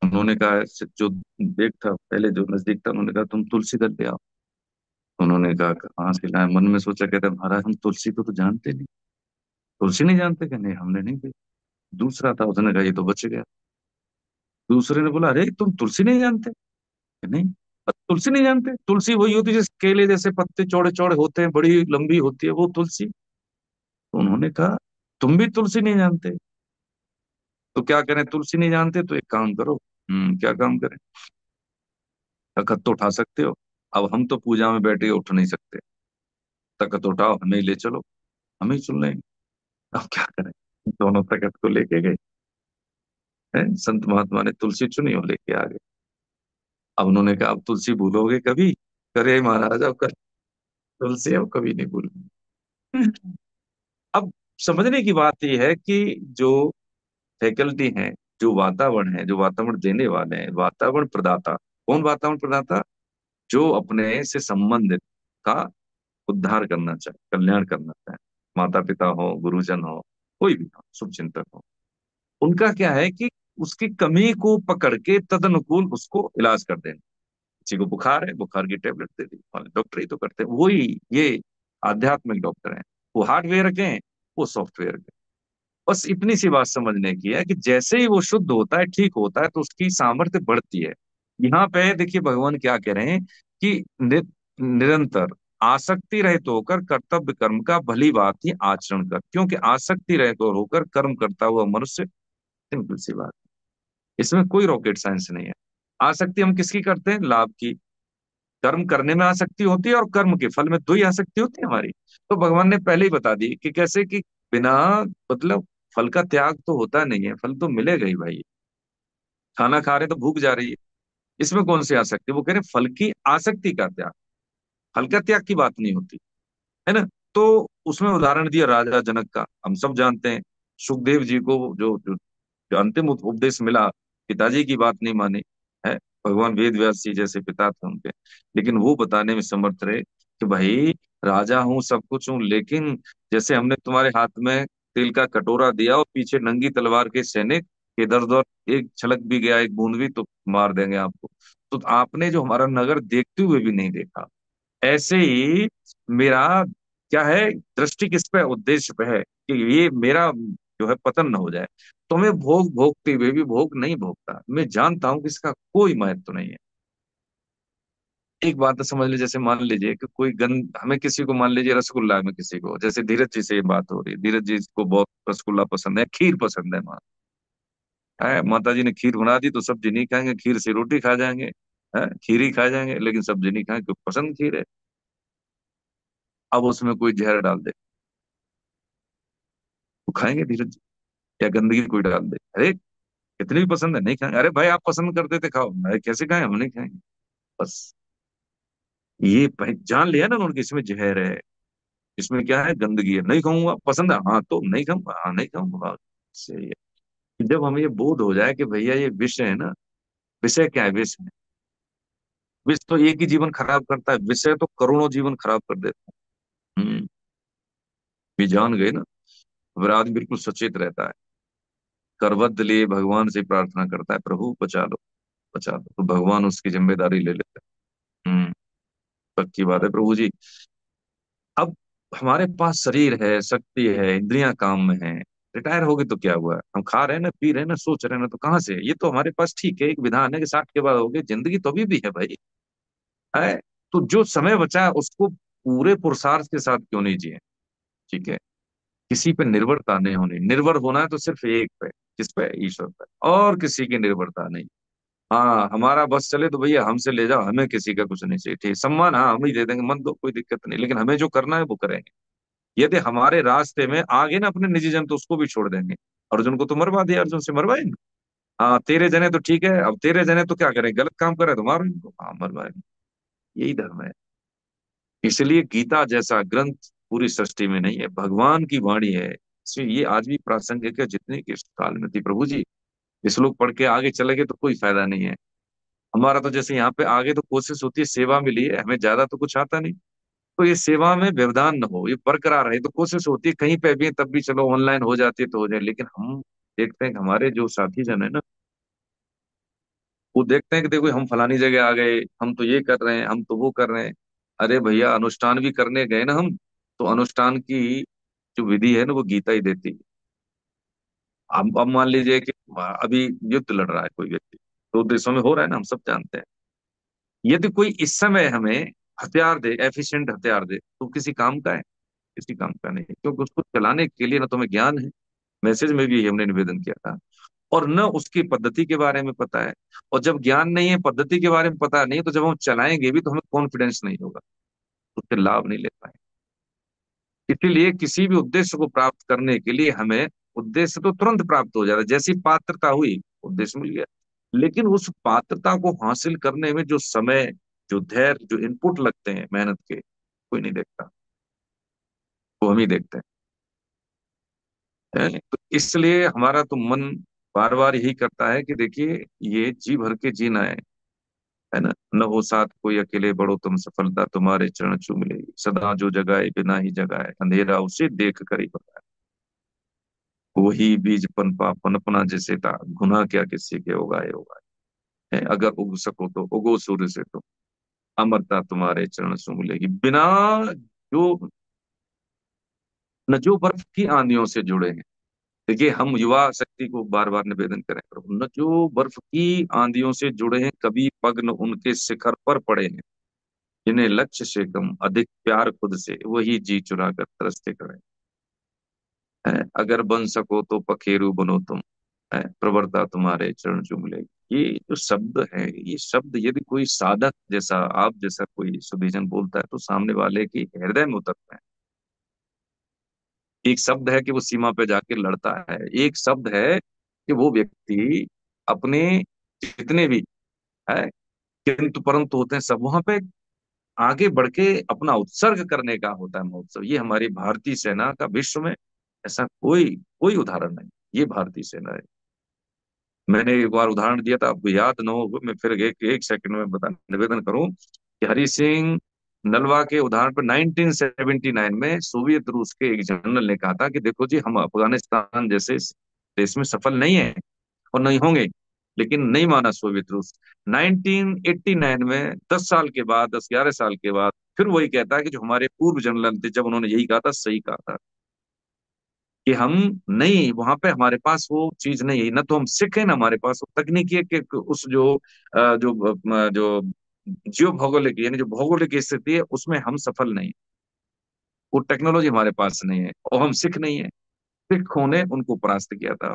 उन्होंने कहा, जो देख था पहले, जो नजदीक था, उन्होंने कहा तुम तुलसी दल ले आओ। तो उन्होंने कहा कहाँ से लाए? मन में सोचा, कहते महाराज हम तुलसी को तो जानते नहीं। तुलसी नहीं जानते? क्या? नहीं, हमने नहीं देखी। दूसरा था, उसने कहा ये तो बच गया। दूसरे ने बोला अरे तुम तुलसी नहीं जानते? "क्या नहीं, अब तुलसी नहीं जानते? तुलसी वही होती है जैसे केले जैसे पत्ते चौड़े चौड़े होते हैं, बड़ी लंबी होती है वो तुलसी। तो उन्होंने कहा तुम भी तुलसी नहीं जानते? तो क्या करें, तुलसी नहीं जानते तो एक काम करो। क्या काम करें? तखत तो उठा सकते हो। अब हम तो पूजा में बैठे उठ नहीं सकते, तखत उठाओ हमें ही ले चलो, हम ही सुन लेंगे। अब क्या करें, दोनों तखत को लेके गए हैं, संत महात्मा ने तुलसी चुनी और लेके आ गए। अब उन्होंने कहा अब तुलसी भूलोगे कभी? करे महाराज अब कर, तुलसी अब कभी नहीं भूलूंगी। अब समझने की बात यह है कि जो फैकल्टी है, जो वातावरण है, जो वातावरण देने वाले हैं, वातावरण प्रदाता, कौन वातावरण प्रदाता? जो अपने से संबंधित का उद्धार करना चाहे, कल्याण करना चाहे, माता पिता हो, गुरुजन हो, कोई भी हो, शुभ चिंतक हो, उनका क्या है कि उसकी कमी को पकड़ के तदनुकूल उसको इलाज कर देना। किसी को बुखार है, बुखार की टेबलेट दे दी, डॉक्टर ही तो करते हैं, वही ये आध्यात्मिक डॉक्टर हैं। वो हार्डवेयर के हैं, वो सॉफ्टवेयर के। बस इतनी सी बात समझने की है कि जैसे ही वो शुद्ध होता है, ठीक होता है, तो उसकी सामर्थ्य बढ़ती है। यहाँ पे देखिए भगवान क्या कह रहे हैं कि निरंतर आसक्ति रहित होकर कर्तव्य कर्म का भली बात ही आचरण कर, क्योंकि आसक्ति रहित होकर कर्म करता हुआ मनुष्य, सिंपल सी बात, इसमें कोई रॉकेट साइंस नहीं है। आसक्ति हम किसकी करते हैं? लाभ की। कर्म करने में आसक्ति होती है और कर्म के फल में दो ही आसक्ति होती है हमारी। तो भगवान ने पहले ही बता दी कि कैसे कि बिना मतलब फल का त्याग तो होता नहीं है, फल तो मिलेगा ही भाई। खाना खा रहे तो भूख जा रही है, इसमें कौन सी आसक्ति? वो कह रहे फल की आसक्ति का त्याग, फल का त्याग की बात नहीं होती है ना। तो उसमें उदाहरण दिया राजा जनक का, हम सब जानते हैं। सुखदेव जी को जो अंतिम उपदेश मिला, पिताजी की बात नहीं मानी है, भगवान वेद व्यास जी जैसे पिता थे उनके, लेकिन वो बताने में समर्थ रहे कि भाई राजा हूँ, सब कुछ हूँ, लेकिन जैसे हमने तुम्हारे हाथ में तेल का कटोरा दिया और पीछे नंगी तलवार के सैनिक इधर उधर, एक छलक भी गया, एक बूंद भी, तो मार देंगे आपको। तो आपने जो हमारा नगर देखते हुए भी नहीं देखा, ऐसे ही मेरा क्या है, दृष्टि किस पे, उद्देश्य पे है कि ये मेरा जो है पतन न हो जाए। तो मैं भोग भोगते हुए भी भोग नहीं भोगता, मैं जानता हूं कि इसका कोई महत्व नहीं है। एक बात तो समझ लीजिए, जैसे मान लीजिए कि कोई गंद, हमें किसी को मान लीजिए रसगुल्ला में, किसी को जैसे धीरज जी से ये बात हो रही है, धीरज जी को बहुत रसगुल्ला पसंद है, खीर पसंद है, है माता जी ने खीर बना दी तो सब्जी नहीं खाएंगे, खीर से रोटी खा जाएंगे, है खीर ही खा जाएंगे, लेकिन सब्जी नहीं खाएंगे क्योंकि पसंद खीर है। अब उसमें कोई जहर डाल दे तो खाएंगे धीरज जी? या गंदगी कोई डाल दे, अरे कितनी भी पसंद है नहीं खाएंगे, अरे भाई आप पसंद करते थे खाओ, मैं कैसे खाएं, हम नहीं खाएंगे। बस ये जान लिया ना उन्होंने कि इसमें जहर है, इसमें क्या है, गंदगी है, नहीं खाऊंगा, पसंद है हाँ तो नहीं खाऊंगा, हाँ नहीं खाऊंगा। सही है। जब हमें ये बोध हो जाए कि भैया ये विषय है ना, विषय क्या है, विष है, विष तो एक ही जीवन खराब करता है, विषय तो करोड़ों जीवन खराब कर देता है। ये जान गए ना, फिर आदमी बिल्कुल सचेत रहता है, करवद लिए भगवान से प्रार्थना करता है, प्रभु बचा लो बचा लो, तो भगवान उसकी जिम्मेदारी ले लेते हैं। पक्की बात है प्रभु जी। अब हमारे पास शरीर है, शक्ति है, इंद्रियां काम में है, रिटायर हो गए तो क्या हुआ, हम खा रहे हैं ना, पी रहे हैं ना, सोच रहे हैं ना, तो कहाँ से? ये तो हमारे पास ठीक है, एक विधान है कि 60 के बाद हो गए, जिंदगी तो अभी भी है भाई, है। तो जो समय बचा है उसको पूरे पुरुषार्थ के साथ क्यों नहीं जिए? ठीक है, किसी पे निर्भरता नहीं होनी, निर्भर होना है तो सिर्फ एक पे, किस पे? ईश्वर पे, और किसी की निर्भरता नहीं। हाँ हमारा बस चले तो भैया हमसे ले जाओ, हमें किसी का कुछ नहीं चाहिए, ठीक सम्मान हाँ हम ही दे देंगे, मन दो कोई दिक्कत नहीं, लेकिन हमें जो करना है वो करेंगे। यदि हमारे रास्ते में आगे ना अपने निजी जन, तो उसको भी छोड़ देंगे। अर्जुन को तो मरवा दिया, अर्जुन से मरवाए ना। हाँ तेरे जने तो ठीक है, अब तेरे जने तो क्या करें, गलत काम करे तो मारो इनको, हाँ मरवाए। यही धर्म है। इसलिए गीता जैसा ग्रंथ पूरी सृष्टि में नहीं है, भगवान की वाणी है, इसलिए ये आज भी प्रासंगिक है जितने के इस काल में थी प्रभु जी। इस लोग पढ़ के आगे चले गए तो कोई फायदा नहीं है। हमारा तो जैसे यहाँ पे आगे तो कोशिश होती है, सेवा मिली है हमें, ज्यादा तो कुछ आता नहीं, तो ये सेवा में व्यवधान न हो, ये बरकरार रहे, तो कोशिश होती है कहीं पे भी तब भी चलो ऑनलाइन हो जाती है तो हो जाए, लेकिन हम देखते हैं कि हमारे जो साथी जन है ना, वो देखते हैं कि देखो हम फलानी जगह आ गए, हम तो ये कर रहे हैं, हम तो वो कर रहे हैं। अरे भैया अनुष्ठान भी करने गए ना हम, तो अनुष्ठान की जो विधि है ना वो गीता ही देती है। अब मान लीजिए कि अभी युद्ध लड़ रहा है कोई व्यक्ति, तो देशों में हो रहा है ना, हम सब जानते हैं, यदि कोई इस समय हमें हथियार दे, एफिशिएंट हथियार दे, तो किसी काम का है? किसी काम का नहीं, क्योंकि उसको चलाने के लिए ना तो हमें ज्ञान है, मैसेज में भी यही हमने निवेदन किया था, और न उसकी पद्धति के बारे में पता है। और जब ज्ञान नहीं है, पद्धति के बारे में पता नहीं है, तो जब हम चलाएंगे भी तो हमें कॉन्फिडेंस नहीं होगा, उससे लाभ नहीं ले पाएंगे। इसीलिए किसी भी उद्देश्य को प्राप्त करने के लिए हमें, उद्देश्य तो तुरंत प्राप्त हो जाता है, जैसी पात्रता हुई उद्देश्य मिल गया, लेकिन उस पात्रता को हासिल करने में जो समय, जो धैर्य, जो इनपुट लगते हैं मेहनत के, कोई नहीं देखता, वो हम ही देखते हैं। तो इसलिए हमारा तो मन बार बार यही करता है कि देखिए, ये जी भर के जीना है ना। न हो साथ कोई अकेले, बढ़ो तुम सफलता तुम्हारे चरण चूम लेगी, सदा जो जगाए बिना ही जगाए, अंधेरा उसे देख कर ही बताए, वही बीज पनपा पनपना जैसे था, गुनाह क्या किसी के उगाए उगाए, है अगर उग सको तो उगो सूर्य से, तो अमरता तुम्हारे चरण चूम लेगी। बिना जो, न जो बर्फ की आंधियों से जुड़े हैं, देखिए हम युवा शक्ति को बार बार निवेदन करें, प्रभु, न जो बर्फ की आंधियों से जुड़े हैं, कभी पग न उनके शिखर पर पड़े हैं, जिन्हें लक्ष्य से कम अधिक प्यार खुद से, वही जी चुरा कर तरसते करें, है अगर बन सको तो पखेरु बनो तुम, है प्रवरता तुम्हारे चरण चूम लेगी। ये जो शब्द है, ये शब्द यदि कोई साधक जैसा, आप जैसा कोई सुधीजन बोलता है, तो सामने वाले के हृदय में उतरता है। एक शब्द है कि वो सीमा पे जाके लड़ता है, एक शब्द है कि वो व्यक्ति अपने जितने भी है किंतु परंतु होते हैं, सब वहां पे आगे बढ़ के अपना उत्सर्ग करने का होता है महोत्सव। ये हमारी भारतीय सेना का विश्व में ऐसा कोई कोई उदाहरण नहीं, ये भारतीय सेना है। मैंने एक बार उदाहरण दिया था, आपको याद न हो, मैं फिर एक सेकंड में बता निवेदन करूं कि हरि सिंह नलवा के उदाहरण पर 1979 में सोवियत रूस के एक जनरल ने कहा था कि देखो जी, हम अफगानिस्तान जैसे देश में सफल नहीं है और नहीं होंगे, लेकिन नहीं माना सोवियत रूस। 1989 में 10 साल के बाद, 10-11 साल के बाद, फिर वही कहता है कि जो हमारे पूर्व जनरल थे, जब उन्होंने यही कहा था, सही कहा था कि हम नहीं, वहां पे हमारे पास वो चीज नहीं है, ना तो हम सिख है, ना हमारे पास वो तकनीकी है कि उस जो जो जियो भौगोलिक, यानी जो भौगोलिक स्थिति है, उसमें हम सफल नहीं, वो टेक्नोलॉजी हमारे पास नहीं है, और हम सिख नहीं है। सिखों ने उनको परास्त किया था।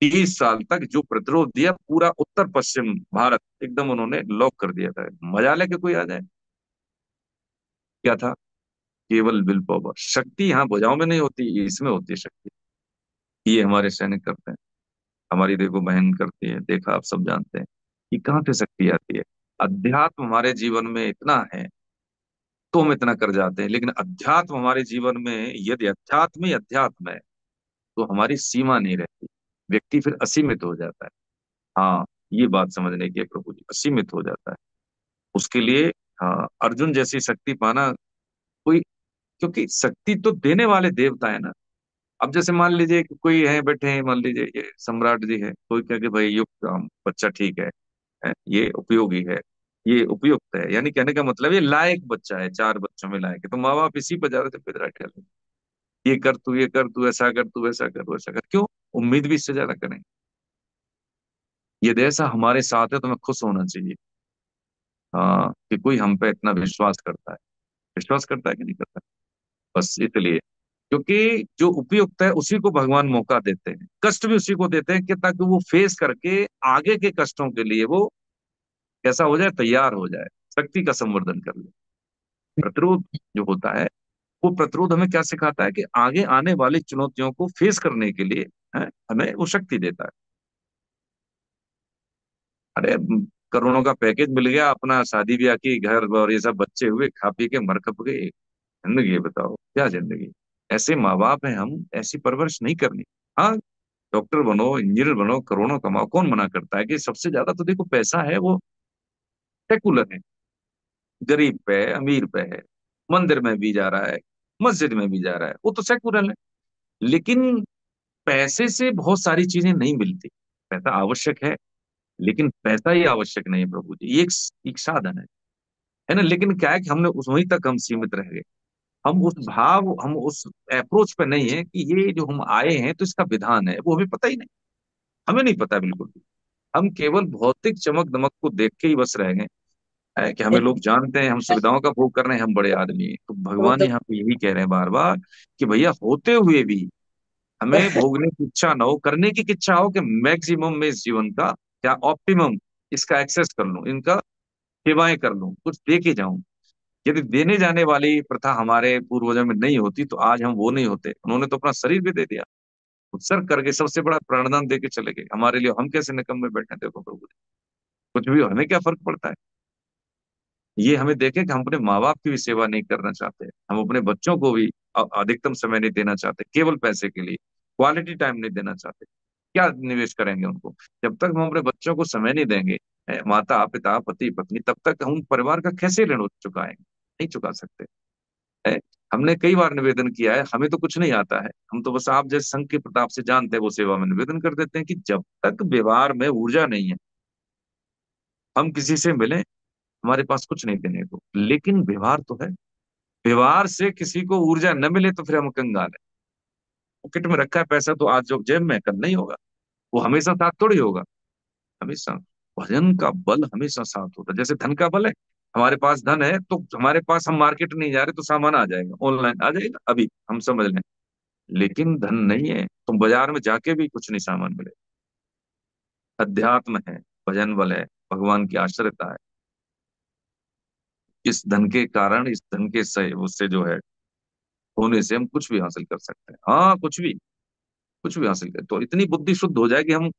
30 साल तक जो प्रतिरोध दिया, पूरा उत्तर पश्चिम भारत एकदम उन्होंने लॉक कर दिया था। मजा लेके कोई आ जाए, क्या था? केवल विल पावर, शक्ति यहाँ भुजाओं में नहीं होती, इसमें होती है शक्ति। ये हमारे सैनिक करते हैं, हमारी देखो बहन करती है, देखा आप सब जानते हैं कि कहाँ से शक्ति आती है। अध्यात्म हमारे जीवन में इतना है तो हम इतना कर जाते हैं, लेकिन अध्यात्म हमारे जीवन में, यदि अध्यात्म ही अध्यात्म है, तो हमारी सीमा नहीं रहती, व्यक्ति फिर असीमित हो जाता है। हाँ, ये बात समझने की है प्रभु जी, असीमित हो जाता है उसके लिए। हाँ, अर्जुन जैसी शक्ति पाना कोई, क्योंकि शक्ति तो देने वाले देवता है ना। अब जैसे मान लीजिए कि कोई है बैठे हैं, मान लीजिए ये सम्राट जी है, कोई कहे कि भाई युक्त बच्चा ठीक है, ये उपयोगी है, ये उपयुक्त है, यानी कहने का मतलब ये लायक बच्चा है, 4 बच्चों में लायक है, तो माँ बाप इसी पर जा रहे थे पितरा ठहरे, ये कर तू, ये कर तू, ऐसा कर तू, वैसा कर, वैसा कर, क्यों? उम्मीद भी इससे ज्यादा करें। यदि ऐसा हमारे साथ है तो हमें खुश होना चाहिए, हाँ, कि कोई हम पे इतना विश्वास करता है। विश्वास करता है कि नहीं करता? बस इसलिए, क्योंकि जो उपयुक्त है उसी को भगवान मौका देते हैं, कष्ट भी उसी को देते हैं, कि ताकि वो फेस करके आगे के कष्टों के लिए वो कैसा हो जाए, तैयार हो जाए, शक्ति का संवर्धन कर ले। प्रतिरोध जो होता है, वो प्रतिरोध हमें क्या सिखाता है कि आगे आने वाली चुनौतियों को फेस करने के लिए हमें वो शक्ति देता है। अरे करोड़ों का पैकेज मिल गया, अपना शादी ब्याह की, घर और ये सब, बच्चे हुए, खा पी के मर कप गए, जिंदगी है बताओ, क्या जिंदगी? ऐसे माँ बाप हैं हम, ऐसी परवरिश नहीं करनी। हाँ, डॉक्टर बनो, इंजीनियर बनो, करोड़ों कमाओ, कौन मना करता है? कि सबसे ज्यादा तो देखो पैसा है वो सेकुलर है, गरीब पे है, अमीर पे है, मंदिर में भी जा रहा है, मस्जिद में भी जा रहा है, वो तो सेकुलर है। लेकिन पैसे से बहुत सारी चीजें नहीं मिलती। पैसा आवश्यक है, लेकिन पैसा ही आवश्यक नहीं है प्रभु जी, ये एक साधन है ना। लेकिन क्या है कि हमने उस वहीं तक हम सीमित रह गए, हम उस भाव, हम उस अप्रोच पे नहीं है कि ये जो हम आए हैं तो इसका विधान है, वो हमें पता ही नहीं, हमें नहीं पता बिल्कुल भी। हम केवल भौतिक चमक दमक को देख के ही बस रह गए। है कि हमें लोग जानते हैं, हम सुविधाओं का भोग कर रहे हैं, हम बड़े आदमी हैं। तो वो भगवान तो यहाँ पे यही कह रहे हैं बार बार कि भैया होते हुए भी हमें भोगने की इच्छा ना हो, करने की इच्छा हो कि मैक्सिमम में इस जीवन का या ऑप्टिमम इसका एक्सेस कर लूं, इनका सेवाएं कर लूं, कुछ दे के जाऊं। यदि देने जाने वाली प्रथा हमारे पूर्वजों में नहीं होती तो आज हम वो नहीं होते। उन्होंने तो अपना शरीर भी दे दिया, उत्सर्ग करके सबसे बड़ा प्राणदान दे के चले गए हमारे लिए। हम कैसे निकम्मे बैठे हैं, देखो प्रभु जी, कुछ भी हो, हमें क्या फर्क पड़ता है। ये हमें देखे कि हम अपने माँ बाप की भी सेवा नहीं करना चाहते, हम अपने बच्चों को भी अधिकतम समय नहीं देना चाहते, केवल पैसे के लिए क्वालिटी टाइम नहीं देना चाहते। क्या निवेश करेंगे उनको जब तक हम अपने बच्चों को समय नहीं देंगे। माता पिता पति पत्नी, तब तक हम परिवार का कैसे ऋण चुकाएंगे, नहीं चुका सकते। है, हमने कई बार निवेदन किया है, हमें तो कुछ नहीं आता है, हम तो बस आप जैसे संघ के प्रताप से जानते हैं वो सेवा में निवेदन कर देते हैं कि जब तक व्यवहार में ऊर्जा नहीं है, हम किसी से मिले, हमारे पास कुछ नहीं देने को, लेकिन व्यवहार तो है। व्यवहार से किसी को ऊर्जा न मिले तो फिर हम कंगाल है। पॉकेट में रखा है पैसा तो आज जो जेब में कल नहीं होगा, वो हमेशा साथ थोड़ी होगा। हमेशा भजन का बल हमेशा साथ होता है, जैसे धन का बल है। हमारे पास धन है तो हमारे पास, हम मार्केट नहीं जा रहे तो सामान आ जाएगा, ऑनलाइन आ जाएगा, अभी हम समझ लें। लेकिन धन नहीं है तो बाजार में जाके भी कुछ नहीं सामान मिले। अध्यात्म है, भजन बल है, भगवान की आश्रितता है। इस धन के कारण, इस धन के से उससे जो है होने से हम कुछ भी हासिल कर सकते हैं। हाँ, कुछ भी हासिल कर, तो इतनी बुद्धि शुद्ध हो जाए कि हम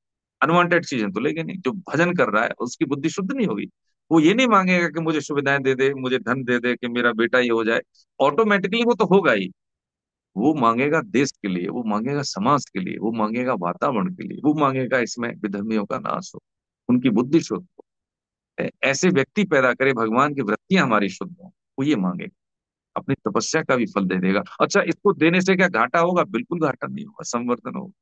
अनवांटेड चीजें तो लेंगे नहीं। जो भजन कर रहा है उसकी बुद्धि शुद्ध नहीं होगी, वो ये नहीं मांगेगा कि मुझे सुविधाएं दे दे, मुझे धन दे दे, कि मेरा बेटा ये हो जाए। ऑटोमेटिकली वो तो होगा ही। वो मांगेगा देश के लिए, वो मांगेगा समाज के लिए, वो मांगेगा वातावरण के लिए, वो मांगेगा इसमें विधर्मियों का नाश हो, उनकी बुद्धि शुद्ध हो, ऐसे व्यक्ति पैदा करे, भगवान की वृत्तियां हमारी शुद्ध हो, वो ये मांगेगा। अपनी तपस्या का भी फल दे देगा। अच्छा, इसको देने से क्या घाटा होगा? बिल्कुल घाटा नहीं होगा, संवर्धन होगा।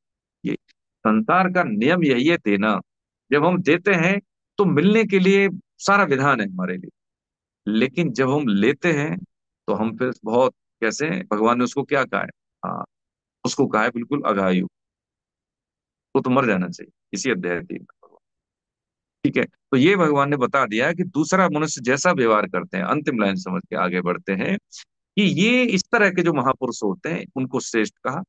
ये संसार का नियम यही है, देना। जब हम देते हैं तो मिलने के लिए सारा विधान है हमारे लिए, लेकिन जब हम लेते हैं तो हम फिर बहुत, कैसे भगवान ने उसको क्या कहा है? हाँ, उसको कहा है बिल्कुल अघायु, तो मर जाना चाहिए, इसी अध्याय 3। ठीक है, तो ये भगवान ने बता दिया है कि दूसरा मनुष्य जैसा व्यवहार करते हैं, अंतिम लाइन समझ के आगे बढ़ते हैं कि ये इस तरह के जो महापुरुष होते हैं उनको श्रेष्ठ कहा।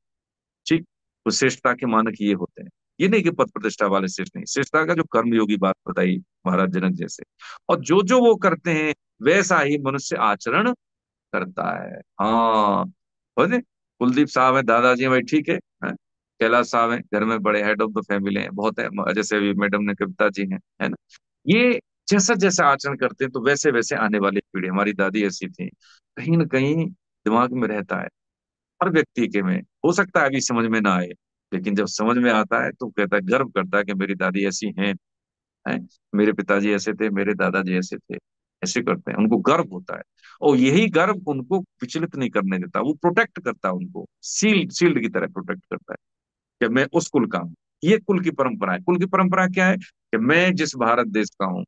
ठीक, तो श्रेष्ठता के मानक ये होते हैं। ये नहीं कि पद प्रतिष्ठा वाले श्रेष्ठ नहीं, श्रेष्ठता का जो कर्मयोगी बात बताई महाराज जनक जैसे, और जो जो वो करते हैं वैसा ही मनुष्य आचरण करता है। हाँ, समझे? कुलदीप साहब है, दादाजी हैं भाई, ठीक है? कैलाश साहब हैं, घर में बड़े हेड ऑफ द फैमिली हैं, बहुत है, जैसे अभी मैडम ने, कविता जी हैं, है ना? ये जैसा जैसा आचरण करते हैं तो वैसे वैसे आने वाली पीढ़ी, हमारी दादी ऐसी थी, कहीं ना कहीं दिमाग में रहता है हर व्यक्ति के में। हो सकता है अभी समझ में ना आए, लेकिन जब समझ में आता है तो कहता है, गर्व करता है कि मेरी दादी ऐसी हैं, मेरे पिताजी ऐसे थे, मेरे दादाजी ऐसे थे, ऐसे करते हैं, उनको गर्व होता है। और यही गर्व उनको विचलित नहीं करने देता, वो प्रोटेक्ट करता है उनको, शील्ड शील्ड की तरह प्रोटेक्ट करता है कि मैं उस कुल का हूँ। ये कुल की परंपरा है। कुल की परंपरा क्या है? कि मैं जिस भारत देश का हूँ,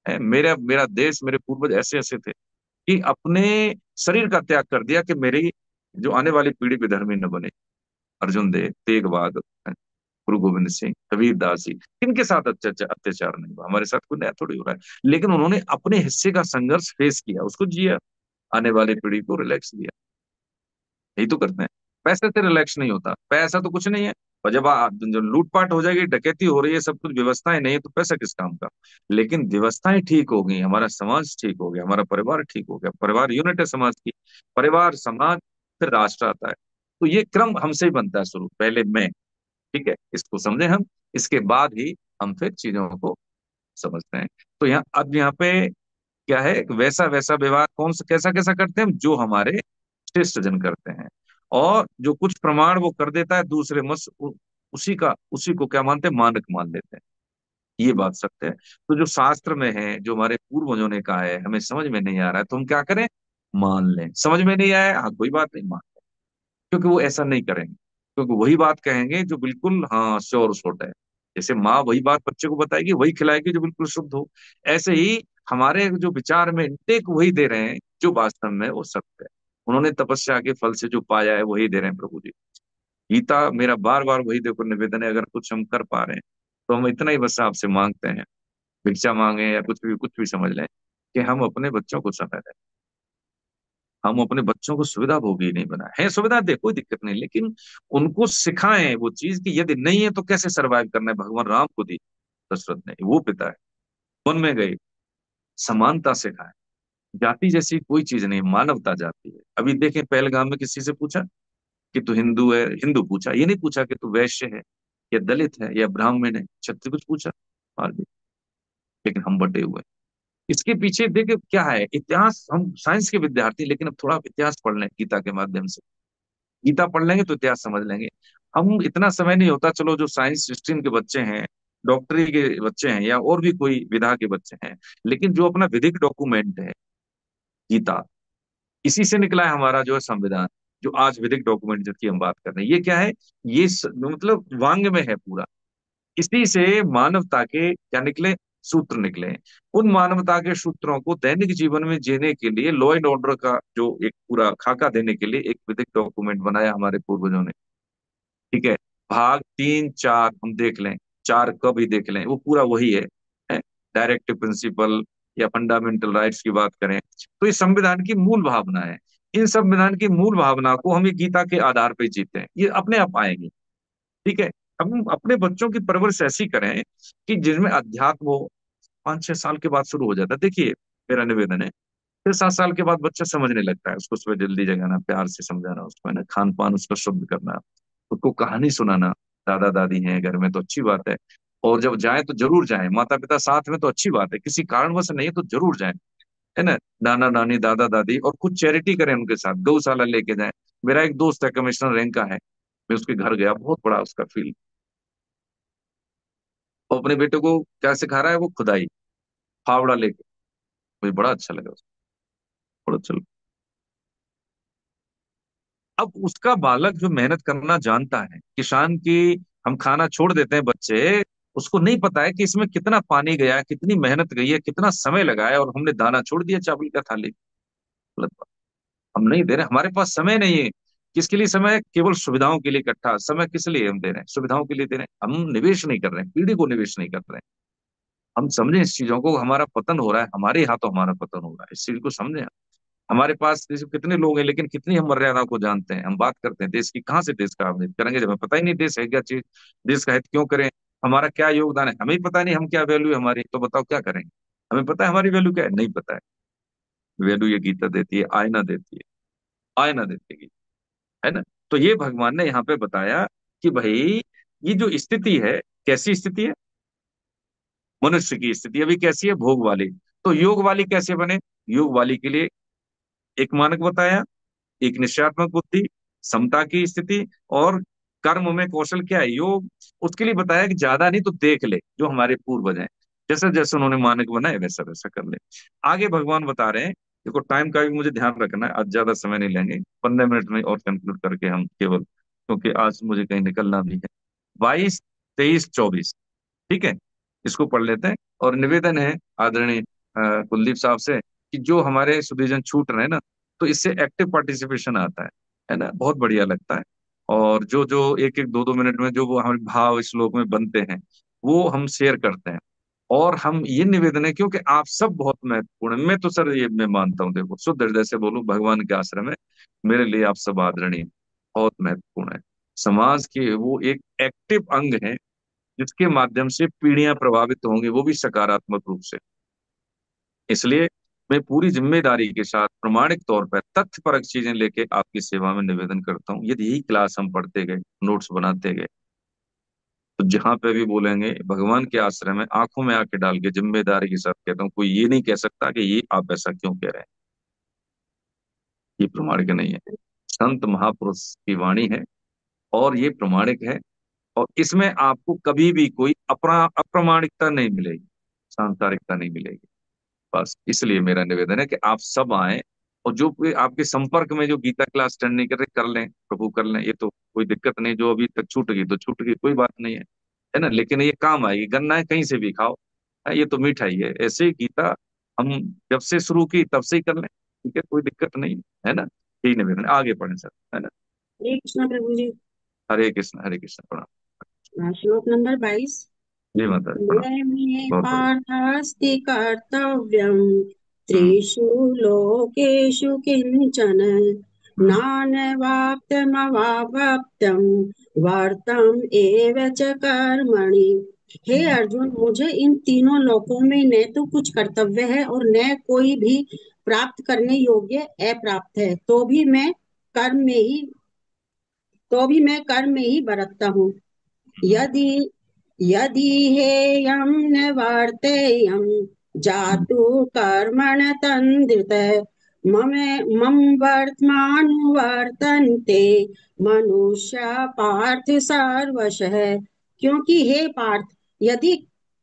मेरा मेरा देश, मेरे पूर्वज ऐसे ऐसे थे कि अपने शरीर का त्याग कर दिया कि मेरी जो आने वाली पीढ़ी विधर्मी न बने। अर्जुन देव, तेग बहादुर, गुरु गोविंद सिंह, कबीरदास जी, इनके साथ अत्याचार अत्याचार नहीं हुआ, हमारे साथ कोई नया थोड़ी हो रहा है। लेकिन उन्होंने अपने हिस्से का संघर्ष फेस किया, उसको जिया, आने वाली पीढ़ी को रिलैक्स दिया। यही तो करते हैं। पैसे से रिलैक्स नहीं होता, पैसा तो कुछ नहीं है। और जब जो लूटपाट हो जाएगी, डकैती हो रही है, सब कुछ व्यवस्थाएं नहीं है, तो पैसा किस काम का? लेकिन व्यवस्थाएं ठीक हो गई, हमारा समाज ठीक हो गया, हमारा परिवार ठीक हो गया, परिवार यूनिट है समाज की, परिवार समाज फिर राष्ट्र आता है। तो ये क्रम हमसे ही बनता है शुरू, पहले मैं। ठीक है, इसको समझे हम, इसके बाद ही हम फिर चीजों को समझते हैं। तो यहाँ अब यहाँ पे क्या है, वैसा वैसा व्यवहार कौन सा कैसा कैसा करते हैं हम, जो हमारे श्रेष्ठ जन करते हैं। और जो कुछ प्रमाण वो कर देता है दूसरे मत, उसी को क्या मानते हैं? मानक मान लेते हैं। ये बात सत्य है। तो जो शास्त्र में है, जो हमारे पूर्वजों ने कहा है, हमें समझ में नहीं आ रहा है तो हम क्या करें? मान लें। समझ में नहीं आया, हाँ कोई बात नहीं, मान लें। क्योंकि वो ऐसा नहीं करेंगे, क्योंकि वही बात कहेंगे जो बिल्कुल, हाँ, श्योर शॉर्ट है। जैसे माँ वही बात बच्चे को बताएगी, वही खिलाएगी जो बिल्कुल शुद्ध हो। ऐसे ही हमारे जो विचार में इंटेक वही दे रहे हैं जो वास्तव में वो सत्य है। उन्होंने तपस्या के फल से जो पाया है वही दे रहे हैं प्रभु जी। गीता मेरा बार बार वही देखो निवेदन है, अगर कुछ हम कर पा रहे हैं तो हम इतना ही बस आपसे मांगते हैं। भिक्षा मांगे या कुछ भी समझ लें, कि हम अपने बच्चों को समय दें, हम अपने बच्चों को सुविधा भोगी नहीं बनाए। है सुविधा दे, कोई दिक्कत नहीं, लेकिन उनको सिखाएं वो चीज कि यदि नहीं है तो कैसे सरवाइव करना है। भगवान राम को दी दशरथ ने, वो पिता है, वन में गए, समानता सिखाए। जाति जैसी कोई चीज नहीं, मानवता जाती है। अभी देखें पहलगाम में किसी से पूछा कि तू हिंदू है, हिंदू पूछा, ये नहीं पूछा कि तू वैश्य है या दलित है या ब्राह्मण है, छत्तीस कुछ पूछा, मार दिया। लेकिन हम बटे हुए हैं। इसके पीछे देखे क्या है इतिहास। हम साइंस के विद्यार्थी, लेकिन अब थोड़ा इतिहास पढ़ लें गीता के माध्यम से। गीता पढ़ लेंगे तो इतिहास समझ लेंगे। हम इतना समय नहीं होता, चलो जो साइंस स्ट्रीम के बच्चे हैं, डॉक्टरी के बच्चे हैं, या और भी कोई विधा के बच्चे हैं, लेकिन जो अपना विधिक डॉक्यूमेंट है गीता, इसी से निकला है हमारा जो है संविधान, जो आज विधिक डॉक्यूमेंट जिसकी हम बात कर रहे हैं। ये क्या है, ये मतलब वांग में है पूरा। इसी से मानवता के क्या निकले, सूत्र निकले हैं। उन मानवता के सूत्रों को दैनिक जीवन में जीने के लिए, लॉ एंड ऑर्डर का जो एक पूरा खाका देने के लिए एक विधिक डॉक्यूमेंट बनाया हमारे पूर्वजों ने। ठीक है, भाग 3 4 हम देख लें, 4 कब ही देख लें, वो पूरा वही है। डायरेक्टिव प्रिंसिपल या फंडामेंटल राइट्स की बात करें तो ये संविधान की मूल भावना है। इन संविधान की मूल भावना को हम ये गीता के आधार पर जीते हैं, ये अपने आप आएंगी। ठीक है, हम अपने बच्चों की परवरिश ऐसी करें कि जिनमें अध्यात्म हो। 5 6 साल के बाद शुरू हो जाता है। देखिए, मेरा निवेदन है, 6 7 साल के बाद बच्चा समझने लगता है। उसको सुबह जल्दी जगाना, प्यार से समझाना, उसको है ना, खान पान उसका शुद्ध करना, उसको कहानी सुनाना। दादा दादी हैं घर में तो अच्छी बात है, और जब जाए तो जरूर जाए। माता पिता साथ में तो अच्छी बात है, किसी कारणवश नहीं है तो जरूर जाए, है ना। नाना नानी दादा दादी, और कुछ चैरिटी करें उनके साथ, गौशाला लेके जाए। मेरा एक दोस्त है, कमिश्नर रैंक का है, मैं उसके घर गया, बहुत बड़ा उसका फील्ड। वो अपने बेटे को क्या सिखा रहा है, वो खुदाई, फावड़ा लेके। मुझे बड़ा अच्छा लगा उसको, बड़ा अच्छा लगा। अब उसका बालक जो मेहनत करना जानता है, किसान की, हम खाना छोड़ देते हैं बच्चे, उसको नहीं पता है कि इसमें कितना पानी गया है, कितनी मेहनत गई है, कितना समय लगा है, और हमने दाना छोड़ दिया चावल का थाली। गलत बात। हम नहीं दे रहे, हमारे पास समय नहीं है। किसके लिए समय है? केवल सुविधाओं के लिए इकट्ठा समय। किस लिए हम दे रहे हैं? सुविधाओं के लिए दे रहे हैं। हम निवेश नहीं कर रहे हैं, पीढ़ी को निवेश नहीं कर रहे हैं। हम समझें इस चीजों को, हमारा पतन हो रहा है, हमारे हाथों हमारा पतन हो रहा है, इस चीज को समझें। हमारे पास जैसे कितने लोग हैं, लेकिन कितनी हम मर्यादा को जानते हैं। हम बात करते हैं देश की, कहाँ से देश का हम हित करेंगे जब हमें पता ही नहीं देश है क्या चीज, देश का हित क्यों करें, हमारा क्या योगदान है, हमें ही पता नहीं हम क्या वैल्यू है हमारी, तो बताओ क्या करेंगे। हमें पता है हमारी वैल्यू क्या है? नहीं पता है। वैल्यू ये गीता देती है, आईना देती है, आईना देती है गीता, है ना। तो ये भगवान ने यहाँ पे बताया कि भाई ये जो स्थिति है, कैसी स्थिति है? मनुष्य की स्थिति अभी कैसी है? भोग वाली। तो योग वाली कैसे बने? योग वाली के लिए एक मानक बताया, एक निश्चयात्मक बुद्धि, समता की स्थिति, और कर्म में कौशल क्या है? योग। उसके लिए बताया कि ज्यादा नहीं तो देख ले जो हमारे पूर्वज हैं, जैसे जैसे उन्होंने मानक बनाए वैसा वैसा कर ले। आगे भगवान बता रहे हैं, देखो टाइम का भी मुझे ध्यान रखना है, आज ज्यादा समय नहीं लेंगे, 15 मिनट में और कंक्लूड करके हम केवल, क्योंकि आज मुझे कहीं निकलना भी है। 22 23 24, ठीक है, इसको पढ़ लेते हैं। और निवेदन है आदरणीय कुलदीप साहब से कि जो हमारे सुधीजन छूट रहे हैं ना, तो इससे एक्टिव पार्टिसिपेशन आता है ना, बहुत बढ़िया लगता है। और जो जो 1 1 2 2 मिनट में जो वो हमारे भाव इस श्लोक में बनते हैं, वो हम शेयर करते हैं। और हम ये निवेदन है, क्योंकि आप सब बहुत महत्वपूर्ण है। मैं तो सर ये मैं मानता हूँ, देखो शुद्ध हृदय से बोलूं, भगवान के आश्रम में मेरे लिए आप सब आदरणीय, बहुत महत्वपूर्ण है। समाज के वो एक एक्टिव अंग है, जिसके माध्यम से पीढ़ियां प्रभावित होंगी, वो भी सकारात्मक रूप से। इसलिए मैं पूरी जिम्मेदारी के साथ प्रमाणिक तौर पर तथ्यपरक चीजें लेके आपकी सेवा में निवेदन करता हूँ। यदि यही क्लास हम पढ़ते गए, नोट्स बनाते गए, तो जहां पे भी बोलेंगे भगवान के आश्रय में आंखों में आके डाल के जिम्मेदारी के साथ कहता हूँ, कोई ये नहीं कह सकता कि ये आप ऐसा क्यों कह रहे हैं। ये प्रमाणिक नहीं है, संत महापुरुष की वाणी है, और ये प्रमाणिक है। और इसमें आपको कभी भी कोई अप्रामाणिकता नहीं मिलेगी, सांसारिकता नहीं मिलेगी। बस इसलिए मेरा निवेदन है कि आप सब आए, और जो कोई आपके संपर्क में जो गीता क्लास अटेंड नहीं कर रहे, कर लें, प्रभु कर लें, ये तो कोई दिक्कत नहीं। जो अभी तक छूट गई तो छूट गई, कोई बात नहीं है ना। लेकिन ये काम आएगी, गन्ना है कहीं से भी खाओ, ये तो मिठाई है। ऐसे ही गीता हम जब से शुरू की तब से ही कर लें, ठीक है, कोई दिक्कत नहीं है ना। यही निवेदन है। आगे पढ़ें सर, है ना। हरे कृष्णा प्रभु जी। हरे कृष्ण, प्रणाम। श्लोक नंबर 22। जी माता दी, प्रणाम। मे बहुत बढ़िया। पार्थास्ति कर्तव्यम् त्रिषु लोकेषु किंचन नानवाप्तमवाप्तं वर्तम एव च कर्मणि। हे अर्जुन, मुझे इन तीनों लोकों में न तो कुछ कर्तव्य है और न कोई भी प्राप्त करने योग्य अप्राप्त है, कर्म में ही बरतता हूँ। यदि यदि हेयं न वर्तेयं जातु कर्मण तन्द्रित मम मम वर्तमानुवर्तन्ते मनुष्य पार्थ सर्वशः। क्योंकि हे पार्थ, यदि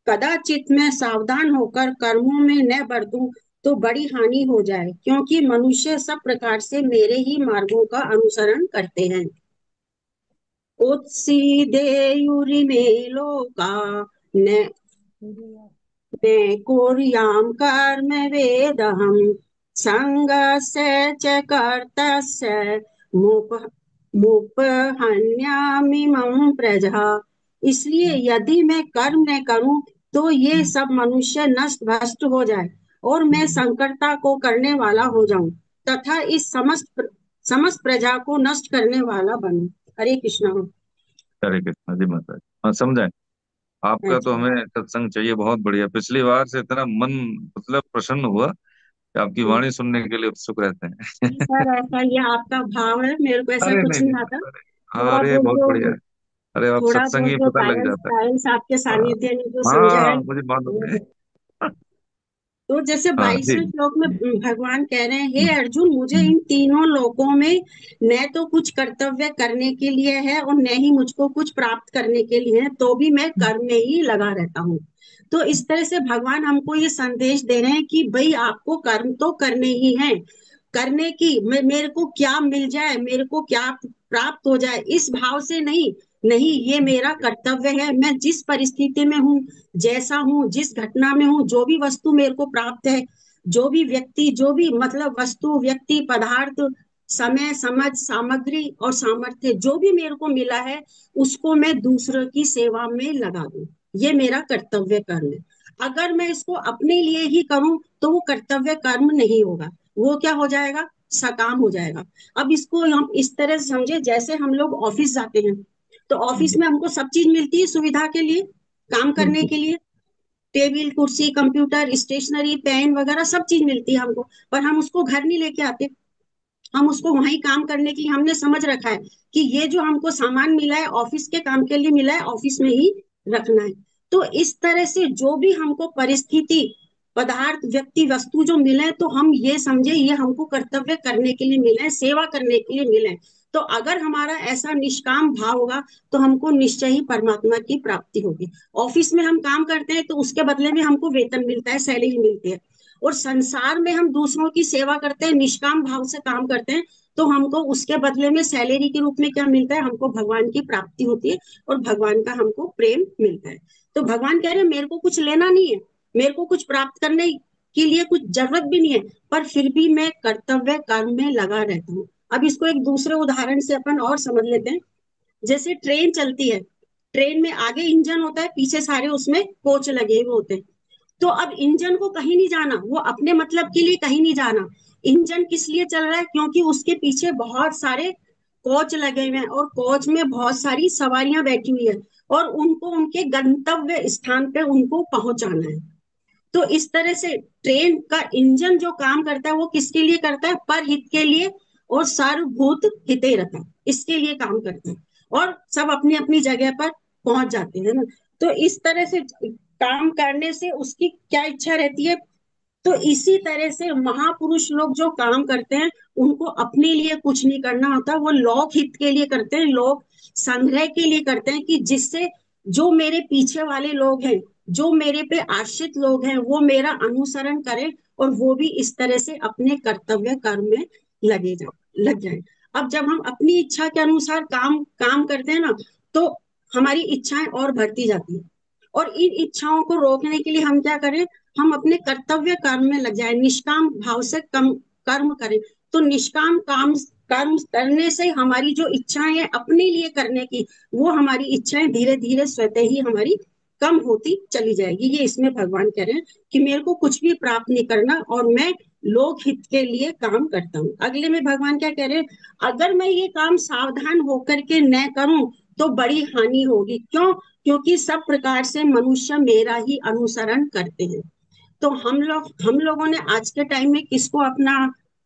कदाचित मैं सावधान होकर कर्मों में न बरतूं तो बड़ी हानि हो जाए, क्योंकि मनुष्य सब प्रकार से मेरे ही मार्गों का अनुसरण करते हैं। उत्सीदेयुरिमे लोका न कुर्यां कर्म वेदहं संगस्य च कर्तस्य मुपहन्यामिमं प्रजा। इसलिए यदि मैं कर्म न करूं तो ये सब मनुष्य नष्ट भ्रष्ट हो जाए और मैं संकर्ता को करने वाला हो जाऊं तथा इस समस्त प्रजा को नष्ट करने वाला बनूं। हरे कृष्णा। हरे कृष्णा जी माता जी। हाँ, समझाएं। आपका तो अच्छा हमें सत्संग चाहिए, बहुत बढ़िया। पिछली बार से इतना मन मतलब प्रसन्न हुआ कि आपकी वाणी सुनने के लिए उत्सुक रहते हैं। जी सर, ऐसा ये आपका भाव है, मेरे को ऐसा अरे कुछ नहीं नहीं नहीं आता। अरे, अरे बहुत बढ़िया। अरे आप थोड़ा बहुत सत्संगी जो पता लग टाइल्स जाता टाइल्स आपके है। हाँ सानिध्य ने जो समझा है हाँ, मुझे मालूम है। वो। तो जैसे हाँ जी। 22वें श्लोक में भगवान कह रहे हैं, हे अर्जुन, मुझे इन तीनों लोकों में न तो कुछ कर्तव्य करने के लिए है और न ही मुझको कुछ प्राप्त करने के लिए है, तो भी मैं कर्म में ही लगा रहता हूँ। तो इस तरह से भगवान हमको ये संदेश दे रहे हैं कि भाई आपको कर्म तो करने ही है। करने की मेरे को क्या मिल जाए, मेरे को क्या प्राप्त हो जाए, इस भाव से नहीं। नहीं, ये मेरा कर्तव्य है। मैं जिस परिस्थिति में हूँ, जैसा हूँ, जिस घटना में हूँ, जो भी वस्तु मेरे को प्राप्त है, जो भी व्यक्ति, जो भी मतलब वस्तु, व्यक्ति, पदार्थ, समय, समझ, सामग्री और सामर्थ्य जो भी मेरे को मिला है, उसको मैं दूसरों की सेवा में लगा दूं। ये मेरा कर्तव्य कर्म है। अगर मैं इसको अपने लिए ही करूं तो वो कर्तव्य कर्म नहीं होगा, वो क्या हो जाएगा, सकाम हो जाएगा। अब इसको हम इस तरह से समझे, जैसे हम लोग ऑफिस जाते हैं तो ऑफिस में हमको सब चीज मिलती है सुविधा के लिए, काम करने बिल्कुल। के लिए। टेबल, कुर्सी, कंप्यूटर, स्टेशनरी, पेन वगैरह सब चीज मिलती है हमको, पर हम उसको घर नहीं लेके आते। हम उसको वहीं काम करने के लिए हमने समझ रखा है कि ये जो हमको सामान मिला है ऑफिस के काम के लिए मिला है, ऑफिस में ही रखना है। तो इस तरह से जो भी हमको परिस्थिति, पदार्थ, व्यक्ति, वस्तु जो मिले, तो हम ये समझे ये हमको कर्तव्य करने के लिए मिले, सेवा करने के लिए मिले। तो अगर हमारा ऐसा निष्काम भाव होगा तो हमको निश्चय ही परमात्मा की प्राप्ति होगी। ऑफिस में हम काम करते हैं तो उसके बदले में हमको वेतन मिलता है, सैलरी मिलती है। और संसार में हम दूसरों की सेवा करते हैं, निष्काम भाव से काम करते हैं, तो हमको उसके बदले में सैलरी के रूप में क्या मिलता है, हमको भगवान की प्राप्ति होती है और भगवान का हमको प्रेम मिलता है। तो भगवान कह रहे हैं मेरे को कुछ लेना नहीं है, मेरे को कुछ प्राप्त करने के लिए कुछ जरूरत भी नहीं है, पर फिर भी मैं कर्तव्य कर्म में लगा रहता हूँ। अब इसको एक दूसरे उदाहरण से अपन और समझ लेते हैं। जैसे ट्रेन चलती है, ट्रेन में आगे इंजन होता है, पीछे सारे उसमें कोच लगे हुए होते हैं। तो अब इंजन को कहीं नहीं जाना, वो अपने मतलब के लिए कहीं नहीं जाना। इंजन किस लिए चल रहा है, क्योंकि उसके पीछे बहुत सारे कोच लगे हुए हैं और कोच में बहुत सारी सवारियां बैठी हुई है और उनको उनके गंतव्य स्थान पे उनको पहुंचाना है। तो इस तरह से ट्रेन का इंजन जो काम करता है वो किसके लिए करता है, पर हित के लिए और सर्वभूत हिते रता, इसके लिए काम करता है। और सब अपनी अपनी जगह पर पहुंच जाते हैं ना। तो इस तरह से काम करने से उसकी क्या इच्छा रहती है। तो इसी तरह से महापुरुष लोग जो काम करते हैं उनको अपने लिए कुछ नहीं करना होता, वो लोक हित के लिए करते हैं, लोक संग्रह के लिए करते हैं, कि जिससे जो मेरे पीछे वाले लोग हैं, जो मेरे पे आश्रित लोग हैं, वो मेरा अनुसरण करें और वो भी इस तरह से अपने कर्तव्य कर्म में लग जाए। अब जब हम अपनी इच्छा के अनुसार काम काम करते हैं ना, तो हमारी इच्छाएं और बढ़ती जाती है। और इन इच्छाओं को रोकने के लिए हम क्या करें, हम अपने कर्तव्य कर्म में लग जाए, निष्काम भाव से कर्म करें। तो निष्काम काम कर्म करने से हमारी जो इच्छाएं हैं अपने लिए करने की, वो हमारी इच्छाएं धीरे धीरे स्वतः ही हमारी कम होती चली जाएगी। ये इसमें भगवान कह रहे हैं कि मेरे को कुछ भी प्राप्त नहीं करना और मैं लोक हित के लिए काम करता हूँ। अगले में भगवान क्या कह रहे हैं, अगर मैं ये काम सावधान होकर के न करूं तो बड़ी हानि होगी। क्यों? क्योंकि सब प्रकार से मनुष्य मेरा ही अनुसरण करते हैं। तो हम लोगों ने आज के टाइम में किसको अपना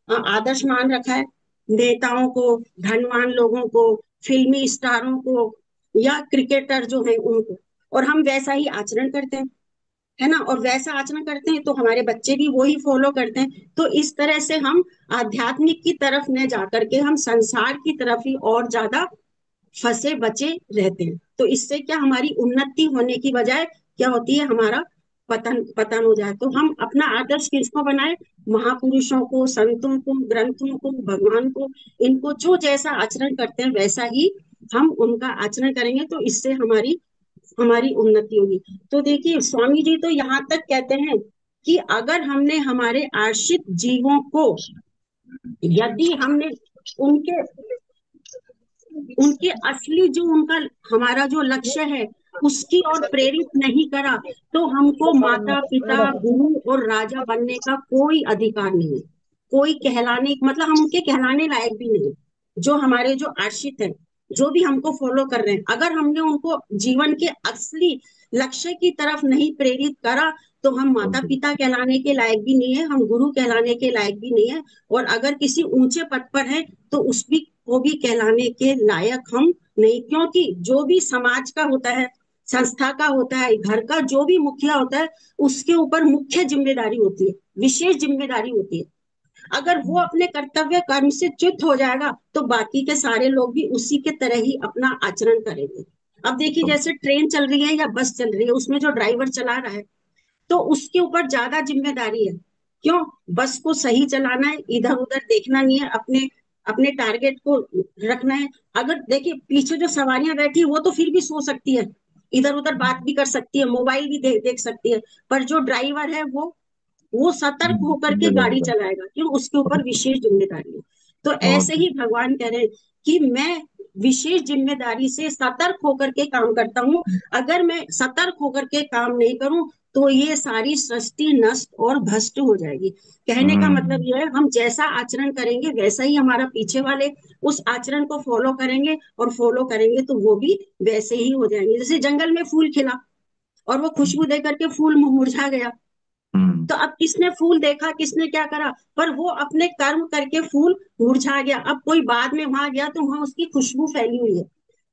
आदर्श मान रखा है? नेताओं को, धनवान लोगों को, फिल्मी स्टारों को, या क्रिकेटर जो है उनको, और हम वैसा ही आचरण करते हैं, है ना। और वैसा आचरण करते हैं तो हमारे बच्चे भी वही फॉलो करते हैं। तो इस तरह से हम आध्यात्मिक की तरफ न जाकर के हम संसार की तरफ ही और ज्यादा फंसे बचे रहते हैं। तो इससे क्या हमारी उन्नति होने की बजाय क्या होती है, हमारा पतन पतन हो जाए। तो हम अपना आदर्श किसको बनाए? महापुरुषों को, संतों को, ग्रंथों को, भगवान को। इनको जो जैसा आचरण करते हैं वैसा ही हम उनका आचरण करेंगे, तो इससे हमारी हमारी उन्नति होगी। तो देखिए स्वामी जी तो यहाँ तक कहते हैं कि अगर हमने हमारे आश्रित जीवों को, यदि हमने उनके उनके असली जो उनका हमारा जो लक्ष्य है उसकी ओर प्रेरित नहीं करा, तो हमको माता पिता, गुरु और राजा बनने का कोई अधिकार नहीं है। कोई कहलाने, मतलब हम उनके कहलाने लायक भी नहीं। जो हमारे जो आश्रित हैं, जो भी हमको फॉलो कर रहे हैं, अगर हमने उनको जीवन के असली लक्ष्य की तरफ नहीं प्रेरित करा, तो हम माता पिता कहलाने के लायक भी नहीं है, हम गुरु कहलाने के लायक भी नहीं है। और अगर किसी ऊंचे पद पर है तो उस भी को भी कहलाने के लायक हम नहीं। क्योंकि जो भी समाज का होता है, संस्था का होता है, घर का जो भी मुखिया होता है, उसके ऊपर मुख्य जिम्मेदारी होती है, विशेष जिम्मेदारी होती है। अगर वो अपने कर्तव्य कर्म से च्युत हो जाएगा तो बाकी के सारे लोग भी उसी के तरह ही अपना आचरण करेंगे। अब देखिए जैसे ट्रेन चल रही है या बस चल रही है, उसमें जो ड्राइवर चला रहा है तो उसके ऊपर ज्यादा जिम्मेदारी है। क्यों? बस को सही चलाना है, इधर उधर देखना नहीं है, अपने अपने टारगेट को रखना है। अगर देखिए पीछे जो सवारियां बैठी है वो तो फिर भी सो सकती है, इधर उधर बात भी कर सकती है, मोबाइल भी देख सकती है, पर जो ड्राइवर है वो सतर्क होकर के गाड़ी चलाएगा। क्यों? उसके ऊपर विशेष जिम्मेदारी है। तो ऐसे ही भगवान कह रहे हैं कि मैं विशेष जिम्मेदारी से सतर्क होकर के काम करता हूँ। अगर मैं सतर्क होकर के काम नहीं करूं तो ये सारी सृष्टि नष्ट और भ्रष्ट हो जाएगी। कहने का मतलब यह है, हम जैसा आचरण करेंगे वैसा ही हमारा पीछे वाले उस आचरण को फॉलो करेंगे, और फॉलो करेंगे तो वो भी वैसे ही हो जाएंगे। जैसे जंगल में फूल खिला और वो खुशबू दे करके फूल मुरझा गया, तो अब किसने फूल देखा, किसने क्या करा, पर वो अपने कर्म करके फूल मुरझा गया। अब कोई बाद में वहां गया तो वहां उसकी खुशबू फैली हुई है,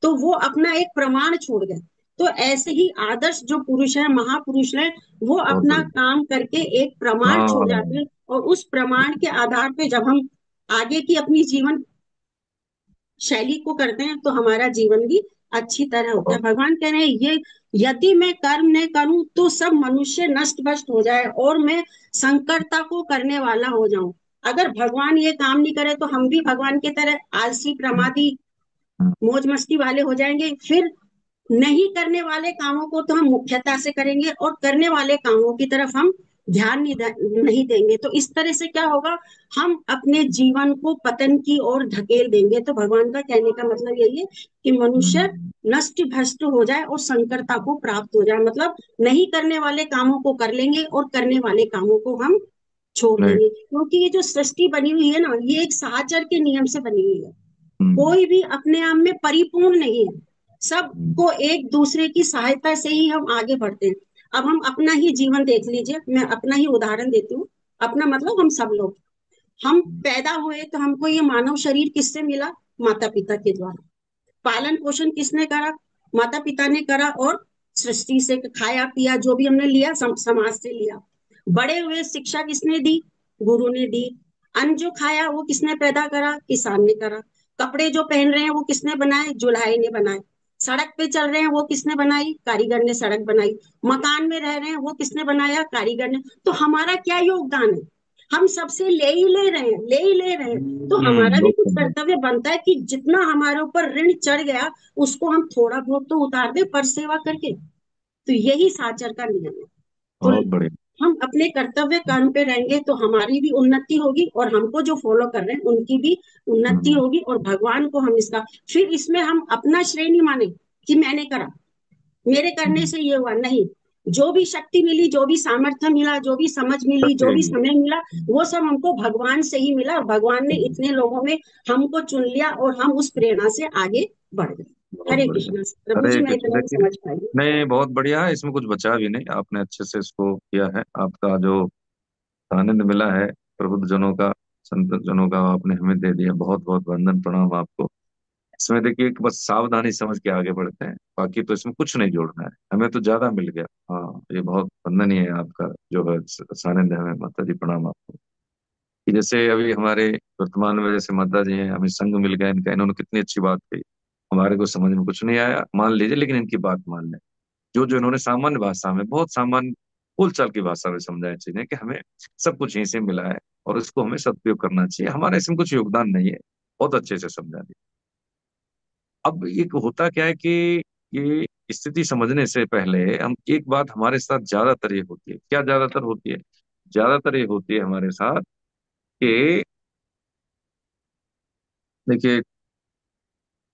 तो वो अपना एक प्रमाण छोड़ गए। तो ऐसे ही आदर्श जो पुरुष है, महापुरुष है, वो अपना काम करके एक प्रमाण छोड़ जाते हैं, और उस प्रमाण के आधार पे जब हम आगे की अपनी जीवन शैली को करते हैं तो हमारा जीवन भी अच्छी तरह होता है। भगवान कह रहे हैं ये यदि मैं कर्म न करूं तो सब मनुष्य नष्ट भ्रष्ट हो जाए और मैं संकरता को करने वाला हो जाऊं। अगर भगवान ये काम नहीं करे तो हम भी भगवान की तरह आलसी, प्रमादी, मौज मस्ती वाले हो जाएंगे। फिर नहीं करने वाले कामों को तो हम मुख्यता से करेंगे और करने वाले कामों की तरफ हम ध्यान नहीं देंगे। तो इस तरह से क्या होगा, हम अपने जीवन को पतन की ओर धकेल देंगे। तो भगवान का कहने का मतलब यही है कि मनुष्य नष्ट भ्रष्ट हो जाए और संकरता को प्राप्त हो जाए, मतलब नहीं करने वाले कामों को कर लेंगे और करने वाले कामों को हम छोड़ देंगे। क्योंकि ये जो सृष्टि बनी हुई है ना, ये एक सहाचर के नियम से बनी हुई है। कोई भी अपने आप में परिपूर्ण नहीं है, सबको एक दूसरे की सहायता से ही हम आगे बढ़ते हैं। अब हम अपना ही जीवन देख लीजिए, मैं अपना ही उदाहरण देती हूँ। अपना मतलब हम सब लोग, हम पैदा हुए तो हमको ये मानव शरीर किससे मिला? माता पिता के द्वारा। पालन पोषण किसने करा? माता पिता ने करा। और सृष्टि से खाया पिया जो भी हमने लिया समाज से लिया। बड़े हुए शिक्षा किसने दी? गुरु ने दी। अन्न जो खाया वो किसने पैदा करा? किसान ने करा। कपड़े जो पहन रहे हैं वो किसने बनाए? जुल्हाई ने बनाए। सड़क पे चल रहे हैं वो किसने बनाई? कारीगर ने सड़क बनाई। मकान में रह रहे हैं वो किसने बनाया? कारीगर ने। तो हमारा क्या योगदान है? हम सबसे ले ही ले रहे हैं, ले ही ले रहे हैं। तो हमारा भी कुछ कर्तव्य बनता है कि जितना हमारे ऊपर ऋण चढ़ गया उसको हम थोड़ा बहुत तो उतार दे पर सेवा करके। तो यही साचर का नियम है। तो हम अपने कर्तव्य कर्म पे रहेंगे तो हमारी भी उन्नति होगी, और हमको जो फॉलो कर रहे हैं उनकी भी उन्नति होगी। और भगवान को हम इसका फिर इसमें हम अपना श्रेय नहीं माने कि मैंने करा, मेरे करने से ये हुआ नहीं। जो भी शक्ति मिली, जो भी सामर्थ्य मिला, जो भी समझ मिली, सत्य जो है भी ये। समय मिला, वो सब हमको भगवान से ही मिला, और भगवान ने इतने लोगों में हमको चुन लिया, और हम उस प्रेरणा से आगे बढ़ गए। बहुत हरे बढ़िया। कृष्ण प्रभु जी, हरे मैं कृष्ण। इतना ही देखिए, समझ पाई। नहीं बहुत बढ़िया है, इसमें कुछ बचा भी नहीं, आपने अच्छे से इसको किया है। आपका जो आनंद मिला है प्रबुद्ध जनों का, संत जनों का, आपने हमें दे दिया। बहुत बहुत वंदन प्रणाम आपको। इसमें देखिए कि बस सावधानी समझ के आगे बढ़ते हैं, बाकी तो इसमें कुछ नहीं जोड़ना है, हमें तो ज्यादा मिल गया। हाँ, ये बहुत वंदनीय है आपका जो है सानिध्य हमें। माता जी प्रणाम आपको। कि जैसे अभी हमारे वर्तमान में जैसे माता जी हैं, हमें संग मिल गया इनका, इन्होंने कितनी अच्छी बात कही। हमारे को समझ में कुछ नहीं आया, मान लीजिए, लेकिन इनकी बात मान लें। जो जो इन्होंने सामान्य भाषा में, बहुत सामान्य बोलचाल की भाषा में समझाया चीजें, कि हमें सब कुछ यहीं से मिला है और इसको हमें सदुपयोग करना चाहिए, हमारा इसमें कुछ योगदान नहीं है। बहुत अच्छे से समझा दिया। अब एक होता क्या है कि ये स्थिति समझने से पहले हम एक बात, हमारे साथ ज्यादातर ये होती है, क्या ज्यादातर होती है? ज्यादातर ये होती है हमारे साथ कि देखिए,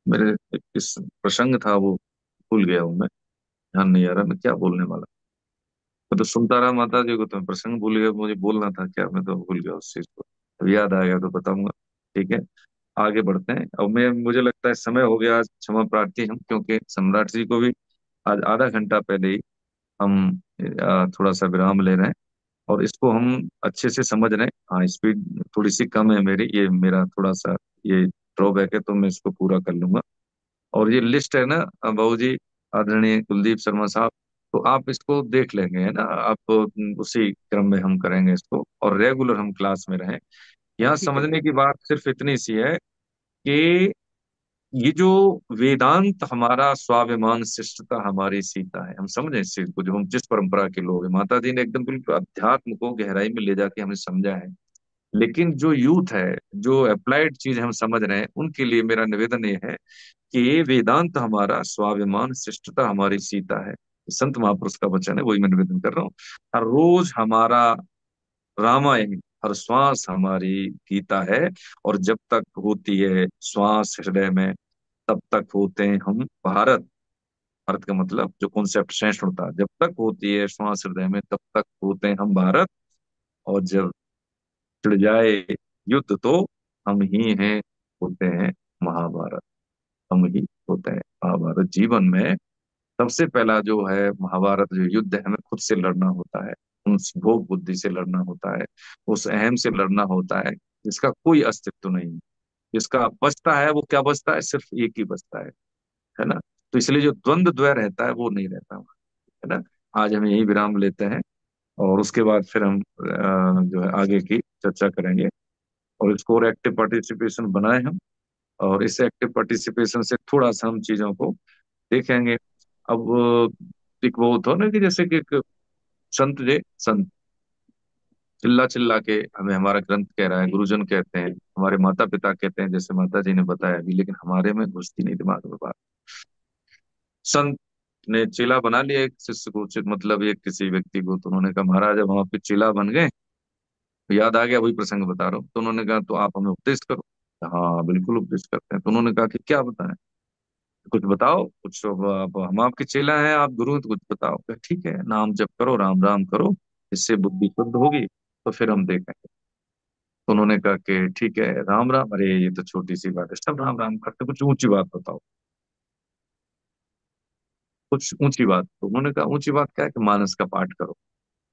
मेरे एक इस प्रसंग था, वो भूल गया हूं मैं, ध्यान नहीं आ रहा मैं क्या बोलने वाला। मैं तो सुनता रहा माता जी को, तो मैं प्रसंग भूल गया, मुझे बोलना था क्या, मैं तो भूल गया उस चीज को। अब याद आ गया तो बताऊंगा। ठीक है, आगे बढ़ते हैं। अब मैं, मुझे लगता है समय हो गया, आज क्षमा प्रार्थी हम, क्योंकि सम्राट जी को भी आज आधा घंटा पहले ही हम थोड़ा सा विराम ले रहे हैं, और इसको हम अच्छे से समझ रहे हैं। हाँ, स्पीड थोड़ी सी कम है मेरी, ये मेरा थोड़ा सा ये ड्रॉबैक है, तो मैं इसको पूरा कर लूंगा। और ये लिस्ट है ना बाबू जी, आदरणीय कुलदीप शर्मा साहब, तो आप इसको देख लेंगे, है ना आप, उसी क्रम में हम करेंगे इसको, और रेगुलर हम क्लास में रहें। यहाँ ठीक है समझने प्रभु। की बात सिर्फ इतनी सी है कि ये जो वेदांत हमारा स्वाभिमान शिष्टता हमारी सीता है, हम समझें इस चीज को, जो हम जिस परंपरा के लोग हैं, माता जी ने एकदम बिल्कुल अध्यात्म को गहराई में ले जाके हमें समझा है। लेकिन जो यूथ है, जो अप्लाइड चीज हम समझ रहे हैं, उनके लिए मेरा निवेदन ये है कि ये वेदांत हमारा स्वाभिमान शिष्टता हमारी सीता है। संत महापुरुष का वचन है, वही मैं निवेदन कर रहा हूँ। हर रोज हमारा रामायण, हर श्वास हमारी गीता है। और जब तक होती है श्वास हृदय में, तब तक होते हैं हम भारत। भारत का मतलब जो कॉन्सेप्ट सहिष्णुता, जब तक होती है श्वास हृदय में, तब तक होते हैं हम भारत। और जब छिड़ जाए युद्ध, तो हम ही हैं, होते हैं महाभारत। हम ही होते हैं महाभारत। जीवन में सबसे पहला जो है महाभारत, जो युद्ध है, हमें खुद से लड़ना होता है, उस भोग बुद्धि से लड़ना होता है, उस अहम से लड़ना होता है जिसका कोई अस्तित्व नहीं है। जिसका बचता है वो क्या बचता है? सिर्फ एक ही बचता है ना। तो इसलिए जो द्वंद्व द्वय रहता है वो नहीं रहता, है ना। आज हम यही विराम लेते हैं, और उसके बाद फिर हम जो है आगे की चर्चा करेंगे, और इसको और एक्टिव पार्टिसिपेशन बनाए हम, और इस एक्टिव पार्टिसिपेशन से थोड़ा सा हम चीजों को देखेंगे। अब एक वो होता है ना कि जैसे कि एक संत, जे संत चिल्ला चिल्ला के हमें हमारा ग्रंथ कह रहा है, गुरुजन कहते हैं, हमारे माता पिता कहते हैं, जैसे माता जी ने बताया अभी, लेकिन हमारे में घुसती नहीं दिमाग में बात। संत ने चेला बना लिया एक शिष्य को, मतलब एक किसी व्यक्ति को, तो उन्होंने कहा महाराज अब हम आपके चेला बन गए। तो याद आ गया, वही प्रसंग बता रहा हूँ। तो उन्होंने कहा तो आप हमें उपदेश करो। हाँ बिल्कुल उपदेश करते हैं। तो उन्होंने कहा कि क्या बताएं, कुछ बताओ कुछ, अब हम आपके चेला हैं, आप गुरु हैं, तो कुछ बताओ। कहा, ठीक है, नाम जप करो, राम राम करो, इससे बुद्धि शुद्ध होगी, तो फिर हम देखेंगे। तो उन्होंने कहा कि ठीक है, राम राम, अरे ये तो छोटी सी बात है, सब राम राम करते, कुछ ऊंची बात बताओ, कुछ ऊंची बात। तो उन्होंने कहा ऊंची बात क्या है? कि मानस का पाठ करो।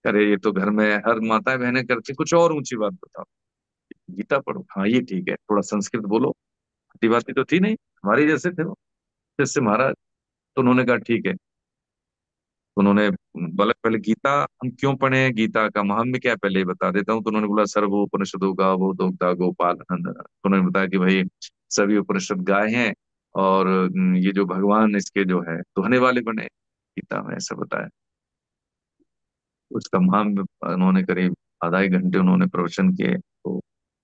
अरे ये तो घर में हर माताएं बहनें करती, कुछ और ऊंची बात बताओ। गीता पढ़ो। हाँ ये ठीक है, थोड़ा संस्कृत बोलो। आती बाती तो थी नहीं, हमारी जैसे थे वो जैसे महाराज। तो उन्होंने कहा ठीक है। तो उन्होंने बोला पहले गीता हम क्यों पढ़े, गीता का महात्म्य क्या है, पहले ही बता देता हूँ। तो उन्होंने बोला सर्वोपनिषदों गावो दोग्धा गोपाल नंदन। तो उन्होंने बताया कि भाई सभी उपनिषद गाय हैं, और ये जो भगवान इसके जो है दुहने वाले बने, गीता में ऐसा बताया। उसका महात्म्य उन्होंने करीब आधा एक घंटे उन्होंने प्रवचन किए। तो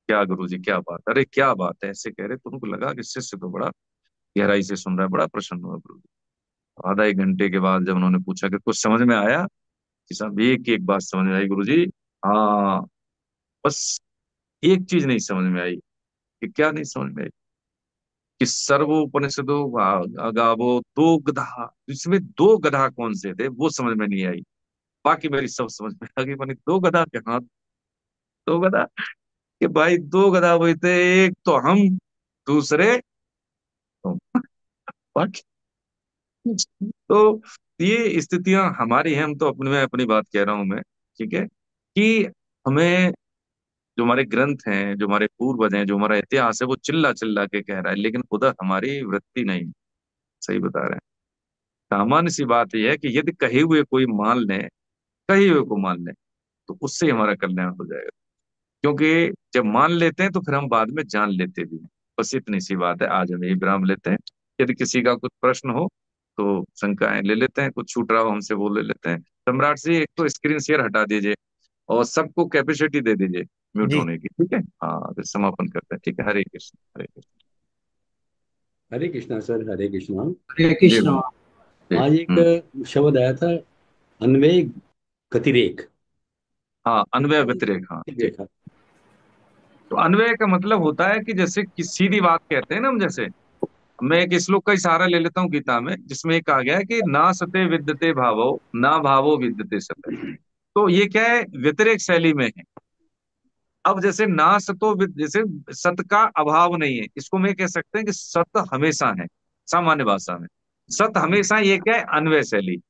क्या गुरु जी क्या बात, अरे क्या बात है, ऐसे कह रहे। तो उनको लगा कि शिष्य तो बड़ा गहराई से सुन रहा है, बड़ा प्रसन्न हुआ गुरु जी। आधा एक घंटे के बाद जब उन्होंने पूछा कि कुछ समझ में आया, कि साहब एक एक बात समझ में आई गुरु जी। हाँ, बस एक चीज नहीं समझ में आई। कि क्या नहीं समझ में आई? कि सर्वोपनिषदो गावो दो गधा, इसमें दो गधा कौन से थे वो समझ में नहीं आई। बाकी मेरी सब समझ में आ गई। मैंने दो गधा कहाँ, दो गधा, कि भाई दो गधा हुए थे, एक तो हम, दूसरे तुम। बाकी तो ये स्थितियां हमारी हैं, हम तो अपने में अपनी बात कह रहा हूं मैं, ठीक है, कि हमें जो हमारे ग्रंथ हैं, जो हमारे पूर्वज हैं, जो हमारा इतिहास है, वो चिल्ला चिल्ला के कह रहा है, लेकिन उधर हमारी वृत्ति नहीं। सही बता रहे हैं। सामान्य सी बात यह है कि यदि कहे हुए कोई मान ले, कहे हुए को मान ले, तो उससे ही हमारा कल्याण हो जाएगा। क्योंकि जब मान लेते हैं तो फिर हम बाद में जान लेते भी हैं। बस इतनी सी बात है। आज हम यही विराम लेते हैं। यदि किसी का कुछ प्रश्न हो तो शंकाएं ले लेते हैं, कुछ छूट रहा हो हमसे वो ले लेते हैं। सम्राट जी एक तो स्क्रीन शेयर हटा दीजिए और सबको कैपेसिटी दे दीजिए म्यूट जी। होने की, ठीक है। हाँ, फिर समापन करते हैं, ठीक है। हरे कृष्ण, हरे कृष्ण। हरे कृष्णा सर, हरे कृष्णा। हरे जी कृष्ण। भाई, जी। आज एक शब्द आया था, अन्वय गतिरेक। हाँ, अन्वय व्यतिरेक, हाँ ठीक। देखा। तो अन्वय का मतलब होता है कि जैसे कि सीधी बात कहते हैं ना हम, जैसे मैं एक श्लोक का इशारा ले लेता हूँ गीता में, जिसमें एक कहा गया है कि ना सते विद्यते भावो, ना भावो विद्यते सते। तो ये क्या है, व्यतिरेक शैली में है। अब जैसे ना सतो जैसे सत का अभाव नहीं है, इसको मैं कह सकते हैं कि सत हमेशा है। सामान्य भाषा में सत हमेशा, ये क्या है, अन्वय शैली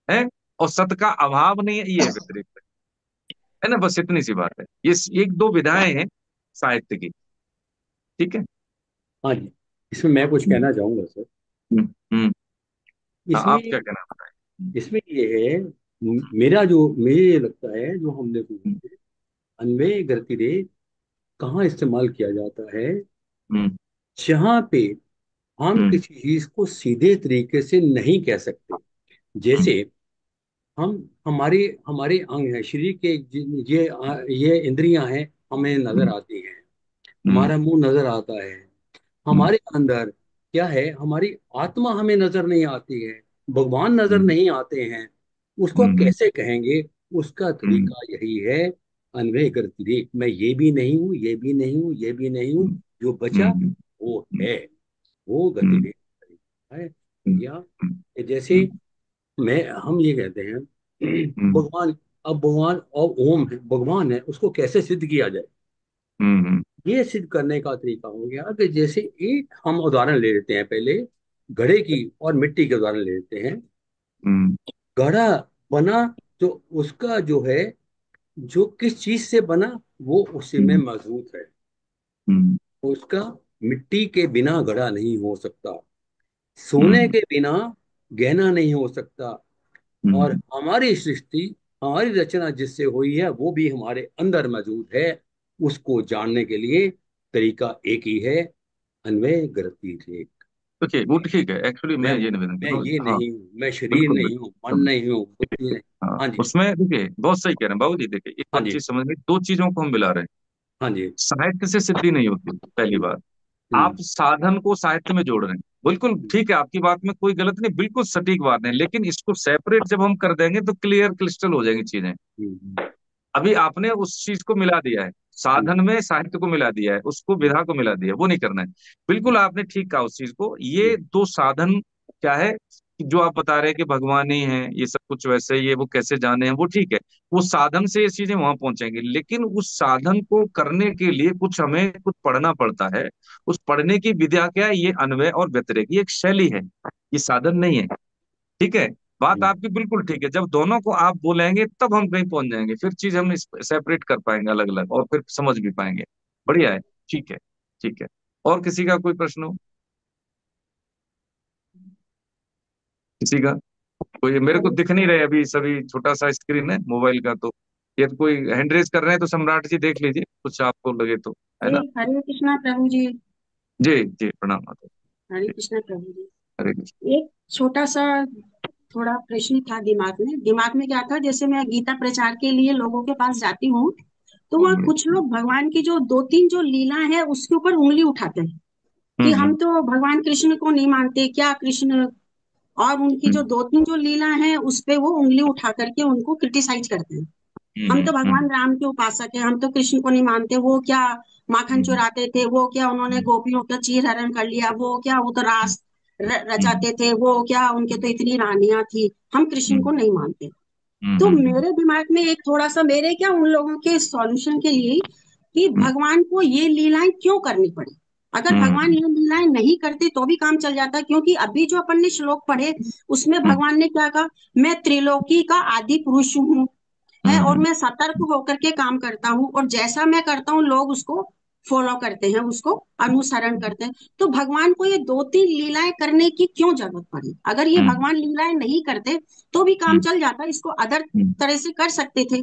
है। और सत का अभाव नहीं है, ये है व्यतिरेक, है ना। बस इतनी सी बात है। ये एक दो विधाएं हैं साहित्य की, ठीक है। हाँ जी, इसमें मैं कुछ कहना चाहूंगा सर। हम्म। हम्म। हाँ, इसमें आप क्या कहना बताएं। इसमें ये है, मेरा जो मुझे ये लगता है, जो हमने सुना हम्म। है, अन्वय गतिरेक कहाँ इस्तेमाल किया जाता है? हम्म। जहाँ पे हम हम्म। किसी चीज को सीधे तरीके से नहीं कह सकते। हम्म। जैसे हम, हमारे हमारे अंग हैं शरीर के, ये इंद्रियां हैं, हमें नजर हम्म। आती हैं। हम्म। हमारा मुंह नजर आता है। हम्म। हमारे अंदर क्या है, हमारी आत्मा हमें नजर नहीं आती है, भगवान नजर हम्म। नहीं आते हैं। उसको हम्म। कैसे कहेंगे? उसका हम्म। तरीका यही है, अन्वय गतिरेक। मैं ये भी नहीं हूँ, ये भी नहीं हूँ, ये भी नहीं हूँ, हम्म। जो बचा हम्म। वो है, वो हम्म। गतिरेक है। हम्म। या जैसे मैं, हम ये कहते हैं हम्म। भगवान, अब भगवान और ओम है, भगवान है, उसको कैसे सिद्ध किया जाए? हम्म। ये सिद्ध करने का तरीका हो गया कि जैसे एक हम उदाहरण ले लेते हैं पहले, घड़े की और मिट्टी के उदाहरण ले लेते हैं। हम्म। घड़ा बना तो उसका जो है, जो किस चीज से बना, वो उसी में हम्म। मजबूत है। हम्म। उसका मिट्टी के बिना घड़ा नहीं हो सकता, सोने हम्म। के बिना गहना नहीं हो सकता। और हम्म। हमारी सृष्टि, हमारी रचना जिससे हुई है, वो भी हमारे अंदर मौजूद है। उसको जानने के लिए तरीका एक ही है, अन्वय गति रेख। देखिए वो ठीक है, एक्चुअली मैं मैं ये निवेदन कर मैं रहा हूँ। ये हाँ, नहीं हूँ, मैं शरीर बिल्कुल नहीं हूँ, मन बिल्कुल। नहीं हूँ, बुद्धि नहीं। हाँ, हाँ जी। उसमें देखिए बहुत सही कह रहे हैं बाबू जी। देखिए एक हाँ बात जी। चीज समझ में, दो चीजों को हम मिला रहे हैं। हाँ जी। साहित्य से सिद्धि नहीं होती, पहली हम्म। बात। आप हम्म। साधन को साहित्य में जोड़ रहे हैं, बिल्कुल ठीक है, आपकी बात में कोई गलत नहीं, बिल्कुल सटीक बात है। लेकिन इसको सेपरेट जब हम कर देंगे तो क्लियर क्रिस्टल हो जाएंगी चीजें। हम्म। अभी आपने उस चीज को मिला दिया है, हम्म। साधन में साहित्य को मिला दिया है, उसको विधा को मिला दिया है, वो नहीं करना है। बिल्कुल आपने ठीक कहा उस चीज को। ये हम्म। दो साधन क्या है कि जो आप बता रहे हैं कि भगवान ही है, ये सब कुछ वैसे ही है, वो कैसे जाने हैं, वो ठीक है। वो साधन से ये चीजें वहां पहुंचेंगी, लेकिन उस साधन को करने के लिए कुछ हमें कुछ पढ़ना पड़ता है। उस पढ़ने की विद्या क्या है, ये अन्वय और व्यतिरेक, ये एक शैली है, ये साधन नहीं है, ठीक है। बात हम्म। आपकी बिल्कुल ठीक है। जब दोनों को आप बोलेंगे तब हम कहीं पहुंच जाएंगे, फिर चीज हम सेपरेट कर पाएंगे अलग अलग, और फिर समझ भी पाएंगे। बढ़िया है, ठीक है, ठीक है। और किसी का कोई प्रश्न हो, किसी का? कोई मेरे को दिख नहीं रहे अभी, सभी छोटा सा स्क्रीन है मोबाइल का, तो ये तो कोई हैंड रेज कर रहे हैं तो सम्राट जी देख लीजिए, कुछ आपको लगे तो, है जी, ना। हरे कृष्णा प्रभु जी। जी जी, प्रणाम माता हरे जी। कृष्णा प्रभु जी। हरे कृष्ण। एक छोटा सा थोड़ा प्रश्न था दिमाग में क्या था, जैसे मैं गीता प्रचार के लिए लोगों के पास जाती हूँ, तो वहाँ कुछ लोग भगवान की जो दो तीन जो लीला है उसके ऊपर उंगली उठाते हैं कि हम हम्म। तो भगवान कृष्ण को नहीं मानते, क्या कृष्ण, और उनकी जो हम्म। दो तीन जो लीला है उस पे वो उंगली उठा करके उनको क्रिटिसाइज करते हैं। हम तो भगवान राम के उपासक है, हम तो कृष्ण को नहीं मानते। वो क्या माखन चुराते थे, वो क्या उन्होंने गोपियों का चीर हरण कर लिया, वो क्या वो तो रास रचाते थे, वो क्या उनके तो इतनी रानियां थी। हम कृष्ण को नहीं मानते। तो मेरे दिमाग में एक थोड़ा सा, मेरे क्या उन लोगों के सॉल्यूशन के लिए, कि भगवान को ये लीलाएं क्यों करनी पड़ी। अगर भगवान ये लीलाएं नहीं करते तो भी काम चल जाता, क्योंकि अभी जो अपन ने श्लोक पढ़े उसमें भगवान ने क्या कहा, मैं त्रिलोकी का आदि पुरुष हूँ, है, और मैं सतर्क होकर के काम करता हूँ, और जैसा मैं करता हूँ लोग उसको फॉलो करते हैं, उसको अनुसरण करते हैं। तो भगवान को ये दो तीन लीलाएं करने की क्यों जरूरत पड़ी। अगर ये भगवान लीलाएं नहीं करते तो भी काम चल जाता, इसको अदर तरह से कर सकते थे,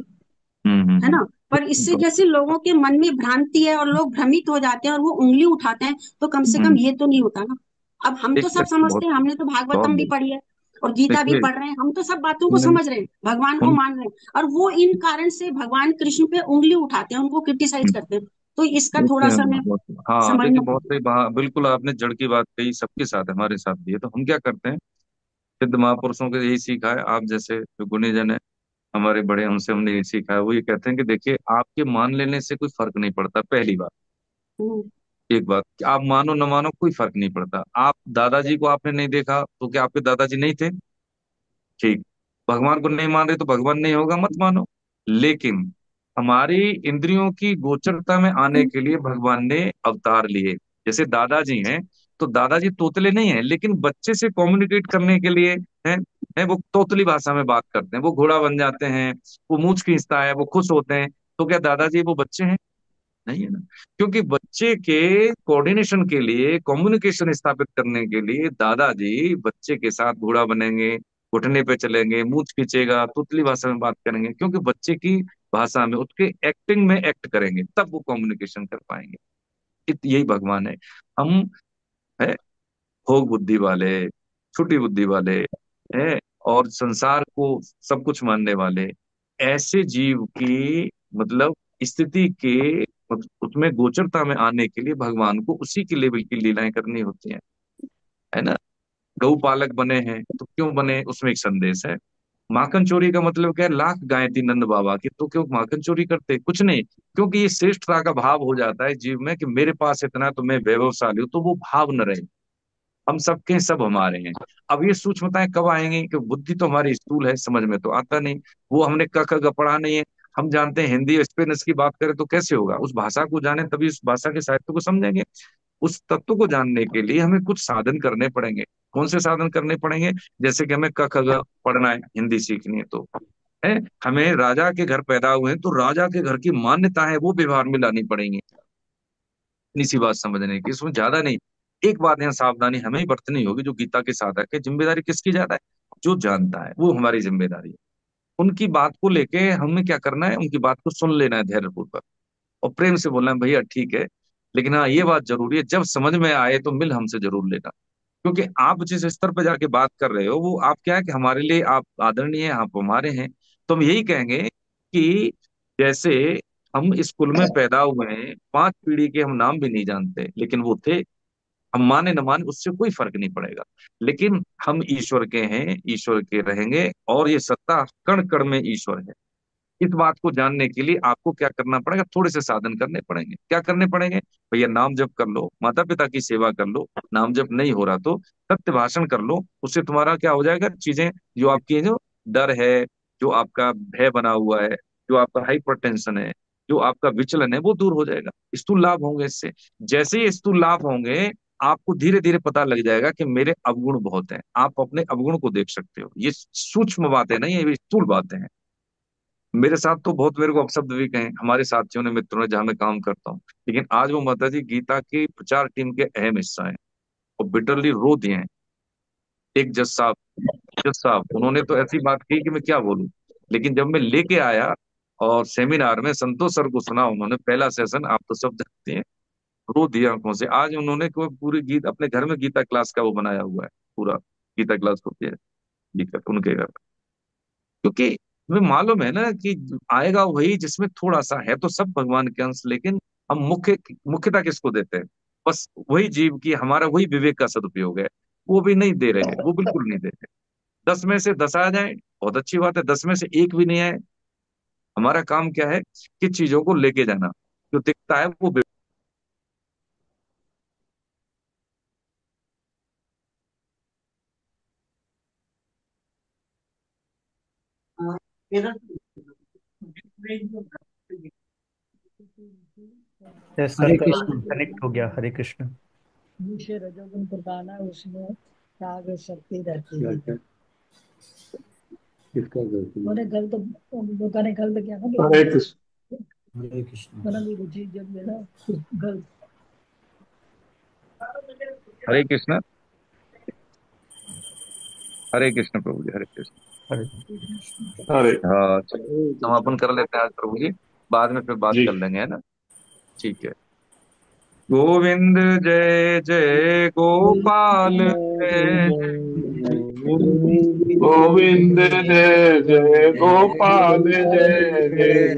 है ना। पर इससे जैसे लोगों के मन में भ्रांति है और लोग भ्रमित हो जाते हैं और वो उंगली उठाते हैं, तो कम से कम ये तो नहीं होता ना। अब हम तो सब देखिए समझते बहुत हैं, हमने तो बहुत भागवतम भी पढ़ी है और गीता भी देखिए पढ़ रहे हैं, हम तो सब बातों को उन, समझ रहे हैं, भगवान को उन, मान रहे हैं, और वो इन कारण से भगवान कृष्ण पे उंगली उठाते हैं, उनको क्रिटिसाइज करते हैं। तो इसका थोड़ा देखिए सा मैं हाँ देखिए समझना बहुत चाहिए। सही बिल्कुल आपने जड़ की बात कही, सबके साथ है, हमारे साथ भी है। तो हम क्या करते हैं, सिद्ध महापुरुषों के यही सीखा है, आप जैसे जो गुणीजन है हमारे बड़े, उनसे हमने यही सीखा है। वो ये कहते हैं कि देखिए आपके मान लेने से कोई फर्क नहीं पड़ता, पहली बात। हम्म, एक बात कि आप मानो न मानो कोई फर्क नहीं पड़ता। आप दादाजी को आपने नहीं देखा तो क्या आपके दादाजी नहीं थे? ठीक। भगवान को नहीं मान रहे तो भगवान नहीं होगा, मत मानो। लेकिन हमारी इंद्रियों की गोचरता में आने के लिए भगवान ने अवतार लिए। जैसे दादाजी हैं, तो दादाजी तोतले नहीं हैं, लेकिन बच्चे से कम्युनिकेट करने के लिए हैं वो तोतली भाषा में बात करते हैं, वो घोड़ा बन जाते हैं, वो मूंछ खींचता है, वो खुश होते हैं। तो क्या दादाजी वो बच्चे हैं? नहीं है ना। क्योंकि बच्चे के कोऑर्डिनेशन के लिए, कम्युनिकेशन स्थापित करने के लिए दादाजी बच्चे के साथ घोड़ा बनेंगे, घुटने पे चलेंगे, मूंछ खींचेगा, तुतली भाषा में बात करेंगे, क्योंकि बच्चे की भाषा में, उसके एक्टिंग में एक्ट करेंगे, तब वो कम्युनिकेशन कर पाएंगे। यही भगवान है। हम है भोग बुद्धि वाले, छोटी बुद्धि वाले है, और संसार को सब कुछ मानने वाले, ऐसे जीव की मतलब स्थिति के उसमें गोचरता में आने के लिए भगवान को उसी की लेवल की लीलाएं करनी होती हैं, है ना। गौ पालक बने हैं तो क्यों बने, उसमें एक संदेश है। माखन चोरी का मतलब क्या है, लाख गायें थी नंद बाबा की, तो क्यों माखन चोरी करते, कुछ नहीं, क्योंकि ये श्रेष्ठता का भाव हो जाता है जीव में कि मेरे पास इतना है तो मैं वैभवशाली हूं, तो वो भाव न रहे। हम सबके सब हमारे हैं। अब ये सूक्ष्मताएं कब आएंगी, कि बुद्धि तो हमारी स्थूल है, समझ में तो आता नहीं। वो हमने क ख ग पढ़ा नहीं है। हम जानते हैं हिंदी और स्पेनिश की बात करें तो कैसे होगा, उस भाषा को जाने तभी उस भाषा के साहित्य को समझेंगे। उस तत्व को जानने के लिए हमें कुछ साधन करने पड़ेंगे। कौन से साधन करने पड़ेंगे? जैसे कि हमें क ख ग पढ़ना है, हिंदी सीखनी है, तो है हमें राजा के घर पैदा हुए हैं तो राजा के घर की मान्यता है वो व्यवहार में लानी पड़ेंगी। इतनी सी बात समझने की, इसमें ज्यादा नहीं। एक बात यहाँ सावधानी हमें ही बरतनी होगी, जो गीता के साधक है, जिम्मेदारी किसकी ज्यादा है? जो जानता है वो हमारी जिम्मेदारी है। उनकी बात को लेके हमें क्या करना है, उनकी बात को सुन लेना है धैर्यपूर्वक, और प्रेम से बोलना है, भैया ठीक है, लेकिन हाँ ये बात जरूरी है, जब समझ में आए तो मिल हमसे जरूर लेना। क्योंकि आप जिस स्तर पर जाके बात कर रहे हो, वो आप क्या है कि हमारे लिए आप आदरणीय हैं, आप हमारे हैं। तो हम यही कहेंगे कि जैसे हम स्कूल में पैदा हुए हैं, 5 पीढ़ी के हम नाम भी नहीं जानते, लेकिन वो थे, हम माने न माने उससे कोई फर्क नहीं पड़ेगा। लेकिन हम ईश्वर के हैं, ईश्वर के रहेंगे, और ये सत्ता कण कण में ईश्वर है। इस बात को जानने के लिए आपको क्या करना पड़ेगा, थोड़े से साधन करने पड़ेंगे। क्या करने पड़ेंगे? भैया नाम जप कर लो, माता पिता की सेवा कर लो, नाम जप नहीं हो रहा तो सत्य भाषण कर लो, उससे तुम्हारा क्या हो जाएगा, चीजें जो आपकी जो डर है, जो आपका भय बना हुआ है, जो आपका हाइपरटेंशन है, जो आपका विचलन है, वो दूर हो जाएगा। स्थूल लाभ होंगे इससे। जैसे ही स्थूल लाभ होंगे, आपको धीरे धीरे पता लग जाएगा कि मेरे अवगुण बहुत हैं। आप अपने अवगुण को देख सकते हो। ये सूक्ष्म बातें नहीं, ये स्थूल बातें हैं। मेरे साथ तो बहुत, मेरे को अपशब्द भी कहे हमारे साथियों ने, मित्रों ने, जहां मैं काम करता हूँ, लेकिन आज वो माता जी गीता की प्रचार टीम के अहम हिस्सा है, और बिटरली रो दिए हैं। एक जज साहब उन्होंने तो ऐसी बात की कि मैं क्या बोलूं। लेकिन जब मैं लेके आया और सेमिनार में संतोष सर को सुना, उन्होंने पहला सेशन, आप तो सब जानते हैं, रो दिया आंखों से। आज उन्होंने कोई पूरी गीत अपने घर में गीता क्लास का वो बनाया हुआ है, पूरा गीता क्लास होती है गीता उनके घर। क्योंकि हमें मालूम है ना कि आएगा वही जिसमें थोड़ा सा है तो सब भगवान के अंश, लेकिन हम मुख्यता किसको देते हैं? बस वही जीव की, हमारा वही विवेक का सदुपयोग है, वो भी नहीं दे रहे, वो बिल्कुल नहीं दे रहे। 10 में से 10 आ जाए बहुत अच्छी बात है, 10 में से एक भी नहीं आए हमारा काम क्या है कि चीजों को लेके जाना, जो दिखता है वो यस सर, हरे कृष्ण। कनेक्ट हो गया। हरे कृष्ण। विषय रजोगुण प्रधान है, उसमें त्याग शक्ति रहती है। किसका गलती? मैंने गलत, लोगों ने गलत किया ना। हरे कृष्ण। हरे कृष्ण। मैंने भी रुचि जब मिला गलत। हरे कृष्ण। हरे कृष्ण प्रभु जी, हरे कृष्ण। हरे हरे हाँ चलो समापन कर लेते हैं आज प्रभु जी, बाद में फिर बात जी। कर लेंगे, है ना। ठीक है। गोविंद जय जय गोपाल जय गोविंद जय जय गोपाल जय जय।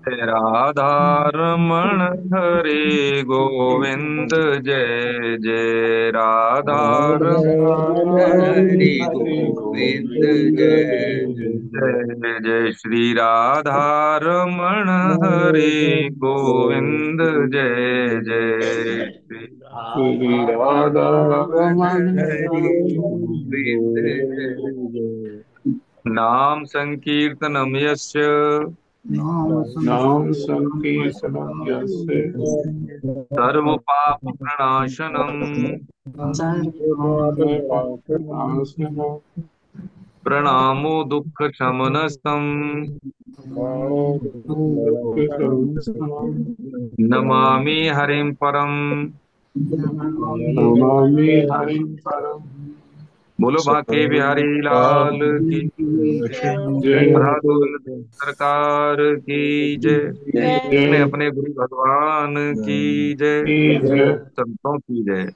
जय राधा रमण हरे गोविंद जय जय राधा रमण हरि हरे गोविंद गोविंद जय जय जय। जय जय श्री राधा रमण हरे गोविंद जय जय श्री श्री राधा रमण हरि हरे गोविंद गोविंद जय। नाम संकीर्तनम यस्य नाम संकीर्तनम यस्य सर्व पाप प्रणाशनम सर्वपापनाशनम् प्रणामो दुःख शमनस्तम नमामि हरिं परम। नमामि हरिं परम्। बोलो बांके बिहारी लाल की जय राधा गोविंद सरकार की जय। अपने जय अपने गुरु भगवान की जय। जय। संतों की जय।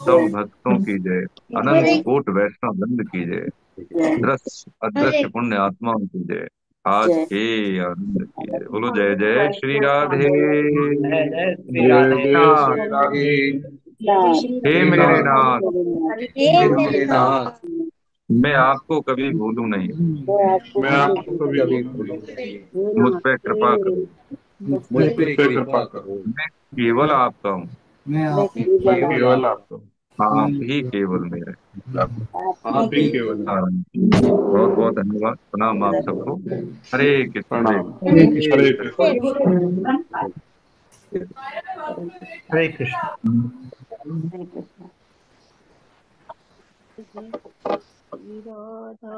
सब भक्तों की जय। अनंत कोट वैष्णव वृंद की जय। दृश्य अदृश्य पुण्य आत्माओं की जय। आज के आनंद की जय। बोलो जय जय श्री राधे। जय जय श्री जय राधे। जय श्री राधे। हे हे मेरे नाथ नाथ, मेरे नाथ, मैं आपको कभी भूलूं नहीं, मैं आपको कभी कभी भूलूं भूलूं नहीं। नहीं। मुझ पे कृपा करो। मुझ मुझ पे पे कृपा कृपा करो। करो। मैं केवल आपका हूँ, मैं मैं केवल केवल आपका, आपका हूँ। आप ही केवल मेरे। आप आप ही ही केवल हैं। हाँ, बहुत बहुत धन्यवाद, प्रणाम आप सबको। हरे कृष्ण। हरे प्रणाम। कृष्ण। हरे कृष्ण। हरे कृष्ण। हरे कृष्ण। राधा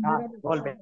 हाँ बोल रहे